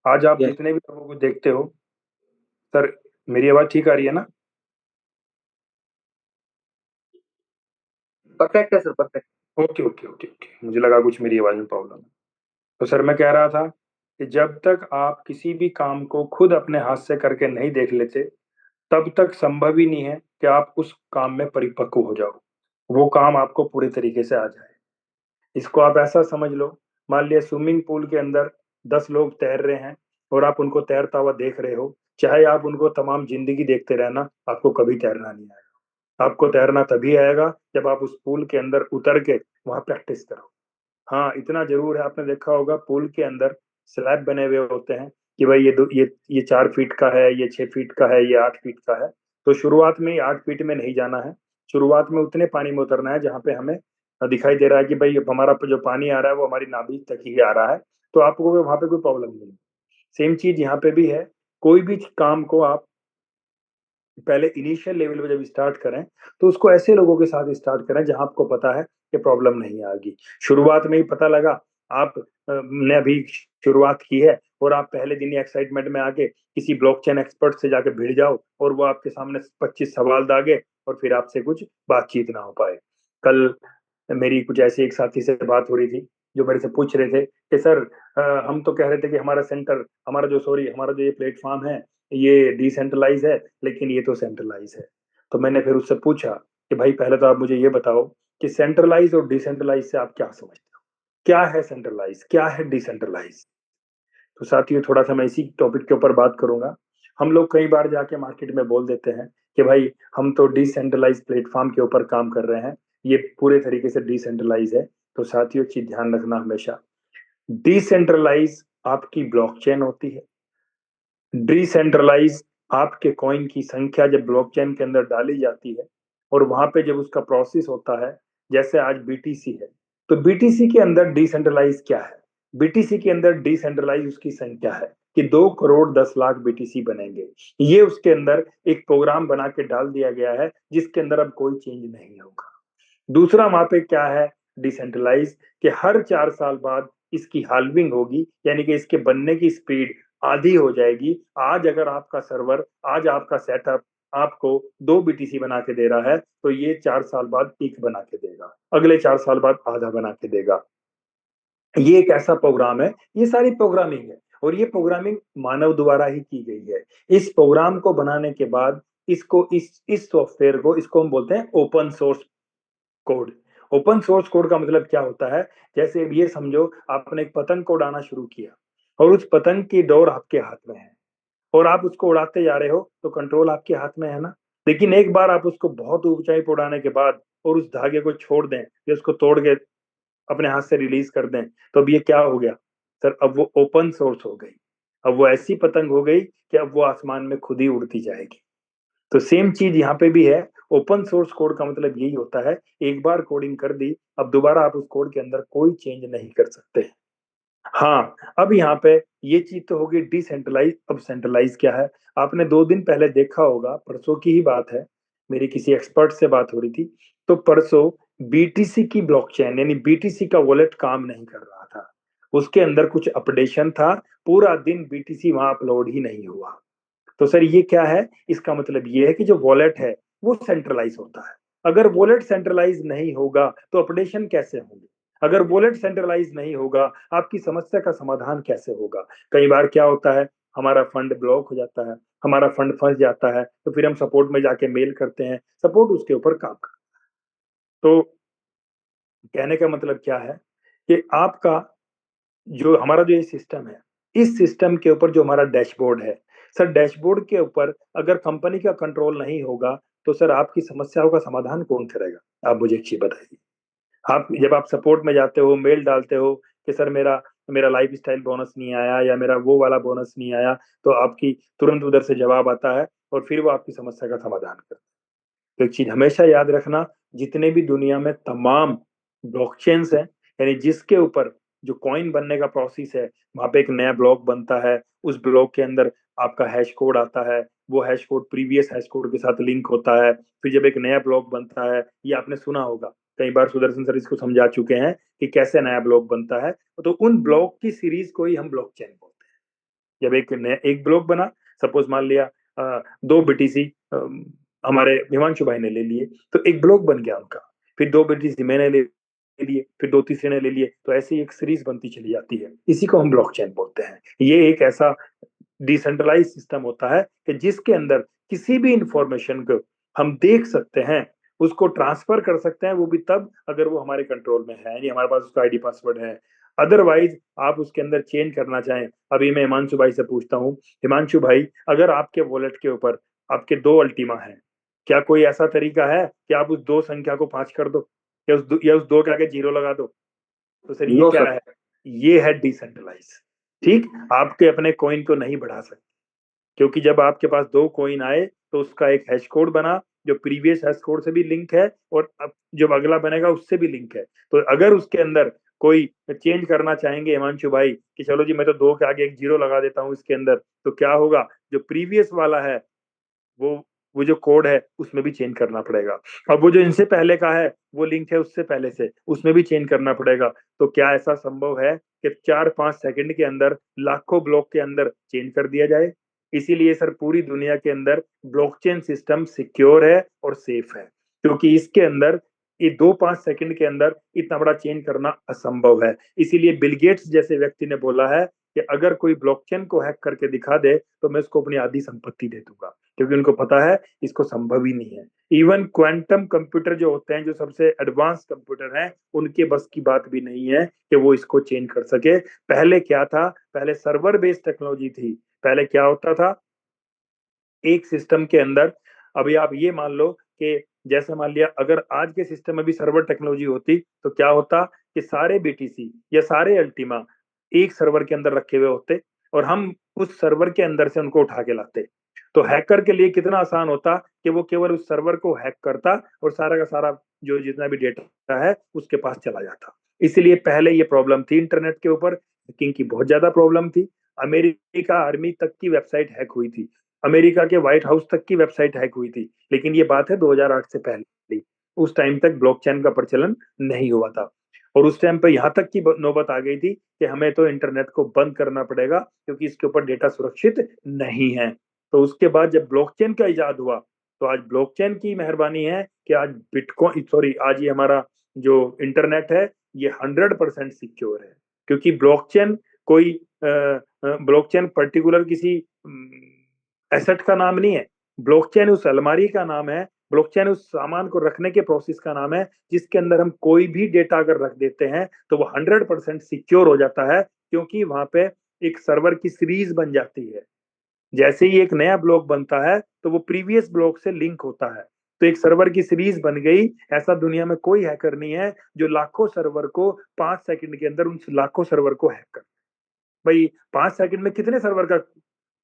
आज आप जितने भी लोगों को देखते हो, सर मेरी आवाज ठीक आ रही है ना? परफेक्ट है sir, perfect. Okay okay okay okay, मुझे लगा कुछ मेरी आवाज में प्रॉब्लम है। तो सर मैं कह रहा था कि जब तक आप किसी भी काम को खुद अपने हाथ से करके नहीं देख लेते, तब तक संभव ही नहीं है कि आप उस काम में परिपक्व हो जाओ, वो काम आपको पूरे तरीके से आ जाए। इसको आप ऐसा समझ लो, मान लिया स्विमिंग पूल के अंदर 10 लोग तैर रहे हैं और आप उनको तैरता हुआ देख रहे हो, चाहे आप उनको तमाम जिंदगी देखते रहना, आपको कभी तैरना नहीं आएगा। आपको तैरना तभी आएगा जब आप उस पूल के अंदर उतर के वहां प्रैक्टिस करो। हाँ, इतना जरूर है, आपने देखा होगा पूल के अंदर स्लैब बने हुए होते हैं कि भाई ये 4 फीट का है, ये 6 फीट का है, ये 8 फीट का है। तो शुरुआत में ही 8 फीट में नहीं जाना है, शुरुआत में उतने पानी में उतरना है जहाँ पे हमें दिखाई दे रहा है कि भाई हमारा जो पानी आ रहा है वो हमारी नाभि तक ही आ रहा है, तो आपको वहां पे कोई प्रॉब्लम नहीं। सेम चीज यहाँ पे भी है, कोई भी काम को आप पहले इनिशियल लेवल पे जब स्टार्ट करें तो उसको ऐसे लोगों के साथ स्टार्ट करें जहां आपको पता है कि प्रॉब्लम नहीं आएगी। शुरुआत में ही पता लगा आप ने अभी शुरुआत की है और आप पहले दिन ही एक्साइटमेंट में आके किसी ब्लॉकचेन एक्सपर्ट से जाके भिड़ जाओ और वो आपके सामने 25 सवाल दागे और फिर आपसे कुछ बातचीत ना हो पाए। कल मेरी कुछ ऐसी एक साथी से बात हो रही थी जो मेरे से पूछ रहे थे कि सर हम तो कह रहे थे कि हमारा जो ये प्लेटफॉर्म है ये डिसेंट्रलाइज है, लेकिन ये तो सेंट्रलाइज है। तो मैंने फिर उससे पूछा कि भाई पहले तो आप मुझे ये बताओ कि सेंट्रलाइज और डिसेंट्रलाइज से आप क्या समझते हो, क्या है सेंट्रलाइज, क्या है डिसेंट्रलाइज। तो साथियों थोड़ा सा मैं इसी टॉपिक के ऊपर बात करूंगा। हम लोग कई बार जाके मार्केट में बोल देते हैं कि भाई हम तो डिसेंट्रलाइज प्लेटफॉर्म के ऊपर काम कर रहे हैं, ये पूरे तरीके से डिसेंट्रलाइज है। तो साथियों एक चीज ध्यान रखना हमेशा, डिसेंट्रलाइज आपकी ब्लॉकचेन होती है, डिसेंट्रलाइज आपके कॉइन की संख्या जब ब्लॉकचेन के अंदर डाली जाती है और वहां पे जब उसका प्रोसेस होता है, जैसे आज बीटीसी है, तो बीटीसी के अंदर डिसेंट्रलाइज क्या है, बीटीसी के अंदर डिसेंट्रलाइज उसकी संख्या है कि 2 करोड़ 10 लाख बीटीसी बनेंगे। ये उसके अंदर एक प्रोग्राम बना के डाल दिया गया है जिसके अंदर अब कोई चेंज नहीं होगा। दूसरा वहां पे क्या है डिसेंट्रलाइज, कि हर 4 साल बाद इसकी हाल्विंग होगी, यानी कि इसके बनने की स्पीड आधी हो जाएगी। आज अगर आपका सर्वर, आज आपका सेटअप आपको 2 बीटीसी बना के दे रहा है, तो ये 4 साल बाद 1 बना के देगा, अगले 4 साल बाद आधा बना के देगा। ये एक ऐसा प्रोग्राम है, ये सारी प्रोग्रामिंग है और ये प्रोग्रामिंग मानव द्वारा ही की गई है। इस प्रोग्राम को बनाने के बाद इसको इस सॉफ्टवेयर को इसको हम बोलते हैं open source code. Open source code का मतलब क्या होता है, जैसे ये समझो आपने एक पतंग को उड़ाना शुरू किया और उस पतंग की डोर आपके हाथ में है और आप उसको उड़ाते जा रहे हो, तो कंट्रोल आपके हाथ में है ना। लेकिन एक बार आप उसको बहुत ऊंचाई पर उड़ाने के बाद और उस धागे को छोड़ दें या उसको तोड़ के अपने हाथ से रिलीज कर दें, तो अब ये क्या हो गया सर, अब वो ओपन सोर्स हो गई, अब वो ऐसी पतंग हो गई कि अब वो आसमान में खुद ही उड़ती जाएगी। तो सेम चीज यहाँ पे भी है। ओपन सोर्स कोड का मतलब यही होता है, एक बार कोडिंग कर दी, अब दोबारा आप उस कोड के अंदर कोई चेंज नहीं कर सकते। हाँ, अब यहाँ पे ये चीज तो होगी डिसेंट्रलाइज। अब सेंट्रलाइज क्या है, आपने 2 दिन पहले देखा होगा, परसों की ही बात है, मेरी किसी एक्सपर्ट से बात हो रही थी, तो परसों बीटीसी की ब्लॉकचेन यानी बीटीसी का वॉलेट काम नहीं कर रहा था, उसके अंदर कुछ अपडेशन था, पूरा दिन बीटीसी वहां अपलोड ही नहीं हुआ। तो सर ये क्या है, इसका मतलब ये है कि जो वॉलेट है वो सेंट्रलाइज होता है। अगर वॉलेट सेंट्रलाइज नहीं होगा तो अपडेशन कैसे होंगे, अगर वॉलेट सेंट्रलाइज नहीं होगा आपकी समस्या का समाधान कैसे होगा। कई बार क्या होता है, हमारा फंड ब्लॉक हो जाता है, हमारा फंड फंस जाता है, तो फिर हम सपोर्ट में जाके मेल करते हैं, सपोर्ट उसके ऊपर काम करता है। तो कहने का मतलब क्या है कि आपका जो हमारा जो ये सिस्टम है, इस सिस्टम के ऊपर जो हमारा डैशबोर्ड है, सर डैशबोर्ड के ऊपर अगर कंपनी का कंट्रोल नहीं होगा तो सर आपकी समस्याओं का समाधान कौन करेगा, आप मुझे एक चीज बताइए। आप जब आप सपोर्ट में जाते हो, मेल डालते हो कि सर मेरा मेरा लाइफ स्टाइल बोनस नहीं आया या मेरा वो वाला बोनस नहीं आया, तो आपकी तुरंत उधर से जवाब आता है और फिर वो आपकी समस्या का समाधान करता है। तो एक चीज हमेशा याद रखना, जितने भी दुनिया में तमाम ब्लॉकचेन्स हैं, यानी जिसके ऊपर जो कॉइन बनने का प्रोसेस है, वहां पे एक नया ब्लॉक बनता है, उस ब्लॉक के अंदर आपका हैश कोड आता है, वो hash code previous hash code के साथ लिंक होता है, फिर जब एक नया ब्लॉक बनता है, ये आपने सुना होगा, कई बार सुदर्शन सर इसको समझा चुके हैं कि कैसे नया ब्लॉक बनता है। तो उन ब्लॉक की सीरीज को ही हम ब्लॉकचेन बोलते हैं। जब एक ब्लॉक बना, सपोज मान लिया 2 बीटीसी हमारे हिमांशु भाई ने ले लिए, तो एक ब्लॉक बन गया उनका, फिर 2 बीटीसी मैंने ले लिए, फिर 2 तीसरे ने ले लिए, तो ऐसे ही एक सीरीज बनती चली जाती है, इसी को हम ब्लॉकचेन बोलते हैं। ये एक ऐसा डिसेंट्रलाइज सिस्टम होता है कि जिसके अंदर किसी भी इंफॉर्मेशन को हम देख सकते हैं, उसको ट्रांसफर कर सकते हैं, वो भी तब अगर वो हमारे कंट्रोल में है, यानी हमारे पास उसका आईडी पासवर्ड है। अदरवाइज आप उसके अंदर चेंज करना चाहें, अभी मैं हिमांशु भाई से पूछता हूँ, हिमांशु भाई अगर आपके वॉलेट के ऊपर आपके 2 अल्टीमा हैं, क्या कोई ऐसा तरीका है कि आप उस 2 संख्या को 5 कर दो या उस 2 के आगे 0 लगा दो। तो सर ये क्या है, ये है डिसेंट्रलाइज। ठीक, आपके अपने कॉइन को नहीं बढ़ा सकते, क्योंकि जब आपके पास 2 कॉइन आए तो उसका एक हैश कोड बना जो प्रीवियस हैश कोड से भी लिंक है और अब जो अगला बनेगा उससे भी लिंक है। तो अगर उसके अंदर कोई चेंज करना चाहेंगे हिमांशु भाई कि चलो जी मैं तो 2 के आगे एक 0 लगा देता हूँ इसके अंदर, तो क्या होगा, जो प्रीवियस वाला है वो जो कोड है उसमें भी चेंज करना पड़ेगा, अब वो जो इनसे पहले का है वो लिंक है उससे पहले से, उसमें भी चेंज करना पड़ेगा। तो क्या ऐसा संभव है कि 4-5 सेकंड के अंदर लाखों ब्लॉक के अंदर चेंज कर दिया जाए। इसीलिए सर पूरी दुनिया के अंदर ब्लॉकचेन सिस्टम सिक्योर है और सेफ है, क्योंकि इसके अंदर ये 2-5 सेकंड के अंदर इतना बड़ा चेंज करना असंभव है। इसीलिए बिल गेट्स जैसे व्यक्ति ने बोला है कि अगर कोई ब्लॉकचेन को हैक करके दिखा दे तो मैं उसको अपनी आधी संपत्ति दे दूंगा, क्योंकि उनको पता है इसको संभव ही नहीं है। इवन क्वांटम कंप्यूटर जो होते हैं, जो सबसे एडवांस कंप्यूटर हैं, उनके बस की बात भी नहीं है कि वो इसको चेंज कर सके। पहले क्या था, पहले सर्वर बेस्ड टेक्नोलॉजी थी। पहले क्या होता था, एक सिस्टम के अंदर, अभी आप ये मान लो कि जैसे मान लिया अगर आज के सिस्टम में भी सर्वर टेक्नोलॉजी होती तो क्या होता कि सारे बीटीसी या सारे अल्टीमा एक सर्वर के अंदर रखे हुए होते और हम उस सर्वर के अंदर से उनको उठा के लाते। तो हैकर के लिए कितना आसान होता कि वो केवल उस सर्वर को हैक करता और सारा का सारा जो जितना भी डेटा है उसके पास चला जाता। इसलिए पहले ये प्रॉब्लम थी, इंटरनेट के ऊपर हैकिंग की बहुत ज्यादा प्रॉब्लम थी। अमेरिका आर्मी तक की वेबसाइट हैक हुई थी, अमेरिका के व्हाइट हाउस तक की वेबसाइट हैक हुई थी। लेकिन ये बात है 2008 से पहले, उस टाइम तक ब्लॉकचेन का प्रचलन नहीं हुआ था। और उस टाइम पे यहाँ तक की नौबत आ गई थी कि हमें तो इंटरनेट को बंद करना पड़ेगा क्योंकि इसके ऊपर डेटा सुरक्षित नहीं है। तो उसके बाद जब ब्लॉकचेन का इजाद हुआ तो आज ब्लॉकचेन की मेहरबानी है कि आज बिटकॉइन सॉरी आज ये हमारा जो इंटरनेट है ये 100% सिक्योर है, क्योंकि ब्लॉकचेन कोई ब्लॉकचेन पर्टिकुलर किसी एसेट का नाम नहीं है। ब्लॉकचेन उस अलमारी का नाम है, ब्लॉकचेन उस सामान को रखने के प्रोसेस का नाम है जिसके अंदर हम कोई भी डेटा अगर रख देते हैं तो वो 100% सिक्योर हो जाता है, क्योंकि वहां पे एक सर्वर की सीरीज बन जाती है। जैसे ही एक नया ब्लॉक बनता है तो वो प्रीवियस ब्लॉक से लिंक होता है, तो एक सर्वर की सीरीज बन गई। ऐसा दुनिया में कोई हैकर नहीं है जो लाखों सर्वर को 5 सेकंड के अंदर उन लाखों सर्वर को हैक कर। भाई 5 सेकंड में कितने सर्वर का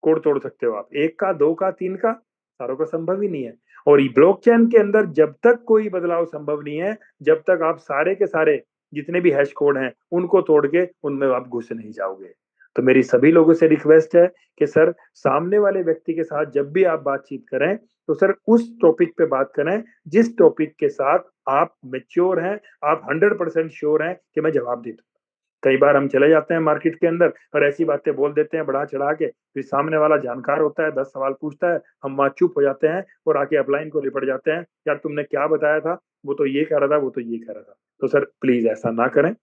कोड तोड़ सकते हो आप? एक का, दो का, तीन का? सारों का संभव ही नहीं है। और ब्लॉकचेन के अंदर जब तक कोई बदलाव संभव नहीं है, जब तक आप सारे के सारे जितने भी हैश कोड हैं उनको तोड़ के उनमें आप घुस नहीं जाओगे। तो मेरी सभी लोगों से रिक्वेस्ट है कि सर सामने वाले व्यक्ति के साथ जब भी आप बातचीत करें तो सर उस टॉपिक पे बात करें जिस टॉपिक के साथ आप मैच्योर हैं, आप 100% श्योर हैं कि मैं जवाब दे दूं। कई बार हम चले जाते हैं मार्केट के अंदर और ऐसी बातें बोल देते हैं बढ़ा चढ़ा के, फिर सामने वाला जानकार होता है, 10 सवाल पूछता है, हम वहां चुप हो जाते हैं और आके अपलाइन को लिपट जाते हैं, यार तुमने क्या बताया था, वो तो ये कह रहा था, वो तो ये कह रहा था। तो सर प्लीज ऐसा ना करें।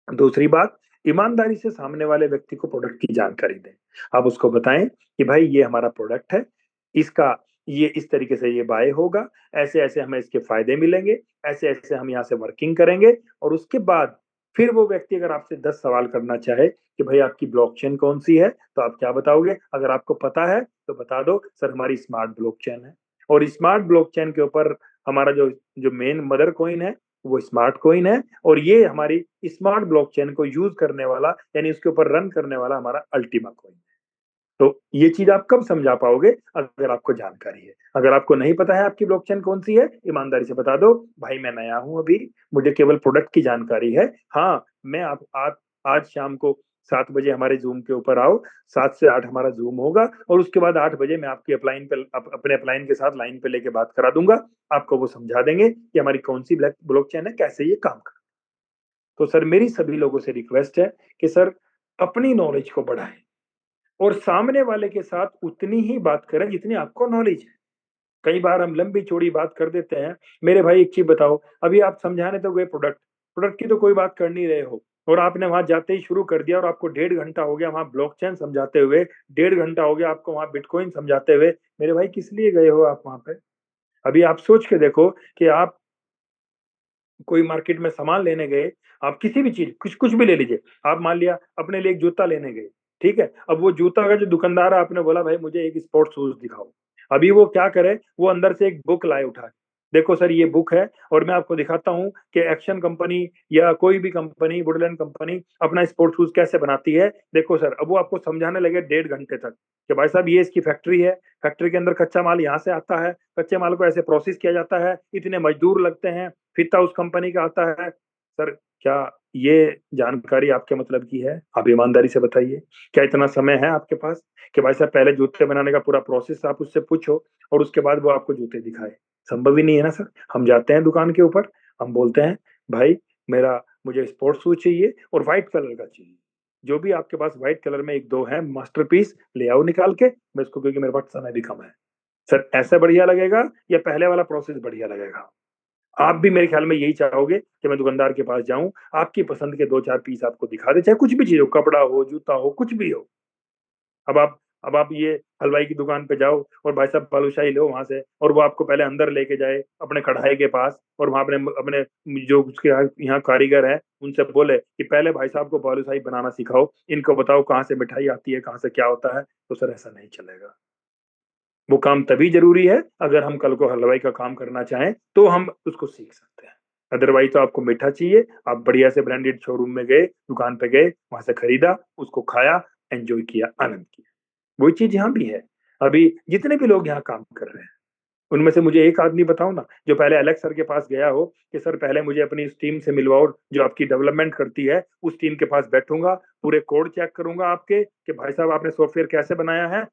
दूसरी बात, ईमानदारी से सामने वाले व्यक्ति को प्रोडक्ट की जानकारी दें। आप उसको बताएं कि भाई ये हमारा प्रोडक्ट है, इसका ये इस तरीके से ये बाय होगा, ऐसे ऐसे हमें इसके फायदे मिलेंगे, ऐसे ऐसे हम यहाँ से वर्किंग करेंगे। और उसके बाद फिर वो व्यक्ति अगर आपसे 10 सवाल करना चाहे कि भाई आपकी ब्लॉकचेन कौन सी है, तो आप क्या बताओगे? अगर आपको पता है तो बता दो सर हमारी स्मार्ट ब्लॉकचेन है, और स्मार्ट ब्लॉकचेन के ऊपर हमारा जो जो मेन मदर कॉइन है वो स्मार्ट कॉइन है, और ये हमारी स्मार्ट ब्लॉकचेन को यूज करने वाला यानी उसके ऊपर रन करने वाला हमारा अल्टीमा कॉइन है। तो ये चीज आप कब समझा पाओगे? अगर आपको जानकारी है। अगर आपको नहीं पता है आपकी ब्लॉकचेन कौन सी है, ईमानदारी से बता दो भाई मैं नया हूं अभी, मुझे केवल प्रोडक्ट की जानकारी है। हाँ मैं आप आज शाम को 7 बजे हमारे जूम के ऊपर आओ, 7 से 8 हमारा जूम होगा और उसके बाद 8 बजे मैं आपकी अपलाइन पे अपने अपलाइन के साथ लाइन पे लेके बात करा दूंगा। आपको वो समझा देंगे कि हमारी कौन सी ब्लॉकचेन है, कैसे ये काम कर। तो सर मेरी सभी लोगों से रिक्वेस्ट है कि सर अपनी नॉलेज को बढ़ाएं और सामने वाले के साथ उतनी ही बात करें जितनी आपको नॉलेज है। कई बार हम लंबी चौड़ी बात कर देते हैं। मेरे भाई एक चीज बताओ, अभी आप समझाने तो गए प्रोडक्ट प्रोडक्ट की तो कोई बात कर नहीं रहे हो, और आपने वहां जाते ही शुरू कर दिया और आपको 1.5 घंटा हो गया वहां ब्लॉकचेन समझाते हुए, 1.5 घंटा हो गया आपको वहां बिटकॉइन समझाते हुए। मेरे भाई किस लिए गए हो आप वहां पे? अभी आप सोच के देखो कि आप कोई मार्केट में सामान लेने गए, आप किसी भी चीज कुछ कुछ भी ले लीजिए, आप मान लिया अपने लिए एक जूता लेने गए, ठीक है? अब वो जूता का जो दुकानदार है, आपने बोला भाई मुझे एक स्पोर्ट्स शूज दिखाओ। अभी वो क्या करे, वो अंदर से एक बुक लाए उठा के, देखो सर ये बुक है और मैं आपको दिखाता हूँ कि एक्शन कंपनी या कोई भी कंपनी, वुडलैंड कंपनी अपना स्पोर्ट्स शूज कैसे बनाती है। देखो सर, अब वो आपको समझाने लगे 1.5 घंटे तक कि भाई साहब ये इसकी फैक्ट्री है, फैक्ट्री के अंदर कच्चा माल यहाँ से आता है, कच्चे माल को ऐसे प्रोसेस किया जाता है, इतने मजदूर लगते हैं, फीता उस कंपनी का आता है। सर क्या ये जानकारी आपके मतलब की है? आप ईमानदारी से बताइए, क्या इतना समय है आपके पास कि भाई साहब पहले जूते बनाने का पूरा प्रोसेस आप उससे पूछो और उसके बाद वो आपको जूते दिखाए? संभव ही नहीं है ना सर। हम जाते हैं दुकान के ऊपर, हम बोलते हैं भाई मुझे स्पोर्ट्स शूज चाहिए और व्हाइट कलर का चाहिए, जो भी आपके पास व्हाइट कलर में एक दो है मास्टरपीस ले आओ निकाल के, मैं इसको, क्योंकि मेरे पास समय भी कम है। सर ऐसा बढ़िया लगेगा या पहले वाला प्रोसेस बढ़िया लगेगा? आप भी मेरे ख्याल में यही चाहोगे कि मैं दुकानदार के पास जाऊं, आपकी पसंद के 2-4 पीस आपको दिखा दे, चाहे कुछ भी चीज हो, कपड़ा हो, जूता हो, कुछ भी हो। अब आप ये हलवाई की दुकान पे जाओ और भाई साहब बालूशाही लो वहां से, और वो आपको पहले अंदर लेके जाए अपने कढ़ाई के पास, और वहां अपने अपने जो उसके यहाँ कारीगर है उनसे बोले कि पहले भाई साहब को बालूशाही बनाना सिखाओ, इनको बताओ कहाँ से मिठाई आती है, कहाँ से क्या होता है। तो सर ऐसा नहीं चलेगा। वो काम तभी जरूरी है अगर हम कल को हलवाई का काम करना चाहें तो हम उसको सीख सकते हैं। अदरवाइज तो आपको मीठा चाहिए, आप बढ़िया से ब्रांडेड शोरूम में गए, दुकान पे गए, वहां से खरीदा, उसको खाया, एंजॉय किया, आनंद किया। वही चीज यहाँ भी है। अभी जितने भी लोग यहाँ काम कर रहे हैं उनमें से मुझे एक आदमी बताओ ना जो पहले एलेक्स सर के पास गया हो कि सर पहले मुझे अपनी इस टीम से मिलवाओ जो आपकी डेवलपमेंट करती है, उस टीम के पास बैठूंगा, पूरे कोड चेक करूंगा आपके कि भाई साहब आपने सॉफ्टवेयर कैसे बनाया है,